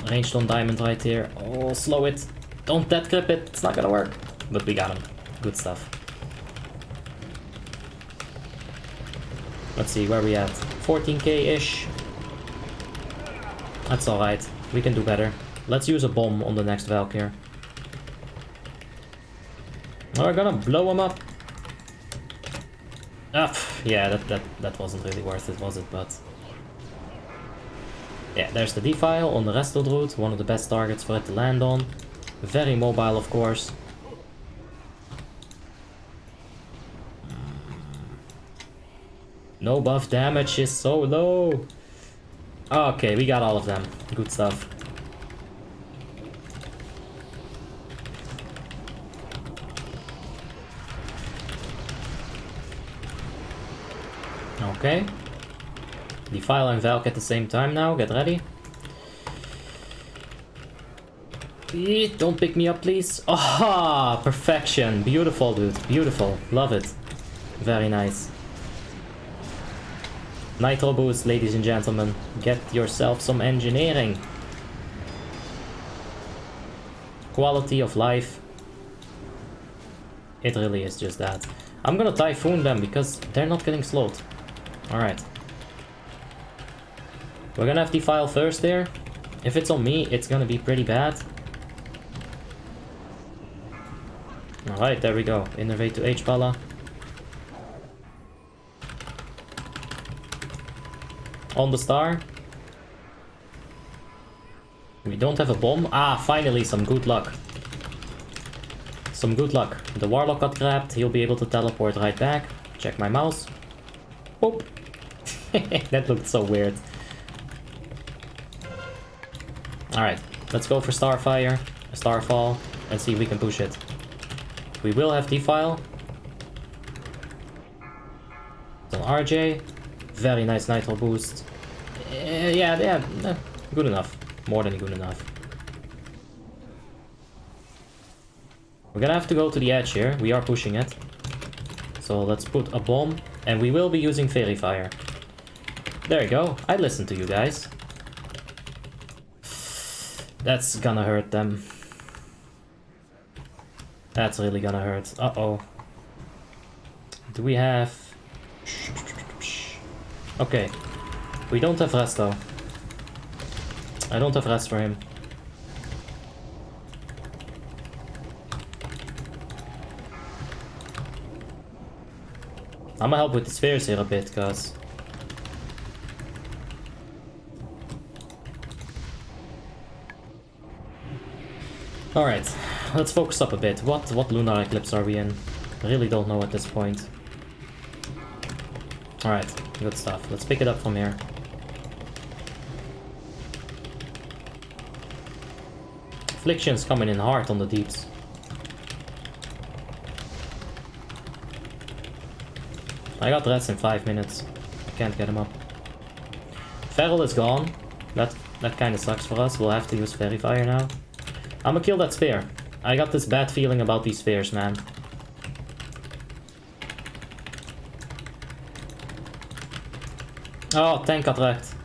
Ranged on diamond right here. Oh, slow it. Don't dead grip it. It's not gonna work. But we got him. Good stuff. Let's see, where we at? 14k-ish. That's alright. We can do better. Let's use a bomb on the next Valk here. We're gonna blow him up. Ah, yeah, that wasn't really worth it, was it? But yeah, there's the defile on the rest of the route. One of the best targets for it to land on. Very mobile, of course. No buff damage is so low. Okay, we got all of them. Good stuff. Okay. Defile and Valk at the same time now. Get ready. Don't pick me up, please. Ah, perfection. Beautiful, dude. Beautiful. Love it. Very nice. Nitro boost, ladies and gentlemen. Get yourself some engineering. Quality of life. It really is just that. I'm gonna Typhoon them because they're not getting slowed. Alright. We're gonna have Defile first there. If it's on me, it's gonna be pretty bad. Alright, there we go. Innervate to H-Pala. On the star. We don't have a bomb. Ah, finally some good luck. Some good luck. The Warlock got grabbed. He'll be able to teleport right back. Check my mouse. Boop. That looked so weird. Alright, let's go for Starfire, Starfall, and see if we can push it. We will have Defile. Still RJ. Very nice Nitro boost. Yeah, good enough. More than good enough. We're gonna have to go to the edge here. We are pushing it. So let's put a bomb. And we will be using Fairy Fire. There you go. I listened to you guys. That's gonna hurt them. That's really gonna hurt. Uh-oh. Do we have... Okay. We don't have rest though. I don't have rest for him. I'm gonna help with the spheres here a bit, cause... Alright, let's focus up a bit. What lunar eclipse are we in? I really don't know at this point. Alright, good stuff. Let's pick it up from here. Affliction's coming in hard on the deeps. I got rest in 5 minutes. I can't get him up. Feral is gone. That kind of sucks for us. We'll have to use Fairy Fire now. I'm gonna kill that sphere. I got this bad feeling about these spheres, man. Oh, tank got wrecked.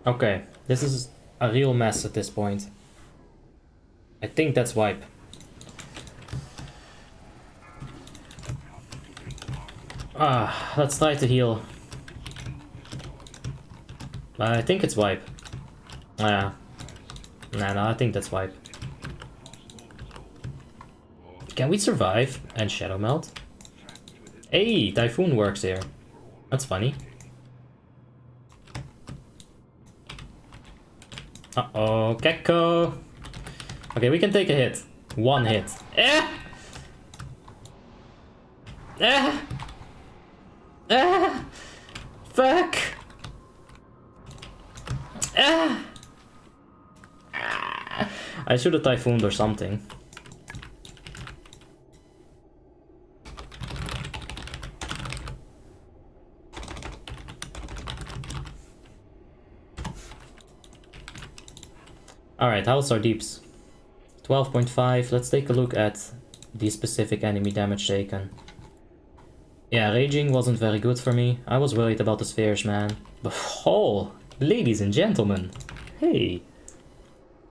Okay, this is a real mess at this point. I think that's wipe. Ah, let's try to heal. I think it's wipe. Yeah. No, I think that's wipe. Can we survive and Shadow Melt? Hey, Typhoon works here. That's funny. Uh-oh, Gecko. Okay, we can take a hit. One hit. Eh! Eh! Ah! Fuck! Ah! I should have Typhooned or something. Alright, how's our deeps? 12.5. Let's take a look at the specific enemy damage taken. Yeah, raging wasn't very good for me. I was worried about the spheres, man. But oh, ladies and gentlemen. Hey.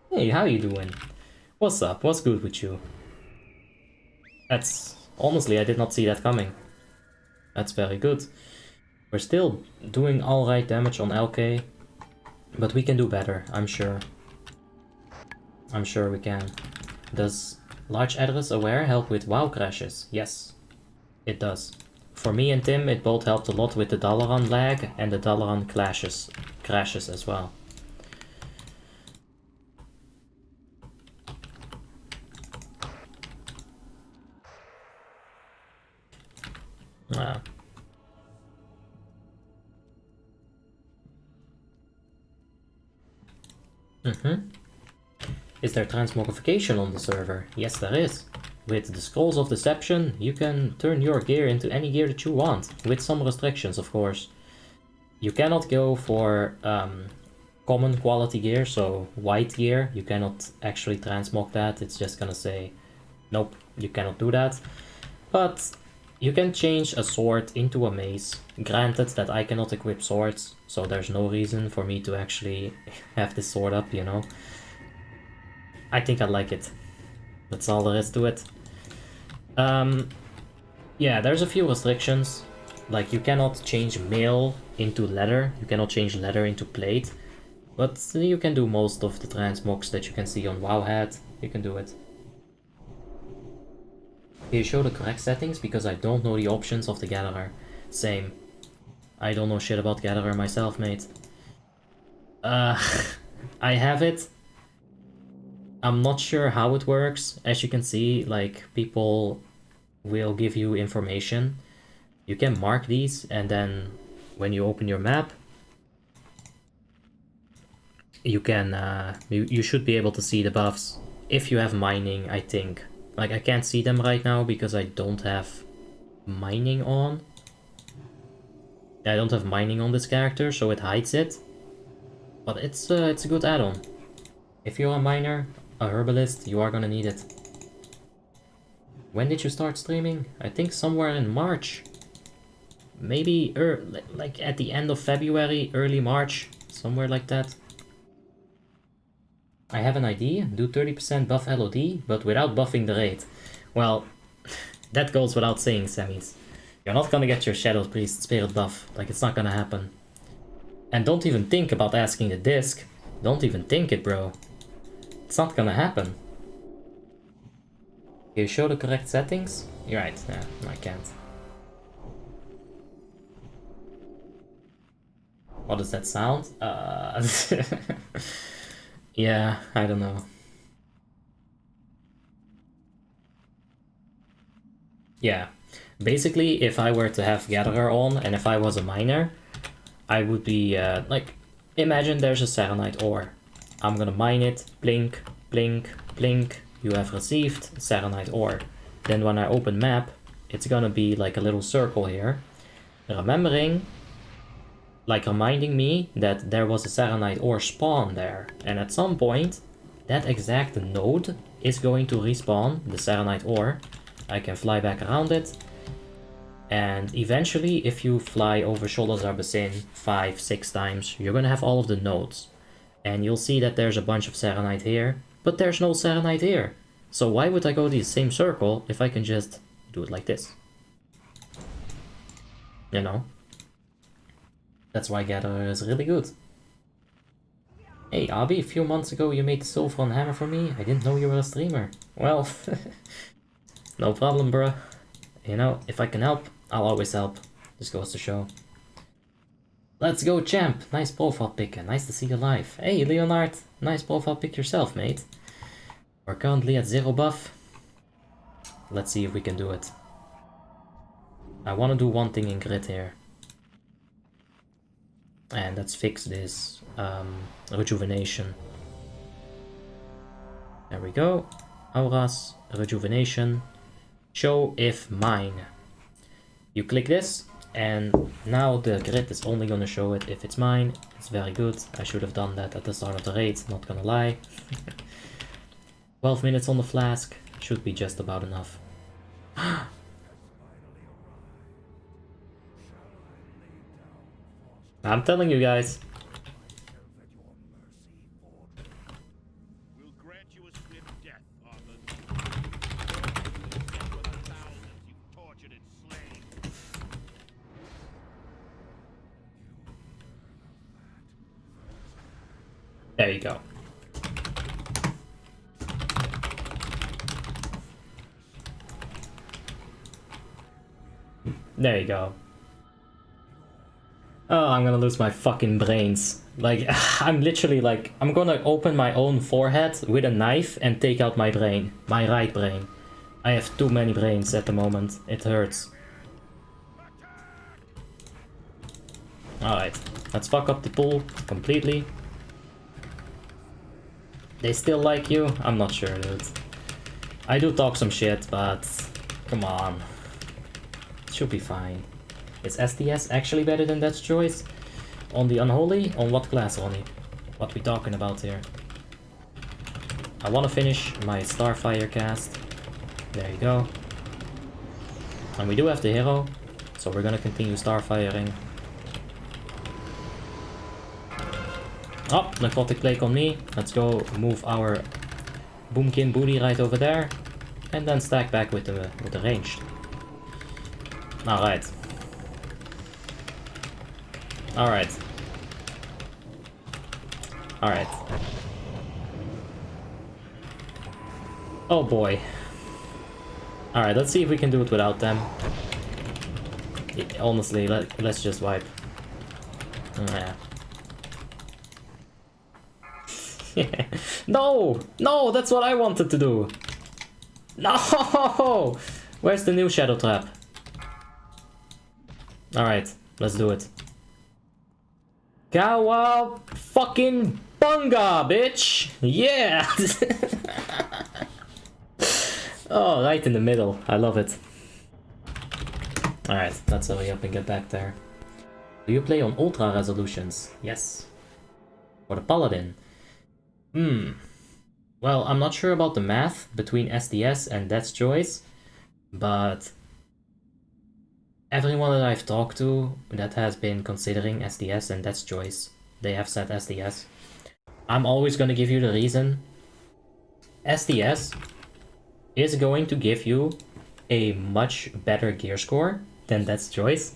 Hey, how you doing? What's up? What's good with you? That's... honestly, I did not see that coming. That's very good. We're still doing alright damage on LK. But we can do better, I'm sure. I'm sure we can. Does large address aware help with WoW crashes? Yes, it does. For me and Tim, it both helped a lot with the Dalaran lag and the Dalaran crashes as well. Ah. Is there transmogrification on the server? Yes, there is. With the Scrolls of Deception, you can turn your gear into any gear that you want, with some restrictions, of course. You cannot go for common quality gear, so white gear. You cannot actually transmog that. It's just gonna say, nope, you cannot do that. But you can change a sword into a mace. Granted that I cannot equip swords, so there's no reason for me to actually have this sword up, you know. I think I like it. That's all there is to it. Yeah, there's a few restrictions. Like, you cannot change mail into leather. You cannot change leather into plate. But you can do most of the transmogs that you can see on Wowhead. You can do it. Can you show the correct settings? Because I don't know the options of the Gatherer. Same. I don't know shit about Gatherer myself, mate. I have it. I'm not sure how it works. As you can see, like, people will give you information. You can mark these, and then when you open your map, you can you should be able to see the buffs if you have mining, I think. Like, I can't see them right now because I don't have mining on. I don't have mining on this character, so it hides it. But it's a good add-on. If you're a miner, a herbalist, you are gonna need it. When did you start streaming? I think somewhere in March. Maybe like at the end of February, early March, somewhere like that. I have an idea. Do 30% buff LOD, but without buffing the raid. Well, that goes without saying, Semis. You're not gonna get your Shadow Priest Spirit buff. Like, it's not gonna happen. And don't even think about asking the disc. Don't even think it, bro. It's not gonna happen. Can you show the correct settings? You're right, yeah, I can't. What does that sound? Yeah, I don't know. Yeah, basically, if I were to have Gatherer on, and if I was a miner, I would be, like, imagine there's a Serenite ore. I'm gonna mine it, blink, blink, blink, you have received Serenite ore. Then when I open map, it's gonna be like a little circle here, reminding me that there was a Serenite ore spawn there. And at some point, that exact node is going to respawn the Serenite ore. I can fly back around it. And eventually, if you fly over Sholazar Basin 5-6 times, you're gonna have all of the nodes. And you'll see that there's a bunch of Serenite here, but there's no Serenite here. So why would I go to the same circle if I can just do it like this? You know? That's why Gatherer is really good. Hey Abi, a few months ago you made the Sulfuron hammer for me. I didn't know you were a streamer. Well, no problem, bruh. You know, if I can help, I'll always help. Just goes to show. Let's go, champ. Nice profile pic and nice to see you live. Hey, Leonard. Nice profile pic yourself, mate. We're currently at 0 buff. Let's see if we can do it. I want to do one thing in grid here. And let's fix this rejuvenation. There we go. Auras, rejuvenation. Show if mine. You click this, And now the grid is only gonna show it if it's mine. It's very good. I should have done that at the start of the raid, not gonna lie. 12 minutes on the flask should be just about enough. I'm telling you guys. We'll grant you a swift death, Arthur. For the thousands you've tortured and slain. There you go. There you go. Oh, I'm gonna lose my fucking brains. Like, I'm literally like, I'm gonna open my own forehead with a knife and take out my brain. My right brain. I have too many brains at the moment. It hurts. Alright, let's fuck up the pool completely. They still like you? I'm not sure, dude. I do talk some shit, but come on. It should be fine. Is SDS actually better than Death's Choice? On the Unholy? On what class, Ronnie? What we talking about here? I want to finish my Starfire cast. There you go. And we do have the hero, so we're gonna continue Starfiring. Oh, Necrotic Plague on me. Let's go move our Boomkin booty right over there. And then stack back with the ranged. Alright. Alright. Alright. Oh boy. Alright, let's see if we can do it without them. Honestly, let's just wipe. Yeah. No! No, that's what I wanted to do! No! Where's the new Shadow Trap? Alright, let's do it. Kawa fucking bunga, bitch! Yeah! Oh, right in the middle. I love it. Alright, let's hurry up and get back there. Do you play on ultra resolutions? Yes. For the Paladin? Well, I'm not sure about the math between SDS and Death's Choice, but everyone that I've talked to that has been considering SDS and Death's Choice, they have said SDS. I'm always going to give you the reason. SDS is going to give you a much better gear score than Death's Choice.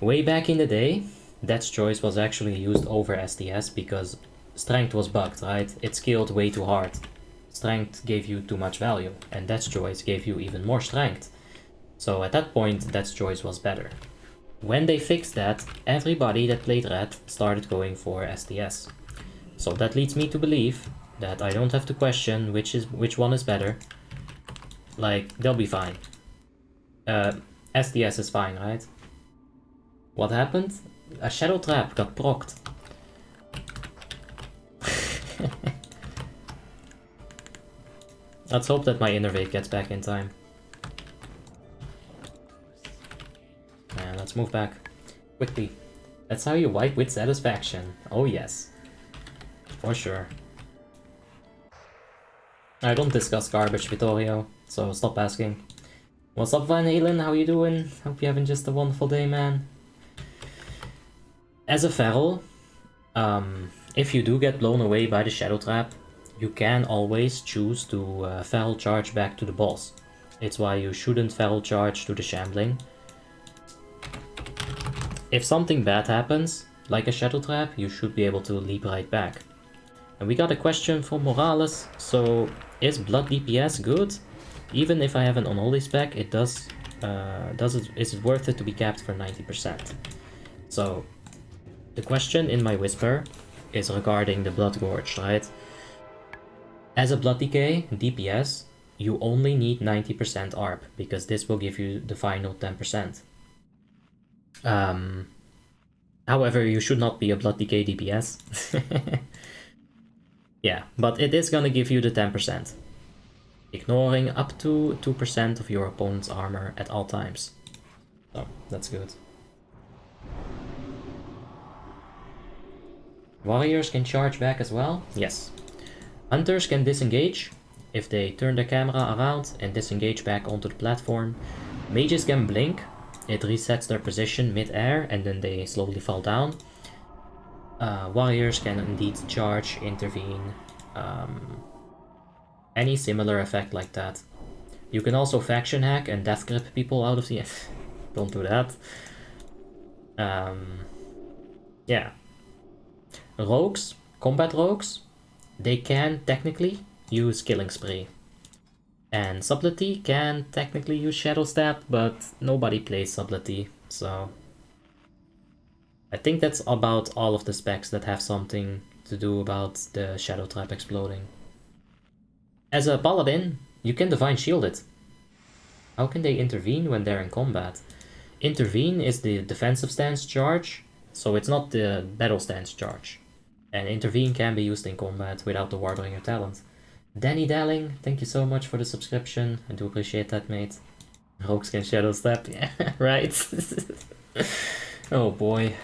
Way back in the day, Death's Choice was actually used over SDS because Strength was bugged, right? It scaled way too hard. Strength gave you too much value, and Death's Choice gave you even more strength. So at that point, Death's Choice was better. When they fixed that, everybody that played Red started going for SDS. So that leads me to believe that I don't have to question which one is better. Like, they'll be fine. SDS is fine, right? What happened? A Shadow Trap got procced. Let's hope that my Innervate gets back in time. And let's move back quickly. That's how you wipe with satisfaction. Oh yes. For sure. I don't discuss garbage, Vittorio, so stop asking. What's up, Van Halen? How you doing? Hope you're having just a wonderful day, man. As a feral, if you do get blown away by the Shadow Trap, you can always choose to feral charge back to the boss. It's why you shouldn't feral charge to the Shambling. If something bad happens, like a Shadow Trap, you should be able to leap right back. And we got a question from Morales, so is Blood DPS good? Even if I have an Unholy spec, it is it worth it to be capped for 90%? So, the question in my whisper is regarding the Blood Gorge, right? As a Blood Decay DPS, you only need 90% ARP, because this will give you the final 10%. However, you should not be a Blood Decay DPS. Yeah, but it is gonna give you the 10%. Ignoring up to 2% of your opponent's armor at all times. So, that's good. Warriors can charge back as well? Yes. Hunters can disengage if they turn the camera around and disengage back onto the platform. Mages can blink. It resets their position mid-air and then they slowly fall down. Warriors can indeed charge, intervene, any similar effect like that. You can also faction hack and death grip people out of the... Don't do that. Yeah. Rogues, combat rogues, they can technically use Killing Spree. And Subtlety can technically use Shadow Stab, but nobody plays Subtlety, so... I think that's about all of the specs that have something to do about the Shadow Trap exploding. As a Paladin, you can Divine Shield it. How can they intervene when they're in combat? Intervene is the defensive stance charge, so it's not the battle stance charge. And intervene can be used in combat without the Warbringer talent. Danny Dalling, thank you so much for the subscription. I do appreciate that, mate. Rogues can Shadow Step, yeah, right? Oh boy.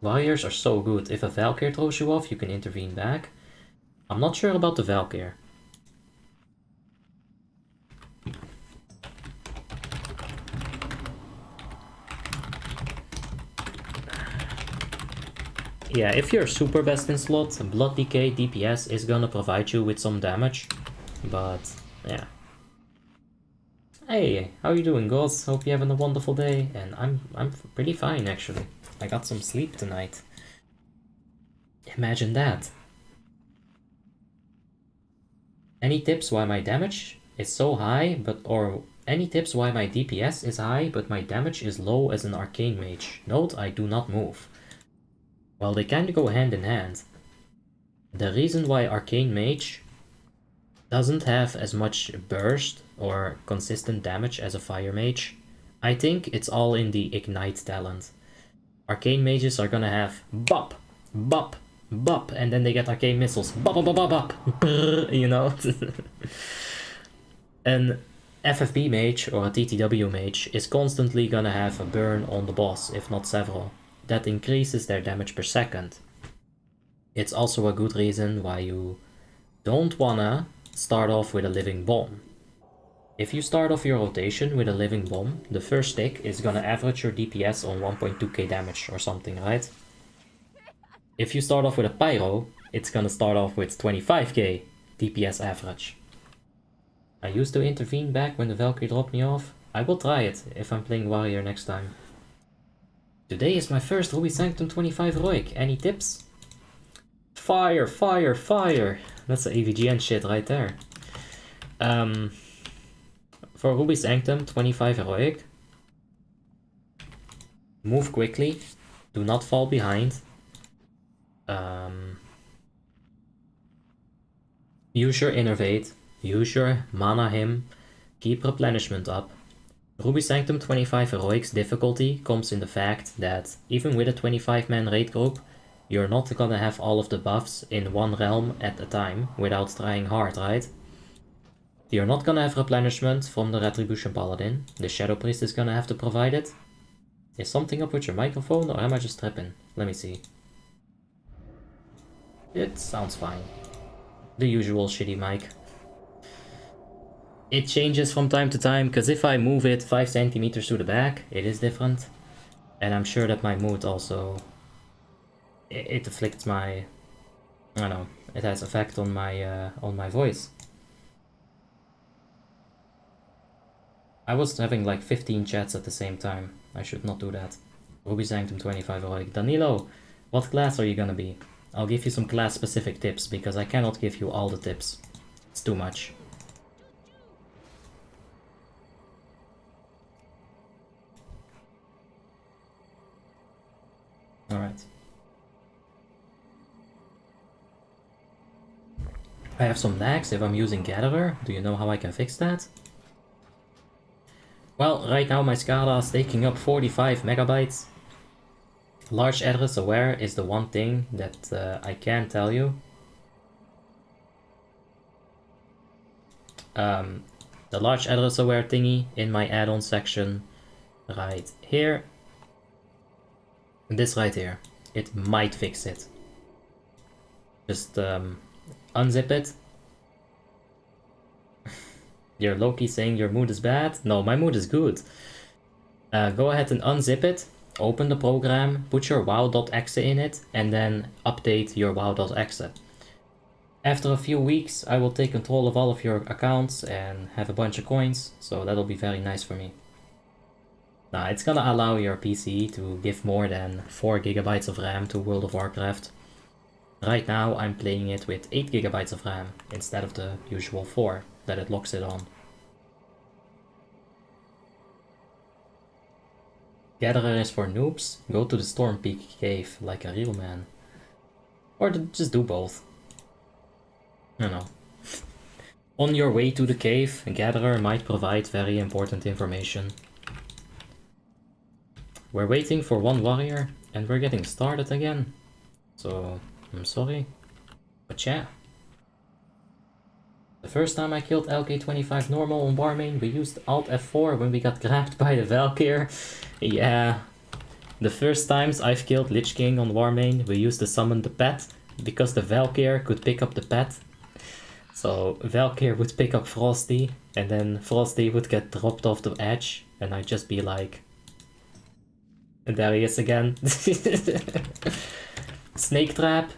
Warriors are so good. If a Valkyr throws you off, you can intervene back. I'm not sure about the Valkyr. Yeah, if you're super best in slot, Blood Decay DPS is gonna provide you with some damage. But, yeah. Hey, how you doing, Goz? Hope you're having a wonderful day. And I'm pretty fine, actually. I got some sleep tonight. Imagine that. Any tips why my damage is so high, or any tips why my DPS is high, but my damage is low as an Arcane Mage? Note, I do not move. Well, they kinda go hand in hand. The reason why Arcane Mage doesn't have as much burst or consistent damage as a Fire Mage, I think it's all in the Ignite talent. Arcane Mages are gonna have bop, bop, bop, and then they get Arcane Missiles, bop, bop, bop, bop, bop, brrr, you know? An FFB Mage or a TTW Mage is constantly gonna have a burn on the boss, if not several. That increases their damage per second. It's also a good reason why you don't wanna start off with a Living Bomb. If you start off your rotation with a Living Bomb, the first tick is gonna average your DPS on 1.2k damage or something, right? If you start off with a Pyro, it's gonna start off with 25k DPS average. I used to intervene back when the Valkyrie dropped me off. I will try it if I'm playing Warrior next time. Today is my first Ruby Sanctum 25 Heroic. Any tips? Fire, fire, fire! That's the AVGN shit right there. For Ruby Sanctum 25 Heroic, move quickly, do not fall behind. Use your Innervate, use your Mana Hymn, keep replenishment up. Ruby Sanctum 25 Heroic's difficulty comes in the fact that even with a 25-man raid group, you're not gonna have all of the buffs in one realm at a time without trying hard, right? You're not gonna have replenishment from the Retribution Paladin. The Shadow Priest is gonna have to provide it. Is something up with your microphone or am I just tripping? Let me see. It sounds fine. The usual shitty mic. It changes from time to time, because if I move it 5 centimeters to the back, it is different. And I'm sure that my mood also... It afflicts my... I don't know, it has effect on my voice. I was having like 15 chats at the same time. I should not do that. Ruby Sanctum 25 Heroic. Danilo, what class are you gonna be? I'll give you some class specific tips, because I cannot give you all the tips. It's too much. Alright. I have some lags if I'm using Gatherer. Do you know how I can fix that? Well, right now my SCADA is taking up 45 megabytes. Large address aware is the one thing that I can tell you. The large address aware thingy in my add-on section right here This right here. It might fix it. Just unzip it. You're Loki saying your mood is bad? No, my mood is good. Go ahead and unzip it. Open the program, put your WoW.exe in it, and then update your WoW.exe. After a few weeks, I will take control of all of your accounts and have a bunch of coins, so that'll be very nice for me. Now, it's gonna allow your PC to give more than 4 GB of RAM to World of Warcraft. Right now, I'm playing it with 8 GB of RAM instead of the usual 4 that it locks it on. Gatherer is for noobs. Go to the Storm Peak cave like a real man. Or just do both. I don't know. On your way to the cave, a Gatherer might provide very important information. We're waiting for one warrior, and we're getting started again. So, I'm sorry. But yeah. The first time I killed LK25 normal on Warmane, we used Alt F4 when we got grabbed by the Valkyr. Yeah. The first times I've killed Lich King on Warmane, we used to summon the pet, because the Valkyr could pick up the pet. So Valkyr would pick up Frosty, and then Frosty would get dropped off the edge, and I'd just be like... And there he is again. Snake Trap,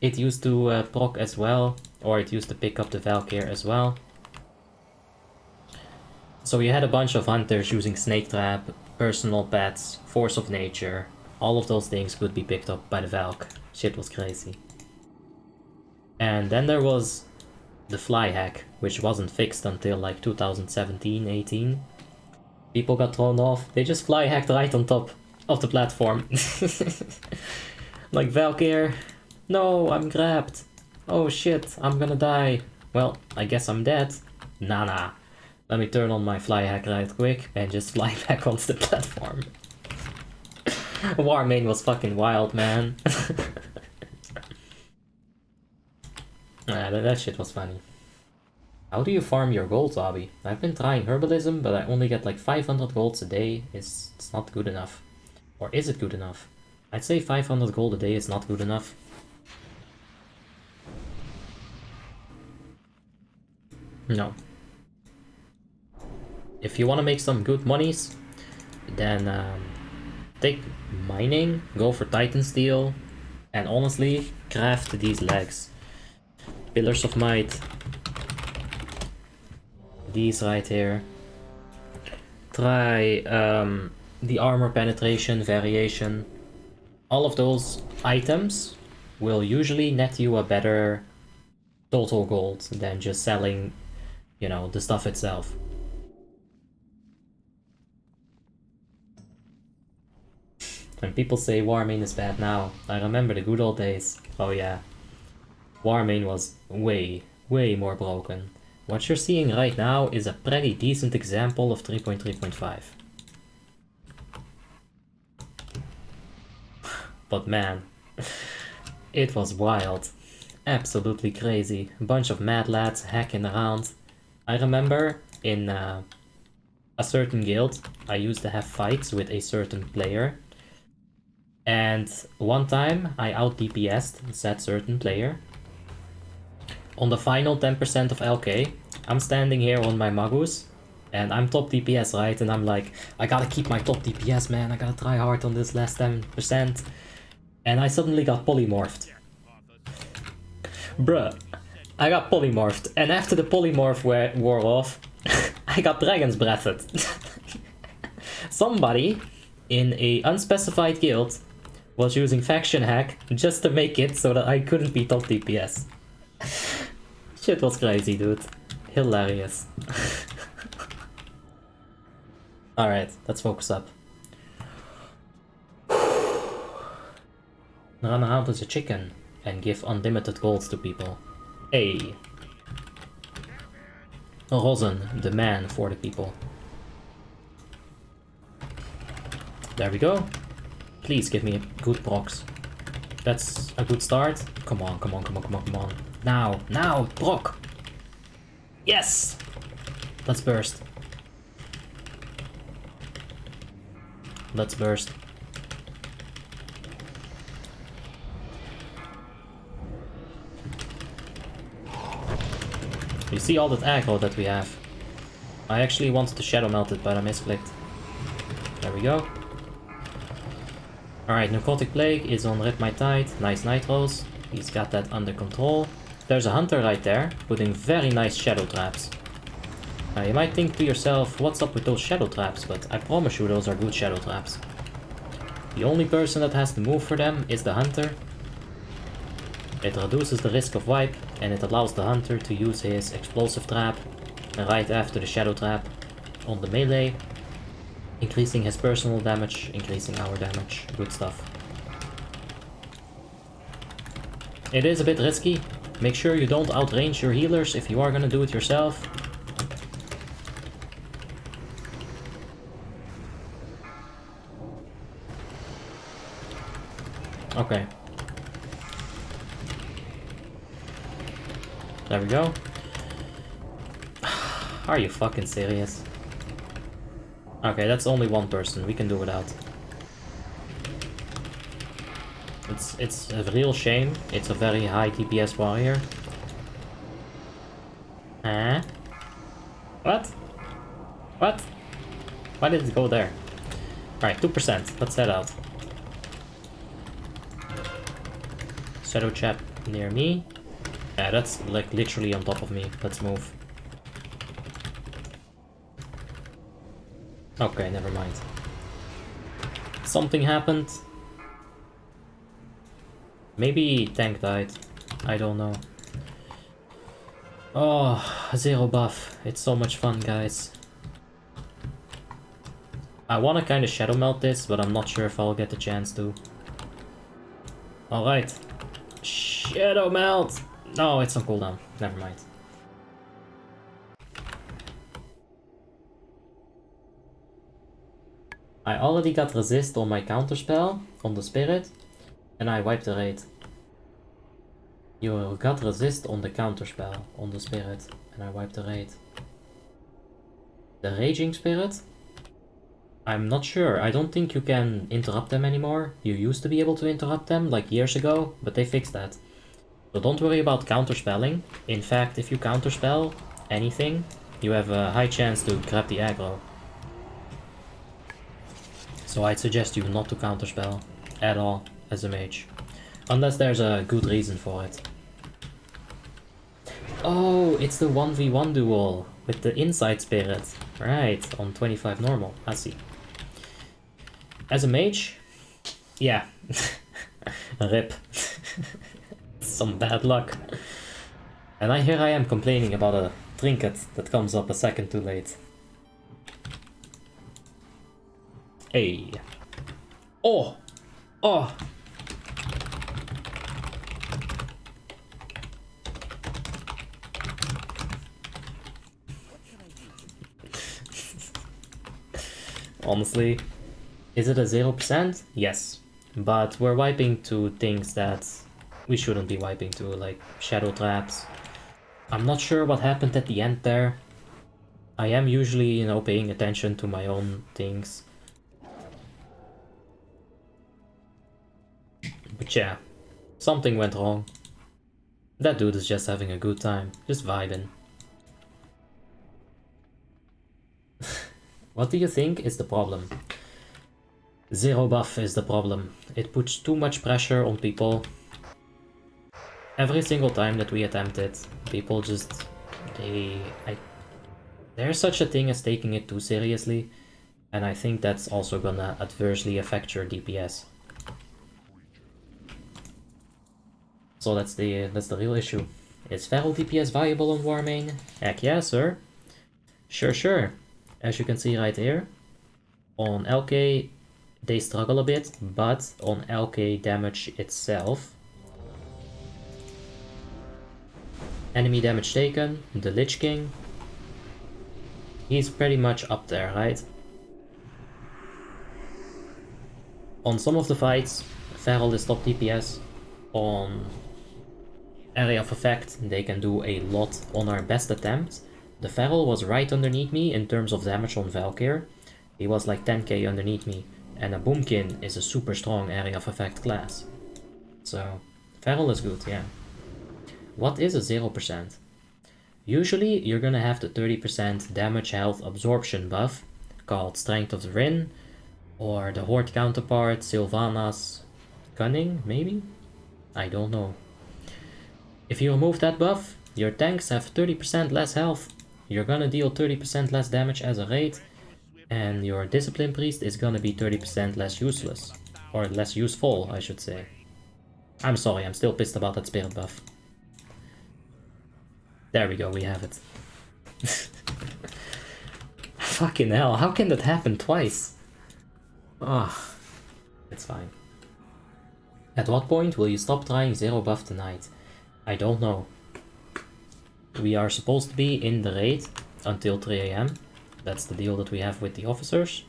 it used to proc as well, or it used to pick up the Valkyr as well. So you had a bunch of hunters using Snake Trap, personal pets, Force of Nature. All of those things could be picked up by the Valk. Shit was crazy. And then there was the fly hack, which wasn't fixed until like 2017-18. People got thrown off, they just fly hacked right on top of the platform. Like Valkyr, no, I'm grabbed. Oh shit, I'm gonna die. Well, I guess I'm dead. Nah. Let me turn on my fly hack right quick and just fly back onto the platform. Warmane was fucking wild, man. Yeah, that shit was funny. How do you farm your gold, Abby? I've been trying herbalism, but I only get like 500 golds a day. It's not good enough. Or is it good enough? I'd say 500 gold a day is not good enough. No. If you want to make some good monies, then take mining, go for Titan Steel, and honestly, craft these legs. Pillars of Might. These right here. Try the armor penetration variation. All of those items will usually net you a better total gold than just selling, you know, the stuff itself. When people say Warmane is bad now, I remember the good old days. Oh yeah. Warmane was way more broken. What you're seeing right now is a pretty decent example of 3.3.5. But man, it was wild. Absolutely crazy. A bunch of mad lads hacking around. I remember in a certain guild, I used to have fights with a certain player. And one time I out DPS'd that certain player. On the final 10% of LK, I'm standing here on my Magus, and I'm top DPS, right? And I'm like, I gotta keep my top DPS, man. I gotta try hard on this last 10%. And I suddenly got polymorphed. Bruh, I got polymorphed, and after the polymorph wore off, I got Dragon's Breathed. Somebody in a unspecified guild was using faction hack just to make it so that I couldn't be top DPS. Shit was crazy, dude. Hilarious. Alright, let's focus up. Run around as a chicken and give unlimited golds to people. Hey. Rosen, the man for the people. There we go. Please give me a good procs. That's a good start. Come on. Now, proc! Yes! Let's burst. You see all that aggro that we have. I actually wanted to Shadow Melt it, but I misclicked. There we go. Alright, Necrotic Plague is on Rip My Tide. Nice Nitros. He's got that under control. There's a Hunter right there, putting very nice Shadow Traps. Now you might think to yourself, what's up with those Shadow Traps? But I promise you those are good Shadow Traps. The only person that has to move for them is the Hunter. It reduces the risk of wipe, and it allows the Hunter to use his Explosive Trap right after the Shadow Trap on the melee, increasing his personal damage, increasing our damage. Good stuff. It is a bit risky. Make sure you don't outrange your healers if you are gonna do it yourself. Okay. There we go. Are you fucking serious? Okay, that's only one person. We can do without. It's a real shame. It's a very high DPS warrior. Huh? What? What? Why did it go there? Alright, 2%. Let's head out. Shadow Chap near me. Yeah, that's like literally on top of me. Let's move. Okay, never mind. Something happened. Maybe tank died. I don't know. Oh, 0 buff. It's so much fun, guys. I want to kind of Shadow Melt this, but I'm not sure if I'll get the chance to. Alright. Shadow Melt! No, it's on cooldown. Never mind. I already got resist on my counterspell on the spirit, and I wiped the raid. You got resist on the counterspell on the spirit, and I wiped the raid. The raging spirit? I'm not sure. I don't think you can interrupt them anymore. You used to be able to interrupt them like years ago, but they fixed that. So don't worry about counterspelling. In fact, if you counterspell anything, you have a high chance to grab the aggro. So I'd suggest you not to counterspell at all as a mage. Unless there's a good reason for it. Oh, it's the 1v1 duel with the inside spirit. Right, on 25 normal. I see. As a mage? Yeah. Rip. Some bad luck. And here I am complaining about a trinket that comes up a second too late. Hey. Oh! Oh! Honestly, is it a 0%? Yes. But we're wiping to things that we shouldn't be wiping to, like shadow traps. I'm not sure what happened at the end there. I am usually, you know, paying attention to my own things. But yeah, something went wrong. That dude is just having a good time, just vibing. What do you think is the problem? 0 buff is the problem. It puts too much pressure on people. Every single time that we attempt it, people just... There's such a thing as taking it too seriously, and I think that's also gonna adversely affect your DPS. So that's the real issue. Is feral DPS viable on Warmane? Heck yeah, sir. Sure. As you can see right here, on LK they struggle a bit, but on LK damage itself, enemy damage taken, the Lich King, he's pretty much up there, right? On some of the fights, feral is top DPS. On area of effect, they can do a lot. On our best attempt, the feral was right underneath me in terms of damage on Valkyr. He was like 10k underneath me, and a Boomkin is a super strong area of effect class. So, feral is good, yeah. What is a 0%? Usually you're gonna have the 30% damage health absorption buff called Strength of the Rin, or the Horde counterpart, Sylvanas Cunning, maybe? I don't know. If you remove that buff, your tanks have 30% less health, you're gonna deal 30% less damage as a raid, and your Discipline Priest is gonna be 30% less useless. Or less useful, I should say. I'm sorry, I'm still pissed about that spirit buff. There we go, we have it. Fucking hell, how can that happen twice? Ah, it's fine. At what point will you stop trying zero buff tonight? I don't know. We are supposed to be in the raid until 3 AM. That's the deal that we have with the officers.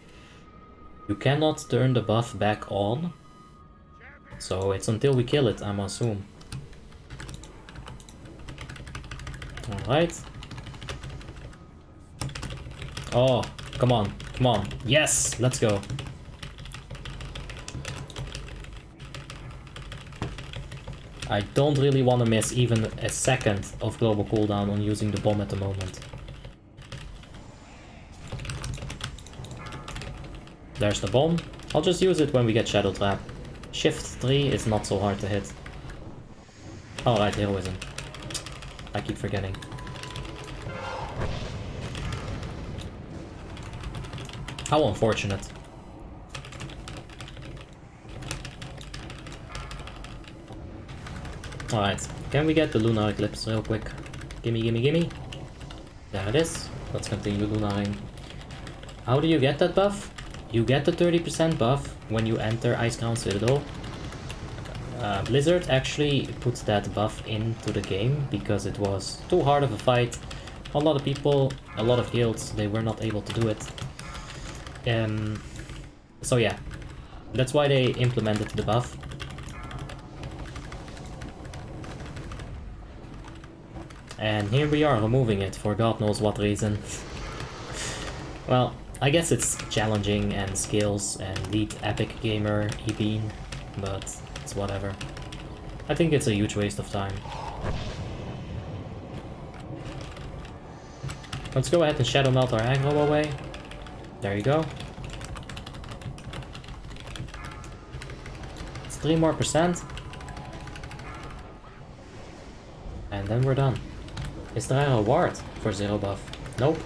You cannot turn the buff back on. So it's until we kill it, I'm assuming. Alright. Oh, come on, come on. Yes, let's go. I don't really want to miss even a second of global cooldown on using the bomb at the moment. There's the bomb. I'll just use it when we get Shadow Trap. Shift 3 is not so hard to hit. Alright, heroism. I keep forgetting. How unfortunate. Alright, can we get the Lunar Eclipse real quick? Gimme, gimme, gimme. There it is. Let's continue lunaring. How do you get that buff? You get the 30% buff when you enter Icecrown Citadel. Blizzard actually put that buff into the game because it was too hard of a fight. A lot of people, a lot of guilds, they were not able to do it. So yeah, that's why they implemented the buff. And here we are removing it for God knows what reason. Well, I guess it's challenging and skills and lead epic gamer Ebeen, but it's whatever. I think it's a huge waste of time. Let's go ahead and Shadow Melt our aggro away. There you go. It's 3% more. And then we're done. Is there a reward for zero buff? Nope.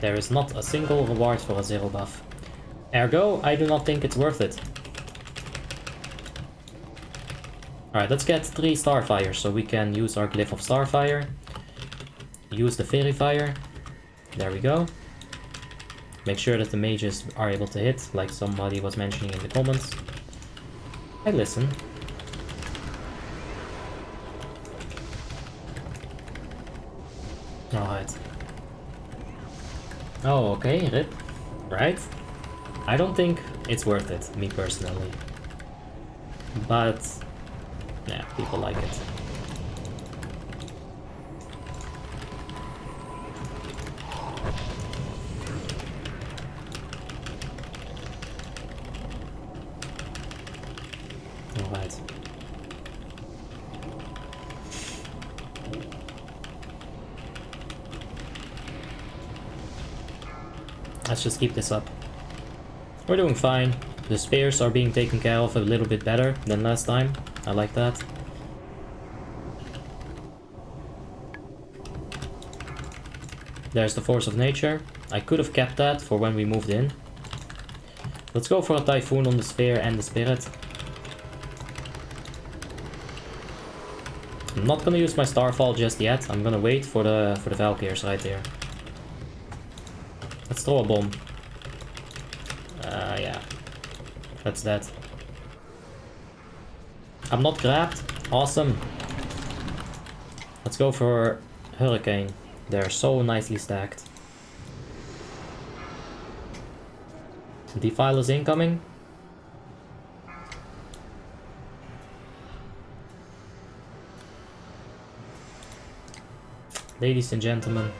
There is not a single reward for a zero buff. Ergo, I do not think it's worth it. Alright, let's get 3 Starfires so we can use our Glyph of Starfire. Use the Fairy Fire. There we go. Make sure that the mages are able to hit, like somebody was mentioning in the comments. I listen. Alright. Oh, okay, rip. Right? I don't think it's worth it, me personally. But, yeah, people like it. Alright. Let's just keep this up. We're doing fine. The spears are being taken care of a little bit better than last time. I like that. There's the Force of Nature. I could have kept that for when we moved in. Let's go for a Typhoon on the Sphere and the Spirit. I'm not gonna use my Starfall just yet. I'm gonna wait for the Valkyrs right here. Let's throw a bomb. Yeah. That's that. I'm not grabbed. Awesome. Let's go for Hurricane. They're so nicely stacked. Defile is incoming. Ladies and gentlemen,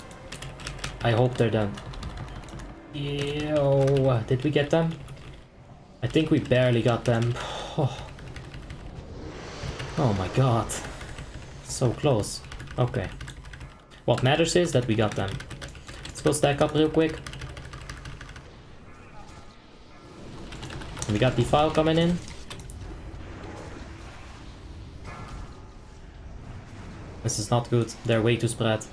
I hope they're done. Yo, did we get them? I think we barely got them. Oh my god. So close. Okay. What matters is that we got them. Let's go stack up real quick. We got Defile coming in. This is not good. They're way too spread.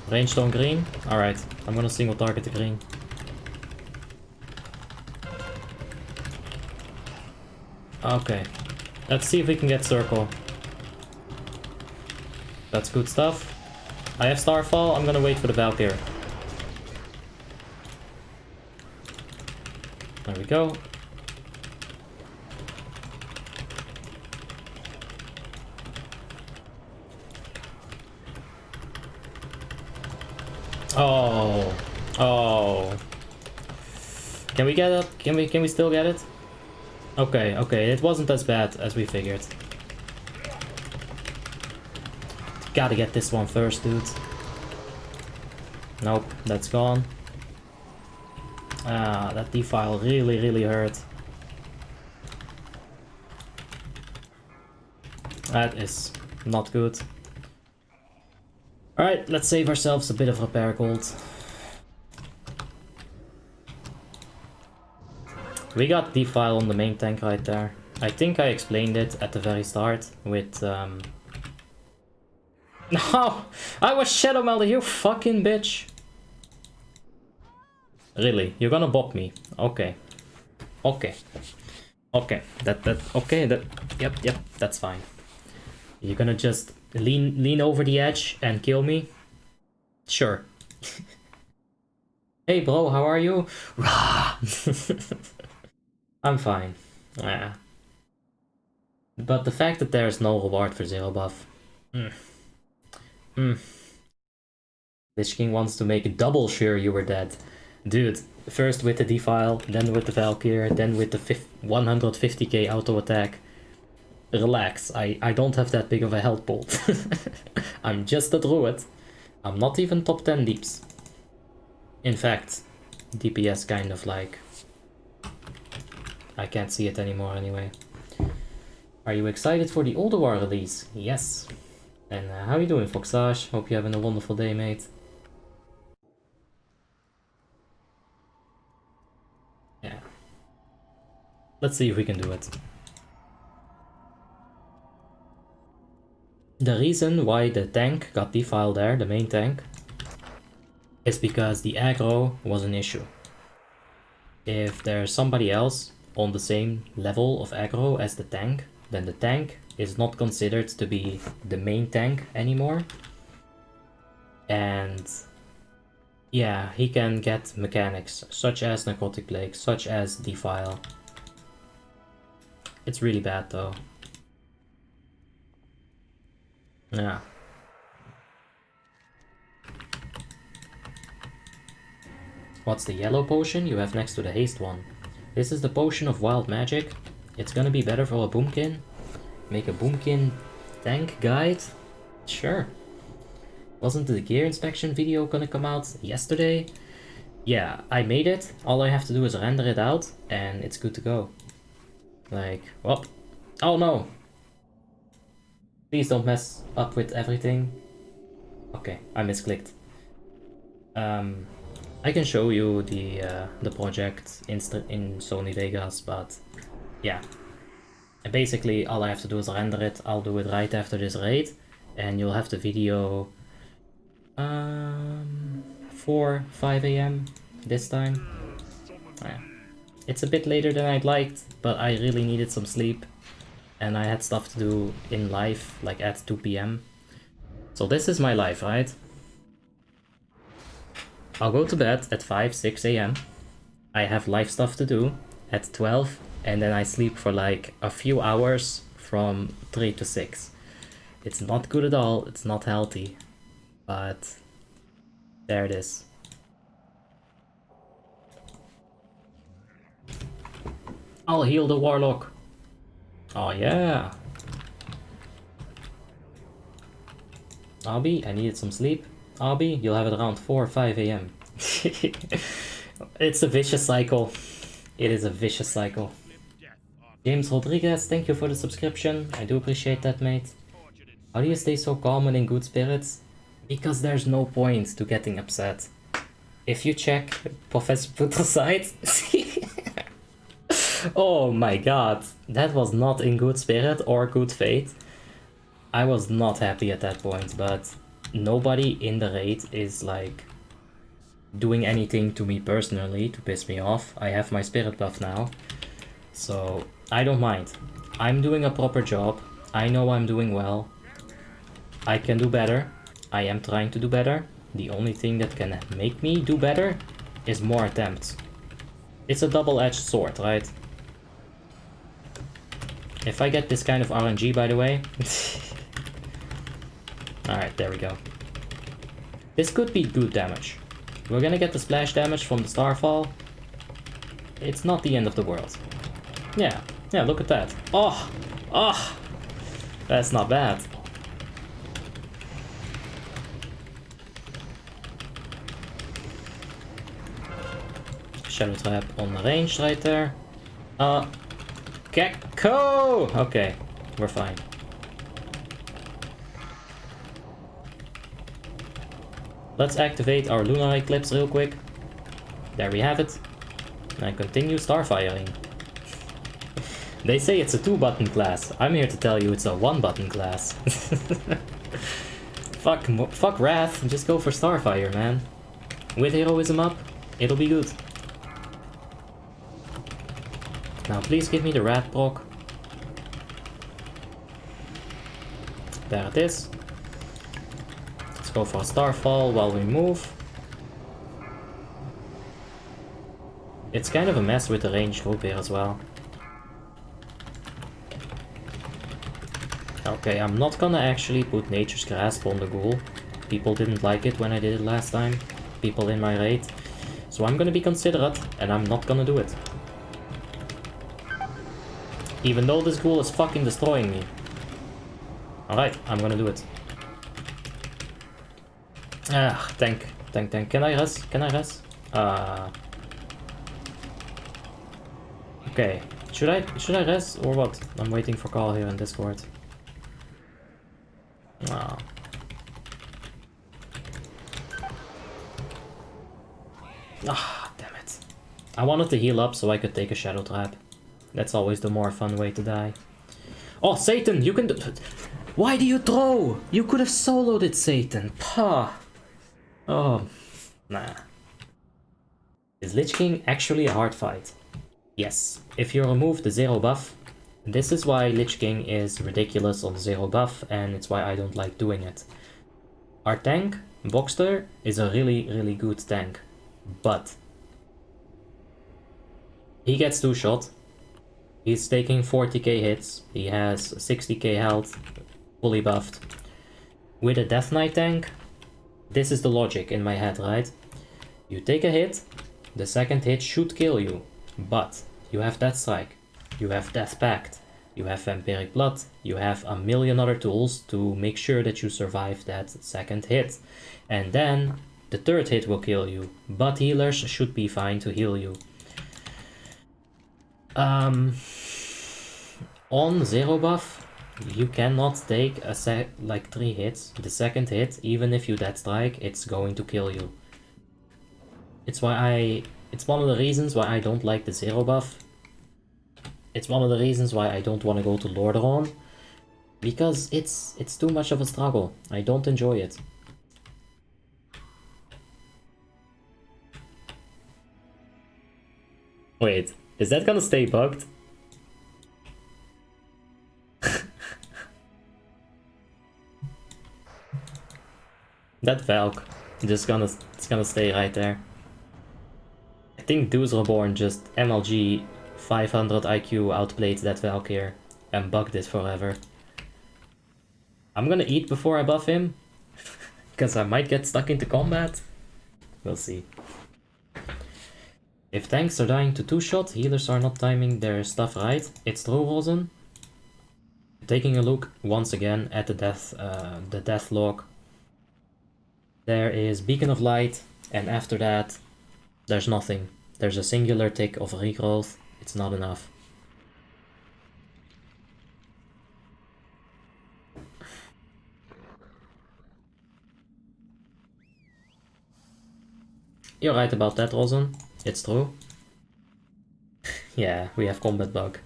Ranged on green. Alright, I'm gonna single target the green. Okay. Let's see if we can get circle. That's good stuff. I have Starfall. I'm gonna wait for the Valkyrie. There we go. Oh. Oh. Can we get it? Can we still get it? Okay, okay. It wasn't as bad as we figured. Gotta get this one first, dude. Nope, that's gone. Ah, that Defile really hurt. That is not good. Alright, let's save ourselves a bit of repair gold. We got Defile on the main tank right there. I think I explained it at the very start with... No! I was Shadow Melder, you fucking bitch! Really? You're gonna bop me? Okay. Okay. Okay. Yep, that's fine. You're gonna just lean over the edge and kill me? Sure. Hey bro, how are you? I'm fine. Yeah. But the fact that there's no reward for zero buff. Lich King wants to make it double sure you were dead. Dude, first with the Defile, then with the Valkyrie, then with the 150k auto attack. Relax, I don't have that big of a health pool. I'm just a druid. I'm not even top 10 deeps. In fact, DPS kind of like... I can't see it anymore anyway. Are you excited for the Oldewar release? Yes. And how you doing, Foxage? Hope you're having a wonderful day, mate. Yeah. Let's see if we can do it. The reason why the tank got defiled there, the main tank, is because the aggro was an issue. If there's somebody else on the same level of aggro as the tank, then the tank is not considered to be the main tank anymore. And yeah, he can get mechanics such as Narcotic Plague, such as Defile. It's really bad though. Yeah. What's the yellow potion you have next to the haste one? This is the potion of wild magic. It's gonna be better for a Boomkin. Make a Boomkin tank guide? Sure. Wasn't the gear inspection video gonna come out yesterday? Yeah, I made it. All I have to do is render it out and it's good to go. Like, whoop. Oh no! Please don't mess up with everything. Okay, I misclicked. I can show you the project in Sony Vegas, but yeah. And basically, all I have to do is render it. I'll do it right after this raid, and you'll have the video 4-5 AM this time. Yeah. It's a bit later than I'd liked, but I really needed some sleep, and I had stuff to do in life, like at 2 PM. So this is my life, right? I'll go to bed at 5-6 AM. I have life stuff to do at 12, and then I sleep for like a few hours from 3 to 6. It's not good at all, it's not healthy, but there it is. I'll heal the Warlock. Oh yeah. Abby, I needed some sleep. Abby, you'll have it around 4 or 5 AM. It's a vicious cycle. It is a vicious cycle. James Rodriguez, thank you for the subscription. I do appreciate that, mate. How do you stay so calm and in good spirits? Because there's no point to getting upset. If you check Professor Putter's side... Oh my god, that was not in good spirit or good faith. I was not happy at that point, but nobody in the raid is like doing anything to me personally to piss me off. I have my spirit buff now, so I don't mind. I'm doing a proper job. I know I'm doing well. I can do better. I am trying to do better. The only thing that can make me do better is more attempts. It's a double-edged sword, right? If I get this kind of RNG, by the way... Alright, there we go. This could be good damage. We're gonna get the splash damage from the Starfall. It's not the end of the world. Yeah, look at that. Oh! Oh! That's not bad. Shadow Trap on the range right there. Gecko! Okay, we're fine. Let's activate our Lunar Eclipse real quick. There we have it. And continue starfiring. They say it's a 2-button class. I'm here to tell you it's a 1-button class. Fuck Wrath, just go for Starfire, man. With heroism up, it'll be good. Now please give me the Rat proc. There it is. Let's go for a Starfall while we move. It's kind of a mess with the range group here as well. Okay, I'm not gonna actually put Nature's Grasp on the ghoul. People didn't like it when I did it last time. People in my raid. So I'm gonna be considerate and I'm not gonna do it. Even though this ghoul is fucking destroying me. Alright, I'm gonna do it. Ah, tank. Can I res? Okay. Should I res or what? I'm waiting for call here in Discord. Ah. Ah, damn it. I wanted to heal up so I could take a Shadow Trap. That's always the more fun way to die. Oh, Satan, you can do... Why do you throw? You could have soloed it, Satan. Pah. Oh, nah. Is Lich King actually a hard fight? Yes. If you remove the 0 buff, this is why Lich King is ridiculous on 0 buff, and it's why I don't like doing it. Our tank, Boxster, is a really good tank. But he gets 2-shot. He's taking 40k hits. He has 60k health, fully buffed. With a Death Knight tank, this is the logic in my head, right? You take a hit, the second hit should kill you, but you have Death Strike, you have Death Pact, you have Vampiric Blood, you have a million other tools to make sure that you survive that second hit. And then the third hit will kill you, but healers should be fine to heal you. On 0 buff, you cannot take like 3 hits. The second hit, even if you dead strike, it's going to kill you. It's one of the reasons why I don't like the 0 buff. It's one of the reasons why I don't want to go to Lordaeron, because it's too much of a struggle. I don't enjoy it. Wait, is that gonna stay bugged? That Valk, it's gonna stay right there. I think Deus Reborn just MLG 500 IQ outplayed that Valk here and bugged it forever. I'm gonna eat before I buff him, because I might get stuck into combat. We'll see. If tanks are dying to 2-shot, healers are not timing their stuff right. It's true, Rosen. Taking a look once again at the death log. There is Beacon of Light, and after that, there's nothing. There's a singular tick of regrowth. It's not enough. You're right about that, Rosen. It's true. Yeah, we have combat bug.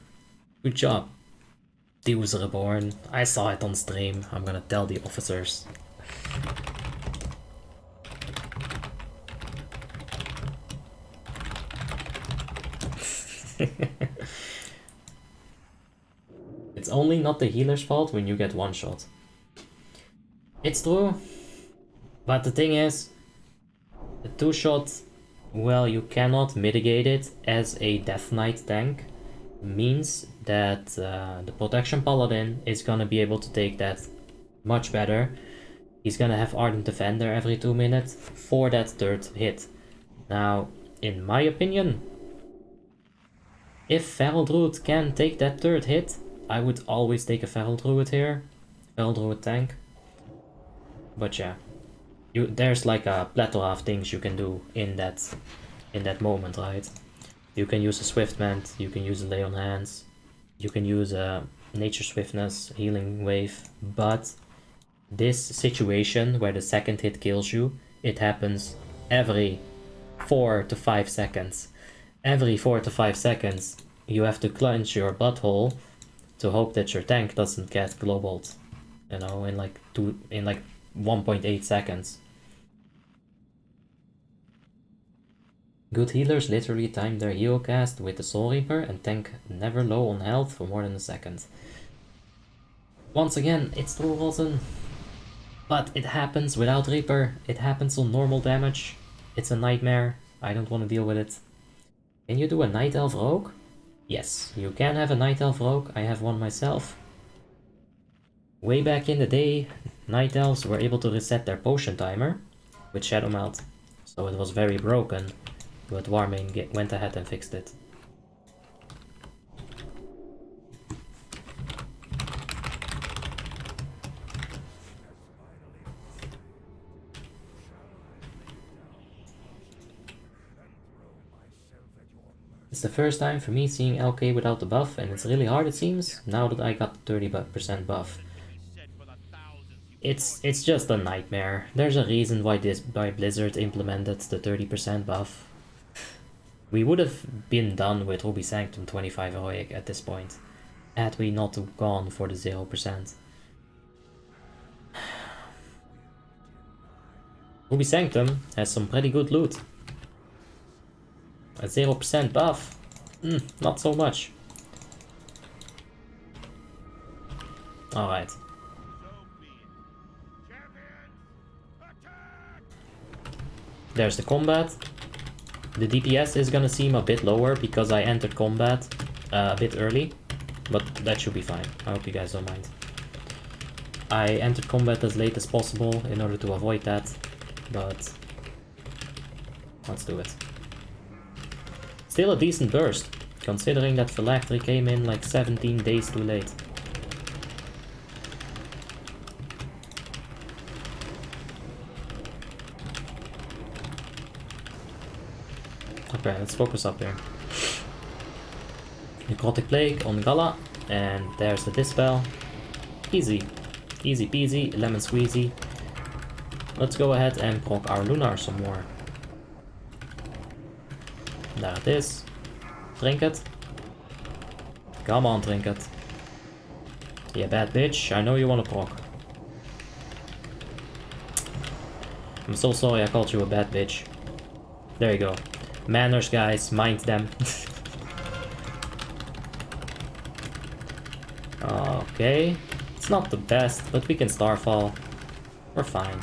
Good job. Deus Reborn. I saw it on stream. I'm gonna tell the officers. It's only not the healer's fault when you get one shot. It's true. But the thing is, the 2-shot, well, you cannot mitigate it as a Death Knight tank. Means that the Protection Paladin is gonna be able to take that much better. He's gonna have Ardent Defender every 2 minutes for that 3rd hit. Now, in my opinion, if Feral Druid can take that 3rd hit, I would always take a Feral Druid here. Feral Druid tank. But yeah, there's like a plethora of things you can do in that moment, right? You can use a Swiftmend, you can use a Lay on Hands, you can use a Nature Swiftness, Healing Wave, but this situation where the 2nd hit kills you, it happens every 4 to 5 seconds. Every 4 to 5 seconds you have to clench your butthole to hope that your tank doesn't get globaled, you know, in like 1.8 seconds. Good healers literally time their hero cast with the Soul Reaper and tank never low on health for more than a second. Once again, it's true, Rosen. But it happens without Reaper, it happens on normal damage. It's a nightmare, I don't want to deal with it. Can you do a Night Elf Rogue? Yes, you can have a Night Elf Rogue, I have one myself. Way back in the day, Night Elves were able to reset their potion timer with Shadow Melt, so it was very broken. But Warmane went ahead and fixed it. It's the first time for me seeing LK without the buff, and it's really hard it seems, now that I got the 30% buff. It's just a nightmare. There's a reason why Blizzard implemented the 30% buff. We would have been done with Ruby Sanctum 25 Heroic at this point, had we not gone for the 0%. Ruby Sanctum has some pretty good loot. A 0% buff? Not so much. Alright. There's the combat. The DPS is gonna seem a bit lower because I entered combat a bit early, but that should be fine. I hope you guys don't mind. I entered combat as late as possible in order to avoid that, but let's do it. Still a decent burst, considering that Phylactery came in like 17 days too late. Okay, let's focus up here. Necrotic Plague on Gala, and there's the Dispel. Easy. Easy peasy, lemon squeezy. Let's go ahead and proc our Lunar some more. There it is. Drink it. Come on, drink it. Yeah, bad bitch, I know you wanna proc. I'm so sorry I called you a bad bitch. There you go. Manners, guys, mind them. Okay. It's not the best, but we can Starfall. We're fine.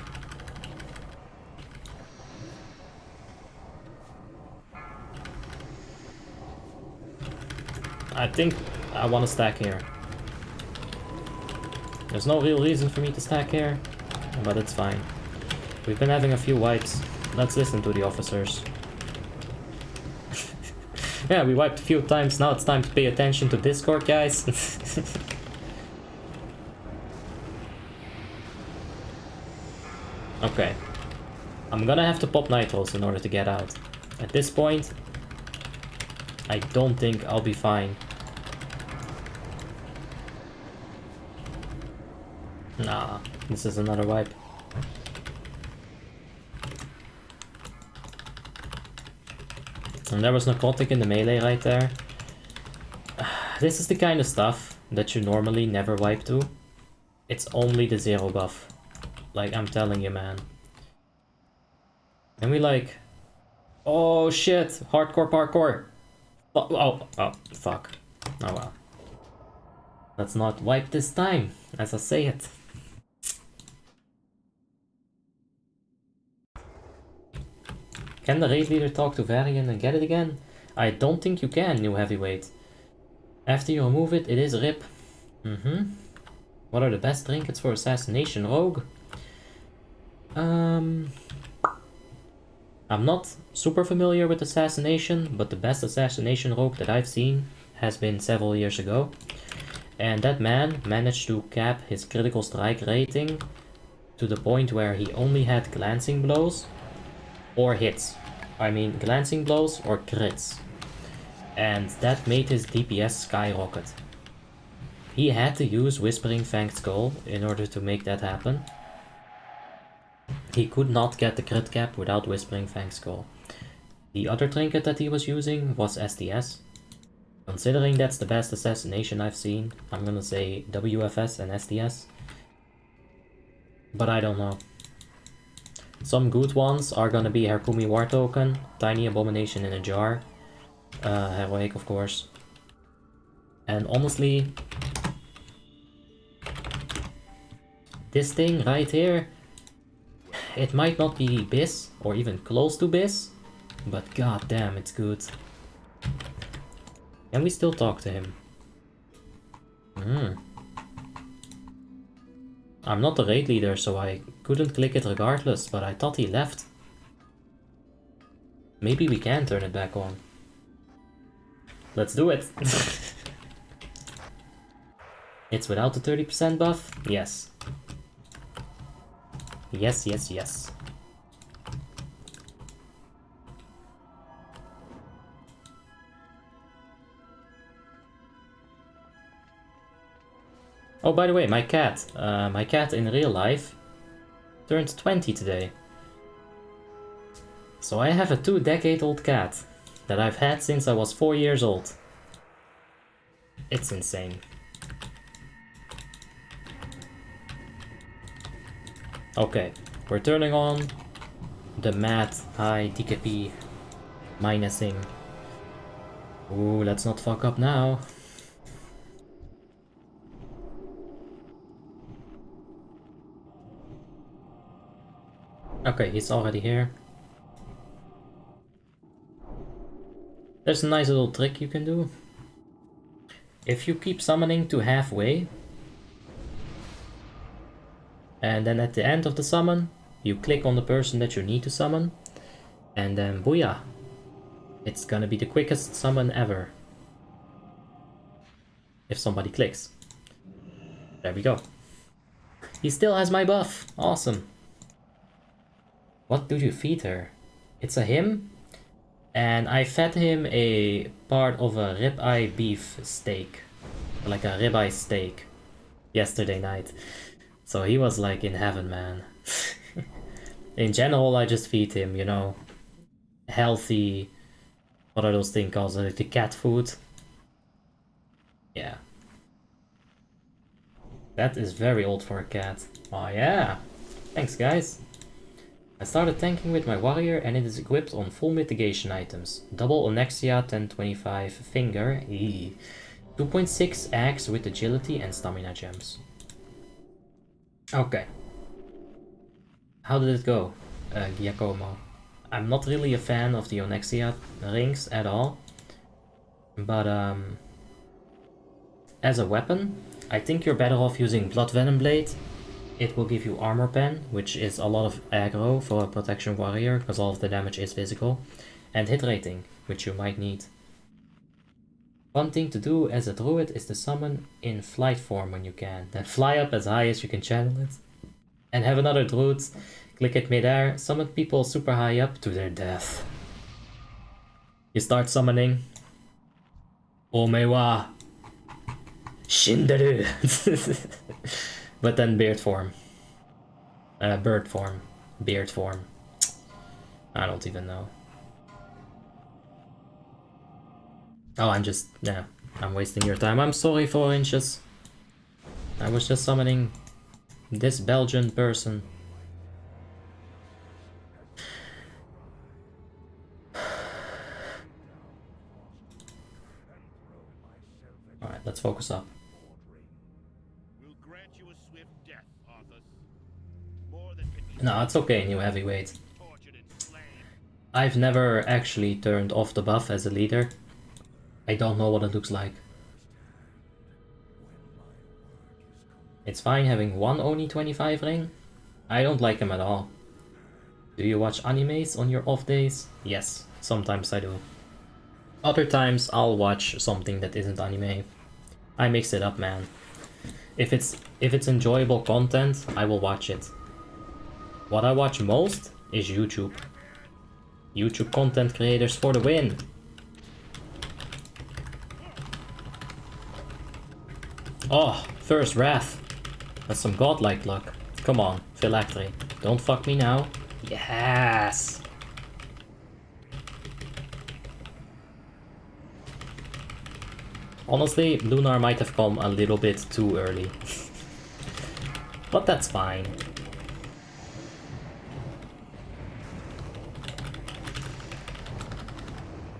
I think I want to stack here. There's no real reason for me to stack here, but it's fine. We've been having a few wipes. Let's listen to the officers. Yeah, we wiped a few times, now it's time to pay attention to Discord, guys. Okay. I'm gonna have to pop Nitros in order to get out. At this point, I don't think I'll be fine. Nah, this is another wipe. And there was narcotic in the melee right there. This is the kind of stuff that you normally never wipe to. It's only the 0 buff. Like, I'm telling you, man. And we like... Oh shit! Hardcore parkour! Oh, fuck. Oh well. Let's not wipe this time, as I say it. Can the raid leader talk to Varian and get it again? I don't think you can, new heavyweight. After you remove it, it is RIP. What are the best trinkets for assassination rogue? I'm not super familiar with assassination, but the best assassination rogue that I've seen has been several years ago. And that man managed to cap his critical strike rating to the point where he only had glancing blows or hits. I mean glancing blows or crits. And that made his DPS skyrocket. He had to use Whispering Fanged Skull in order to make that happen. He could not get the crit cap without Whispering Fanged Skull. The other trinket that he was using was STS. Considering that's the best assassination I've seen, I'm gonna say WFS and STS. But I don't know. Some good ones are gonna be Herkumi War Token, Tiny Abomination in a Jar, Heroic of course. And honestly, this thing right here, it might not be BIS or even close to BIS, but god damn, it's good. Can we still talk to him? I'm not the raid leader, so I couldn't click it regardless, but I thought he left. Maybe we can turn it back on. Let's do it! It's without the 30% buff? Yes. Yes, yes, yes. Oh, by the way, my cat in real life turned 20 today. So I have a 2-decade-old cat that I've had since I was 4 years old. It's insane. Okay, we're turning on the matte high DKP minusing. Ooh, let's not fuck up now. Okay, he's already here. There's a nice little trick you can do. If you keep summoning to halfway, and then at the end of the summon, you click on the person that you need to summon, and then booyah! It's gonna be the quickest summon ever. If somebody clicks. There we go. He still has my buff! Awesome! What do you feed her? It's a him, and I fed him a part of a ribeye beef steak, like a ribeye steak, yesterday night. So he was like in heaven, man. In general, I just feed him, you know, healthy, what are those things called, like the cat food. Yeah. That is very old for a cat. Oh yeah, thanks guys. I started tanking with my warrior and it is equipped on full mitigation items. Double Onyxia 1025 finger, 2.6 axe with agility and stamina gems. Okay. How did it go, Giacomo? I'm not really a fan of the Onyxia rings at all. But as a weapon, I think you're better off using Blood Venom Blade. It will give you armor pen, which is a lot of aggro for a protection warrior, because all of the damage is physical, and hit rating, which you might need. One thing to do as a druid is to summon in flight form when you can, then fly up as high as you can channel it, and have another druid click it midair, summon people super high up to their death. You start summoning Omewa Shinderu. But then beard form. Bird form. Beard form. I don't even know. Oh, yeah, I'm wasting your time. I'm sorry, 4 inches. I was just summoning this Belgian person. Alright, let's focus up. We'll grant you a swift death, Arthas. More than can be No, it's okay, new heavyweight. tortured and slain. I've never actually turned off the buff as a leader. I don't know what it looks like. It's fine having one Oni 25 ring. I don't like him at all. Do you watch animes on your off days? Yes, sometimes I do. Other times I'll watch something that isn't anime. I mix it up, man. If it's enjoyable content, I will watch it. What I watch most is YouTube. YouTube content creators for the win. Oh, first Wrath. That's some godlike luck. Come on, Phylactery. Don't fuck me now. Yes! Honestly, Lunar might have come a little bit too early. But that's fine.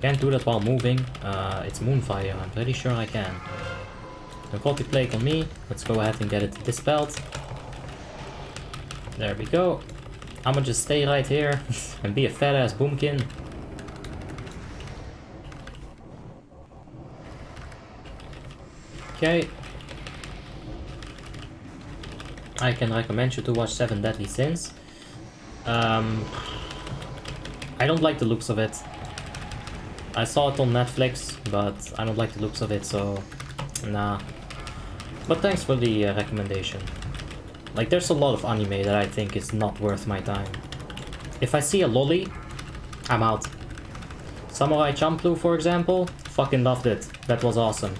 Can't do that while moving. It's Moonfire. I'm pretty sure I can. Narcotic Plague on me. Let's go ahead and get it dispelled. There we go. I'ma just stay right here and be a fat ass Boomkin. Okay. I can recommend you to watch 7 Deadly Sins. I don't like the looks of it. I saw it on Netflix, but I don't like the looks of it, so nah. But thanks for the recommendation. Like, there's a lot of anime that I think is not worth my time. If I see a lolly, I'm out. Samurai Champloo, for example, fucking loved it. That was awesome.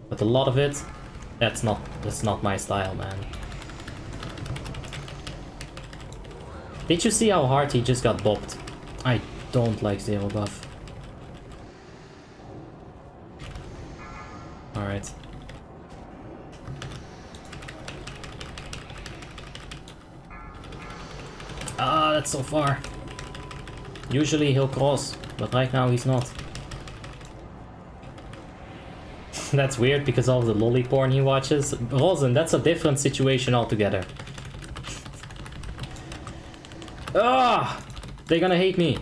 But a lot of it, that's not my style, man. Did you see how hard he just got bopped? I don't like zero buff. Alright. Ah, that's so far. Usually he'll cross, but right now he's not. That's weird because of the lolly porn he watches. Rosen, that's a different situation altogether. Ah! They're gonna hate me.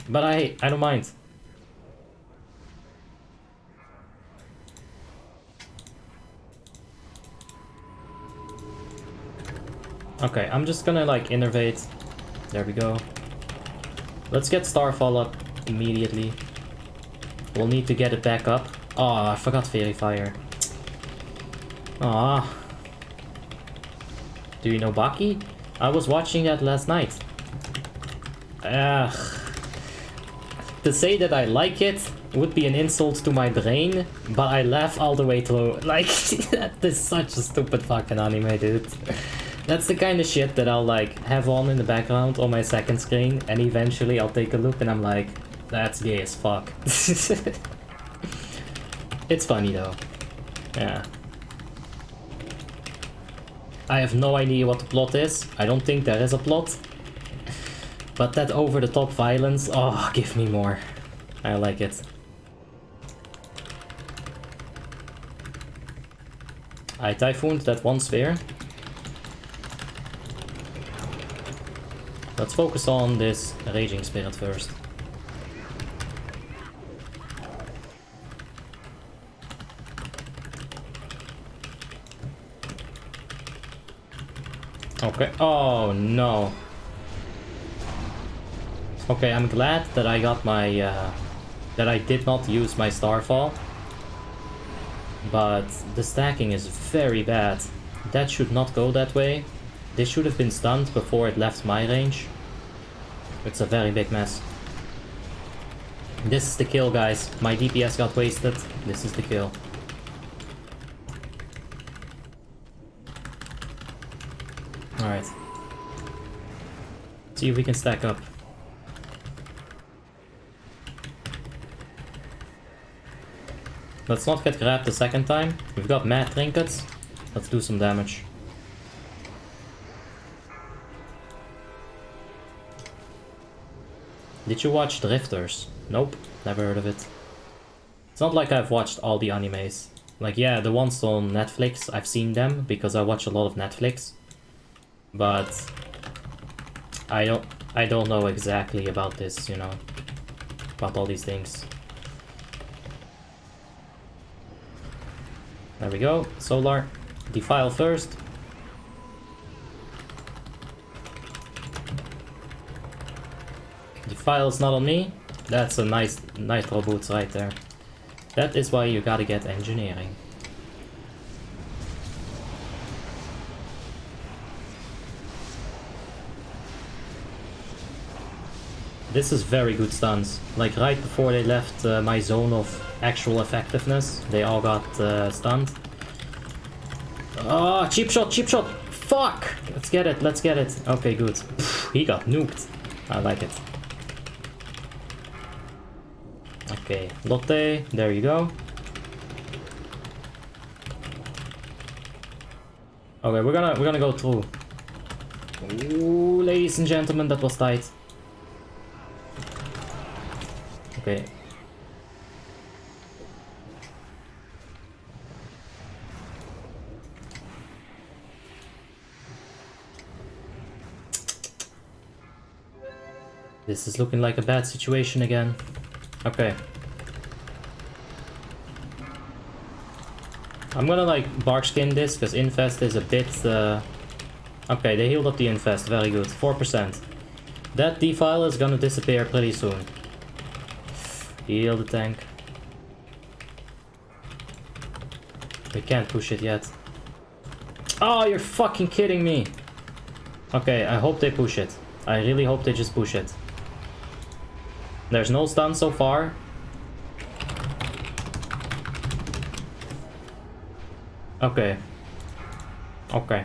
But I don't mind. Okay, I'm just gonna like innervate. There we go. Let's get Starfall up immediately. We'll need to get it back up. Oh, I forgot Fairy Fire. Ah. Do you know Baki? I was watching that last night. Ugh. To say that I like it would be an insult to my brain, but I laugh all the way through. Like, that is such a stupid fucking anime, dude. That's the kind of shit that I'll like have on in the background on my second screen, and eventually I'll take a look and I'm like, that's gay as fuck. It's funny though. Yeah. I have no idea what the plot is. I don't think there is a plot. But that over-the-top violence, oh, give me more. I like it. I typhooned that one sphere. Let's focus on this Raging Spirit first. Okay, oh no. Okay, I'm glad that I got my, that I did not use my Starfall. But the stacking is very bad. That should not go that way. This should have been stunned before it left my range. It's a very big mess. This is the kill, guys. My DPS got wasted. This is the kill. Alright. See if we can stack up. Let's not get grabbed the second time. We've got mad trinkets. Let's do some damage. Did you watch Drifters? Nope, never heard of it. It's not like I've watched all the animes. Like, yeah, the ones on Netflix, I've seen them because I watch a lot of Netflix. But I don't know exactly about this, you know, about all these things. There we go, Solar. Defile first. Defile is not on me. That's a nice nitro boots right there. That is why you gotta get engineering. This is very good stuns. Like right before they left my zone of actual effectiveness, they all got stunned. Oh, cheap shot, cheap shot! Fuck! Let's get it, let's get it. Okay, good. Pff, he got nuked. I like it. Okay, Lotte, there you go. Okay, we're gonna go through. Ooh, ladies and gentlemen, that was tight. Okay. This is looking like a bad situation again. Okay. I'm gonna like barkskin this because infest is a bit okay, they healed up the infest, very good. 4%. That defile is gonna disappear pretty soon. Heal the tank. We can't push it yet. Oh, you're fucking kidding me. Okay, I hope they push it. I really hope they just push it. There's no stun so far. Okay. Okay.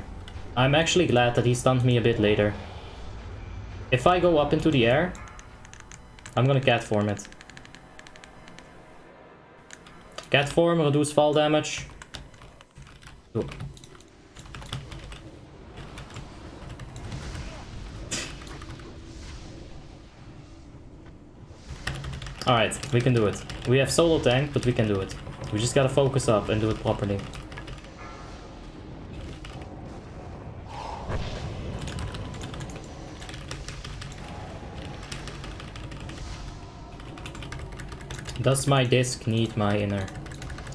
I'm actually glad that he stunned me a bit later. If I go up into the air, I'm gonna cat form it. Cat form, reduce fall damage. Ooh. Alright, we can do it. We have solo tank, but we can do it. We just gotta focus up and do it properly. Does my disc need my inner?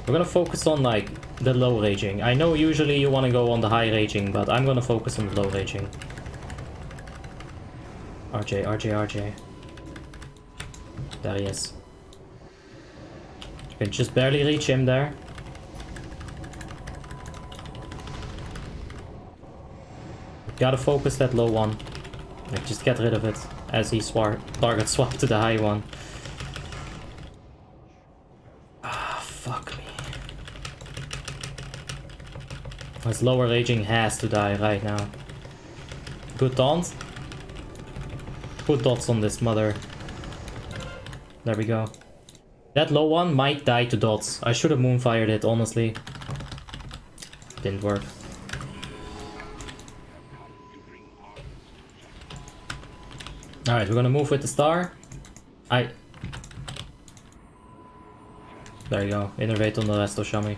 We're gonna focus on like the low raging. I know usually you wanna go on the high raging, but I'm gonna focus on the low raging. RJ, RJ, RJ. There he is. You can just barely reach him there. Gotta focus that low one. Like, just get rid of it as he target swap to the high one. Ah, fuck me. His lower raging has to die right now. Good taunt. Put dots on this mother. There we go. That low one might die to dots. I should have moonfired it, honestly. Didn't work. Alright, we're gonna move with the star. There you go. Innervate on the rest of Shami.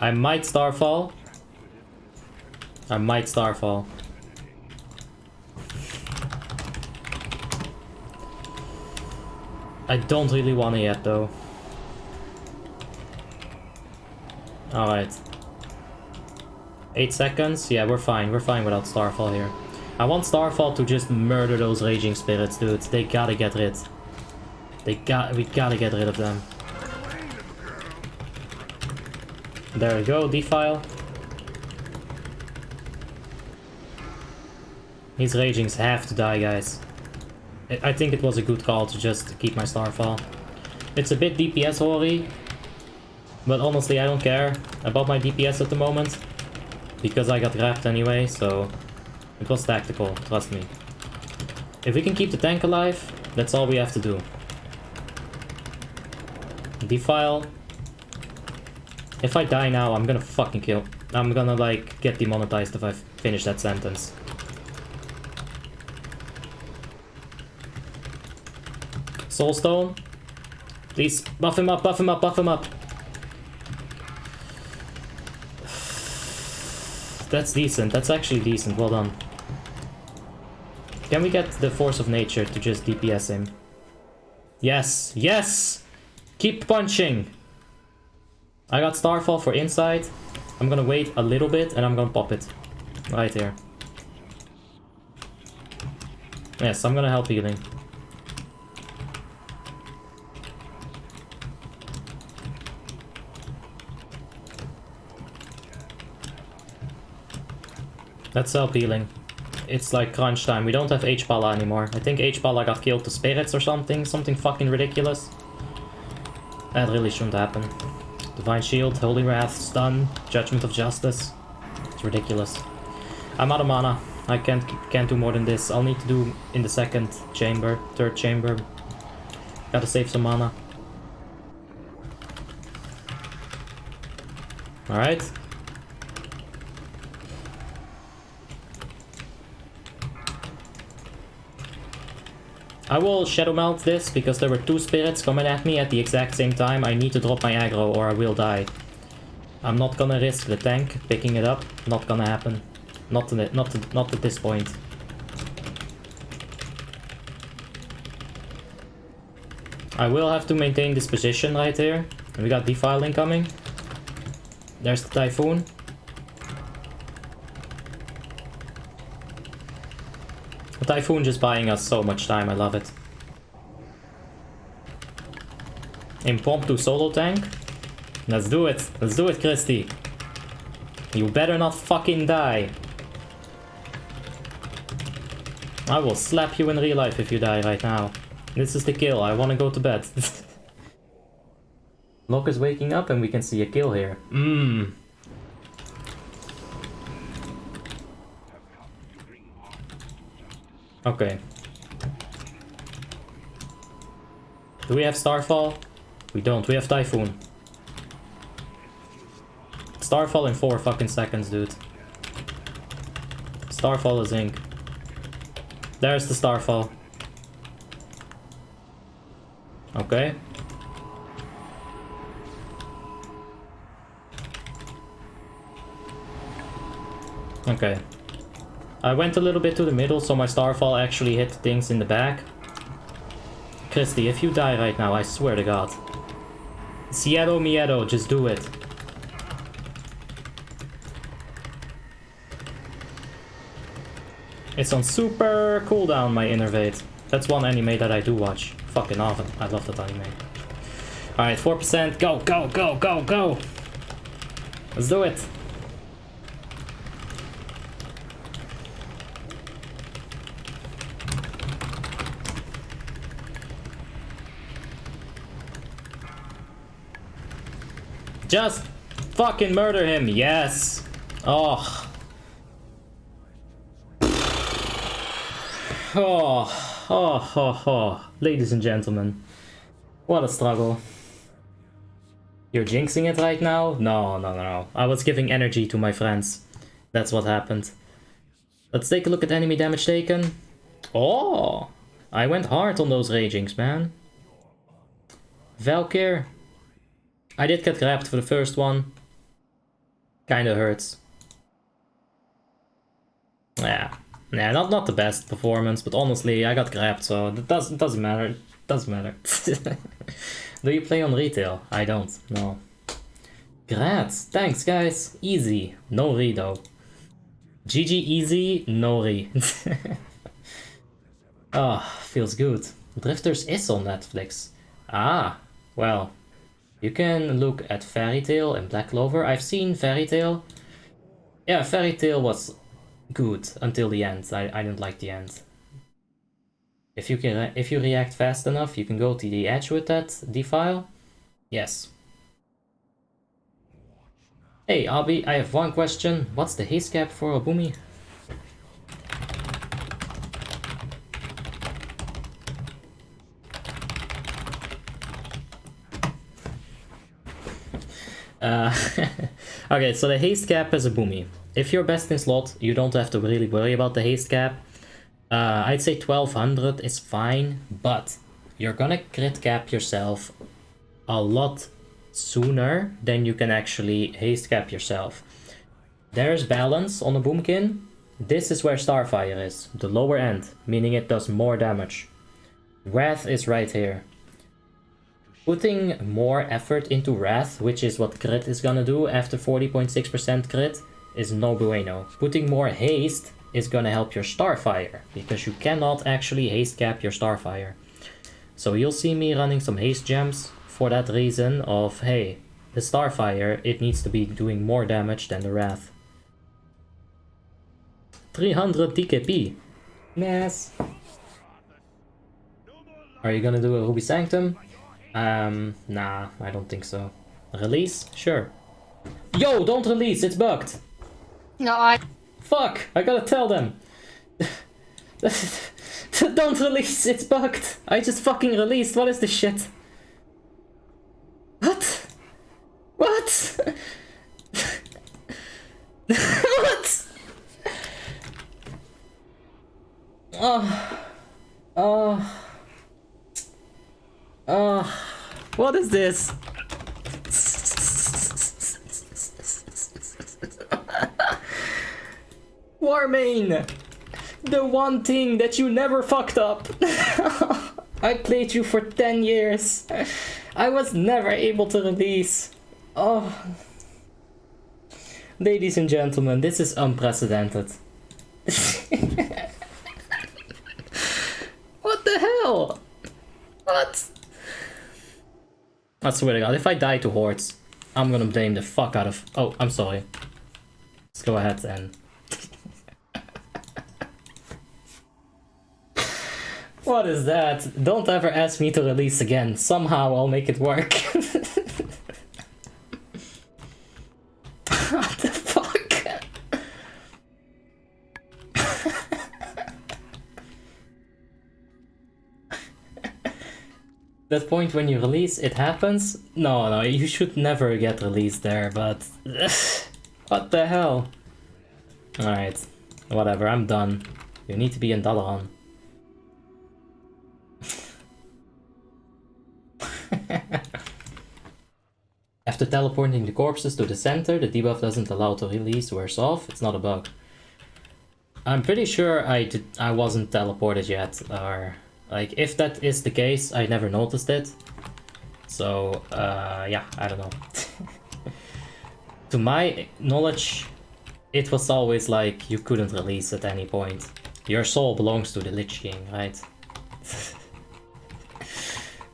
I might starfall. I might starfall. I don't really want it yet though. Alright. 8 seconds? Yeah, we're fine. We're fine without Starfall here. I want Starfall to just murder those Raging Spirits, dude. They gotta get rid. We gotta get rid of them. There we go, Defile. These Ragings have to die, guys. I think it was a good call to just keep my Starfall. It's a bit DPS hoary, but honestly I don't care about my DPS at the moment, because I got grabbed anyway, so it was tactical, trust me. If we can keep the tank alive, that's all we have to do. Defile. If I die now, I'm gonna fucking kill. I'm gonna like get demonetized if I finish that sentence. Soulstone. Please buff him up, buff him up, buff him up. That's decent. That's actually decent. Well done. Can we get the Force of Nature to just DPS him? Yes! Yes! Keep punching! I got Starfall for inside. I'm gonna wait a little bit and I'm gonna pop it. Right here. Yes, I'm gonna help healing. Let's help healing. It's like crunch time. We don't have H-Pala anymore. I think H-Pala got killed to spirits or something. Something fucking ridiculous. That really shouldn't happen. Divine Shield, Holy Wrath, Stun, Judgment of Justice. It's ridiculous. I'm out of mana. I can't do more than this. I'll need to do in the second chamber, third chamber. Gotta save some mana. Alright. I will Shadow Melt this because there were two spirits coming at me at the exact same time. I need to drop my aggro or I will die. I'm not gonna risk the tank picking it up. Not gonna happen. Not at this point. I will have to maintain this position right here. And we got Defile incoming. There's the Typhoon. The Typhoon just buying us so much time, I love it. Impromptu solo tank. Let's do it. Let's do it, Christy. You better not fucking die. I will slap you in real life if you die right now. This is the kill. I want to go to bed. Locke is waking up and we can see a kill here. Okay. Do we have Starfall? We don't. We have Typhoon. Starfall in 4 fucking seconds, dude. Starfall is ink. There's the Starfall. Okay. Okay. I went a little bit to the middle, so my Starfall actually hit things in the back. Christy, if you die right now, I swear to God. Siedo miedo, just do it. It's on super cooldown, my Innervate. That's one anime that I do watch. Fucking often. I love that anime. Alright, 4%. Go, go, go, go, go! Let's do it. Just fucking murder him, yes! Oh. Oh. Ladies and gentlemen. What a struggle. You're jinxing it right now? No. I was giving energy to my friends. That's what happened. Let's take a look at enemy damage taken. Oh! I went hard on those ragings, man. Valkyr. I did get grabbed for the first one. Kinda hurts. Yeah, not the best performance, but honestly, I got grabbed, so it doesn't matter. It doesn't matter. Do you play on retail? I don't, no. Grats, thanks guys. Easy, no re though. GG easy, no re. Ah, feels good. Drifters is on Netflix. Ah, well. You can look at Fairy Tail and Black Clover. I've seen Fairy Tail. Yeah, Fairy Tail was good until the end. I didn't like the end. If you react fast enough, you can go to the edge with that defile. Yes. Hey, Abi, I have one question. What's the haste cap for a Boomy? Okay, so the haste cap is a boomy. If you're best in slot, you don't have to really worry about the haste cap. I'd say 1200 is fine, but you're gonna crit cap yourself a lot sooner than you can actually haste cap yourself. There's balance on the Boomkin. This is where Starfire is, the lower end, meaning it does more damage. Wrath is right here. Putting more effort into Wrath, which is what crit is gonna do after 40.6% crit, is no bueno. Putting more haste is gonna help your Starfire, because you cannot actually haste cap your Starfire. So you'll see me running some haste gems for that reason of, hey, the Starfire, it needs to be doing more damage than the Wrath. 300 DKP. Nice. Are you gonna do a Ruby Sanctum? Nah, I don't think so. Release? Sure. Yo, don't release, it's bugged! No, I... Fuck, I gotta tell them. Don't release, it's bugged. I just fucking released, what is this shit? What? What? What? What is this? Warmane! The one thing that you never fucked up! I played you for 10 years. I was never able to release. Oh. Ladies and gentlemen, this is unprecedented. What the hell? What? I swear to God, if I die to hordes, I'm gonna blame the fuck out of... Oh, I'm sorry. Let's go ahead and... What is that? Don't ever ask me to release again. Somehow I'll make it work. What the fuck? That point when you release, it happens? No, you should never get released there, but... What the hell? Alright, whatever, I'm done. You need to be in Dalaran. After teleporting the corpses to the center, the debuff doesn't allow to release, wears off. It's not a bug. I'm pretty sure I wasn't teleported yet, or... Like, if that is the case, I never noticed it. So, yeah, I don't know. To my knowledge, it was always like you couldn't release at any point. Your soul belongs to the Lich King, right?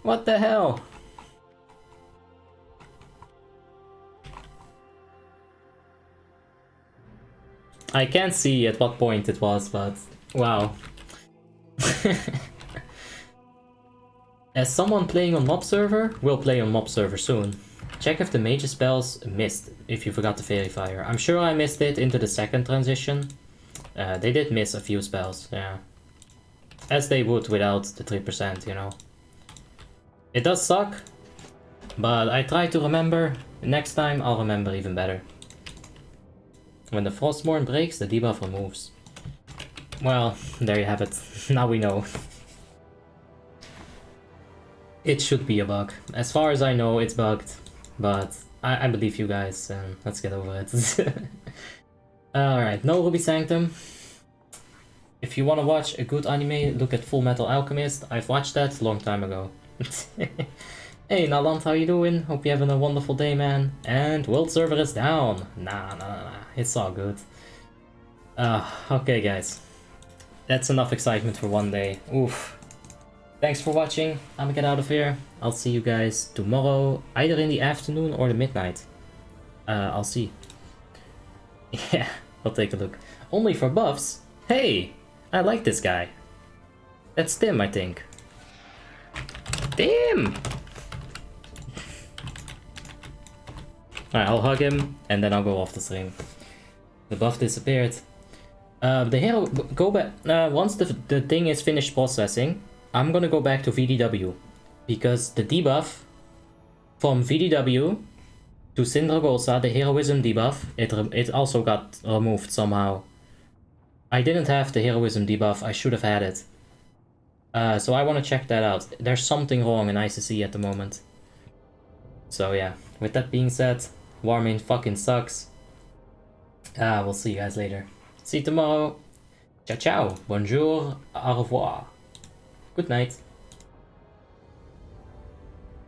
What the hell? I can't see at what point it was, but wow. As someone playing on mob server, will play on mob server soon. Check if the mage spells missed, if you forgot the Fairy Fire. I'm sure I missed it into the second transition. They did miss a few spells, yeah. As they would without the 3%, you know. It does suck, but I try to remember. Next time I'll remember even better. When the Frostborn breaks, the debuff removes. Well, there you have it. Now we know. It should be a bug. As far as I know, it's bugged. But I believe you guys, and let's get over it. Alright, no Ruby Sanctum. If you want to watch a good anime, look at Full Metal Alchemist. I've watched that a long time ago. Hey Naland, how you doing? Hope you're having a wonderful day, man. And world server is down. Nah. It's all good. Okay guys. That's enough excitement for one day. Oof. Thanks for watching. I'm gonna get out of here. I'll see you guys tomorrow, either in the afternoon or the midnight. I'll see. Yeah, I'll take a look. Only for buffs? Hey! I like this guy. That's Tim, I think. Tim! Alright, I'll hug him, and then I'll go off the stream. The buff disappeared. The hero, go back, once the thing is finished processing, I'm gonna go back to VDW. Because the debuff from VDW to Sindragosa, the heroism debuff, it also got removed somehow. I didn't have the heroism debuff, I should have had it. So I want to check that out. There's something wrong in ICC at the moment. So yeah, with that being said, Warmane fucking sucks. We'll see you guys later. See you tomorrow. Ciao ciao, bonjour, au revoir. Good night.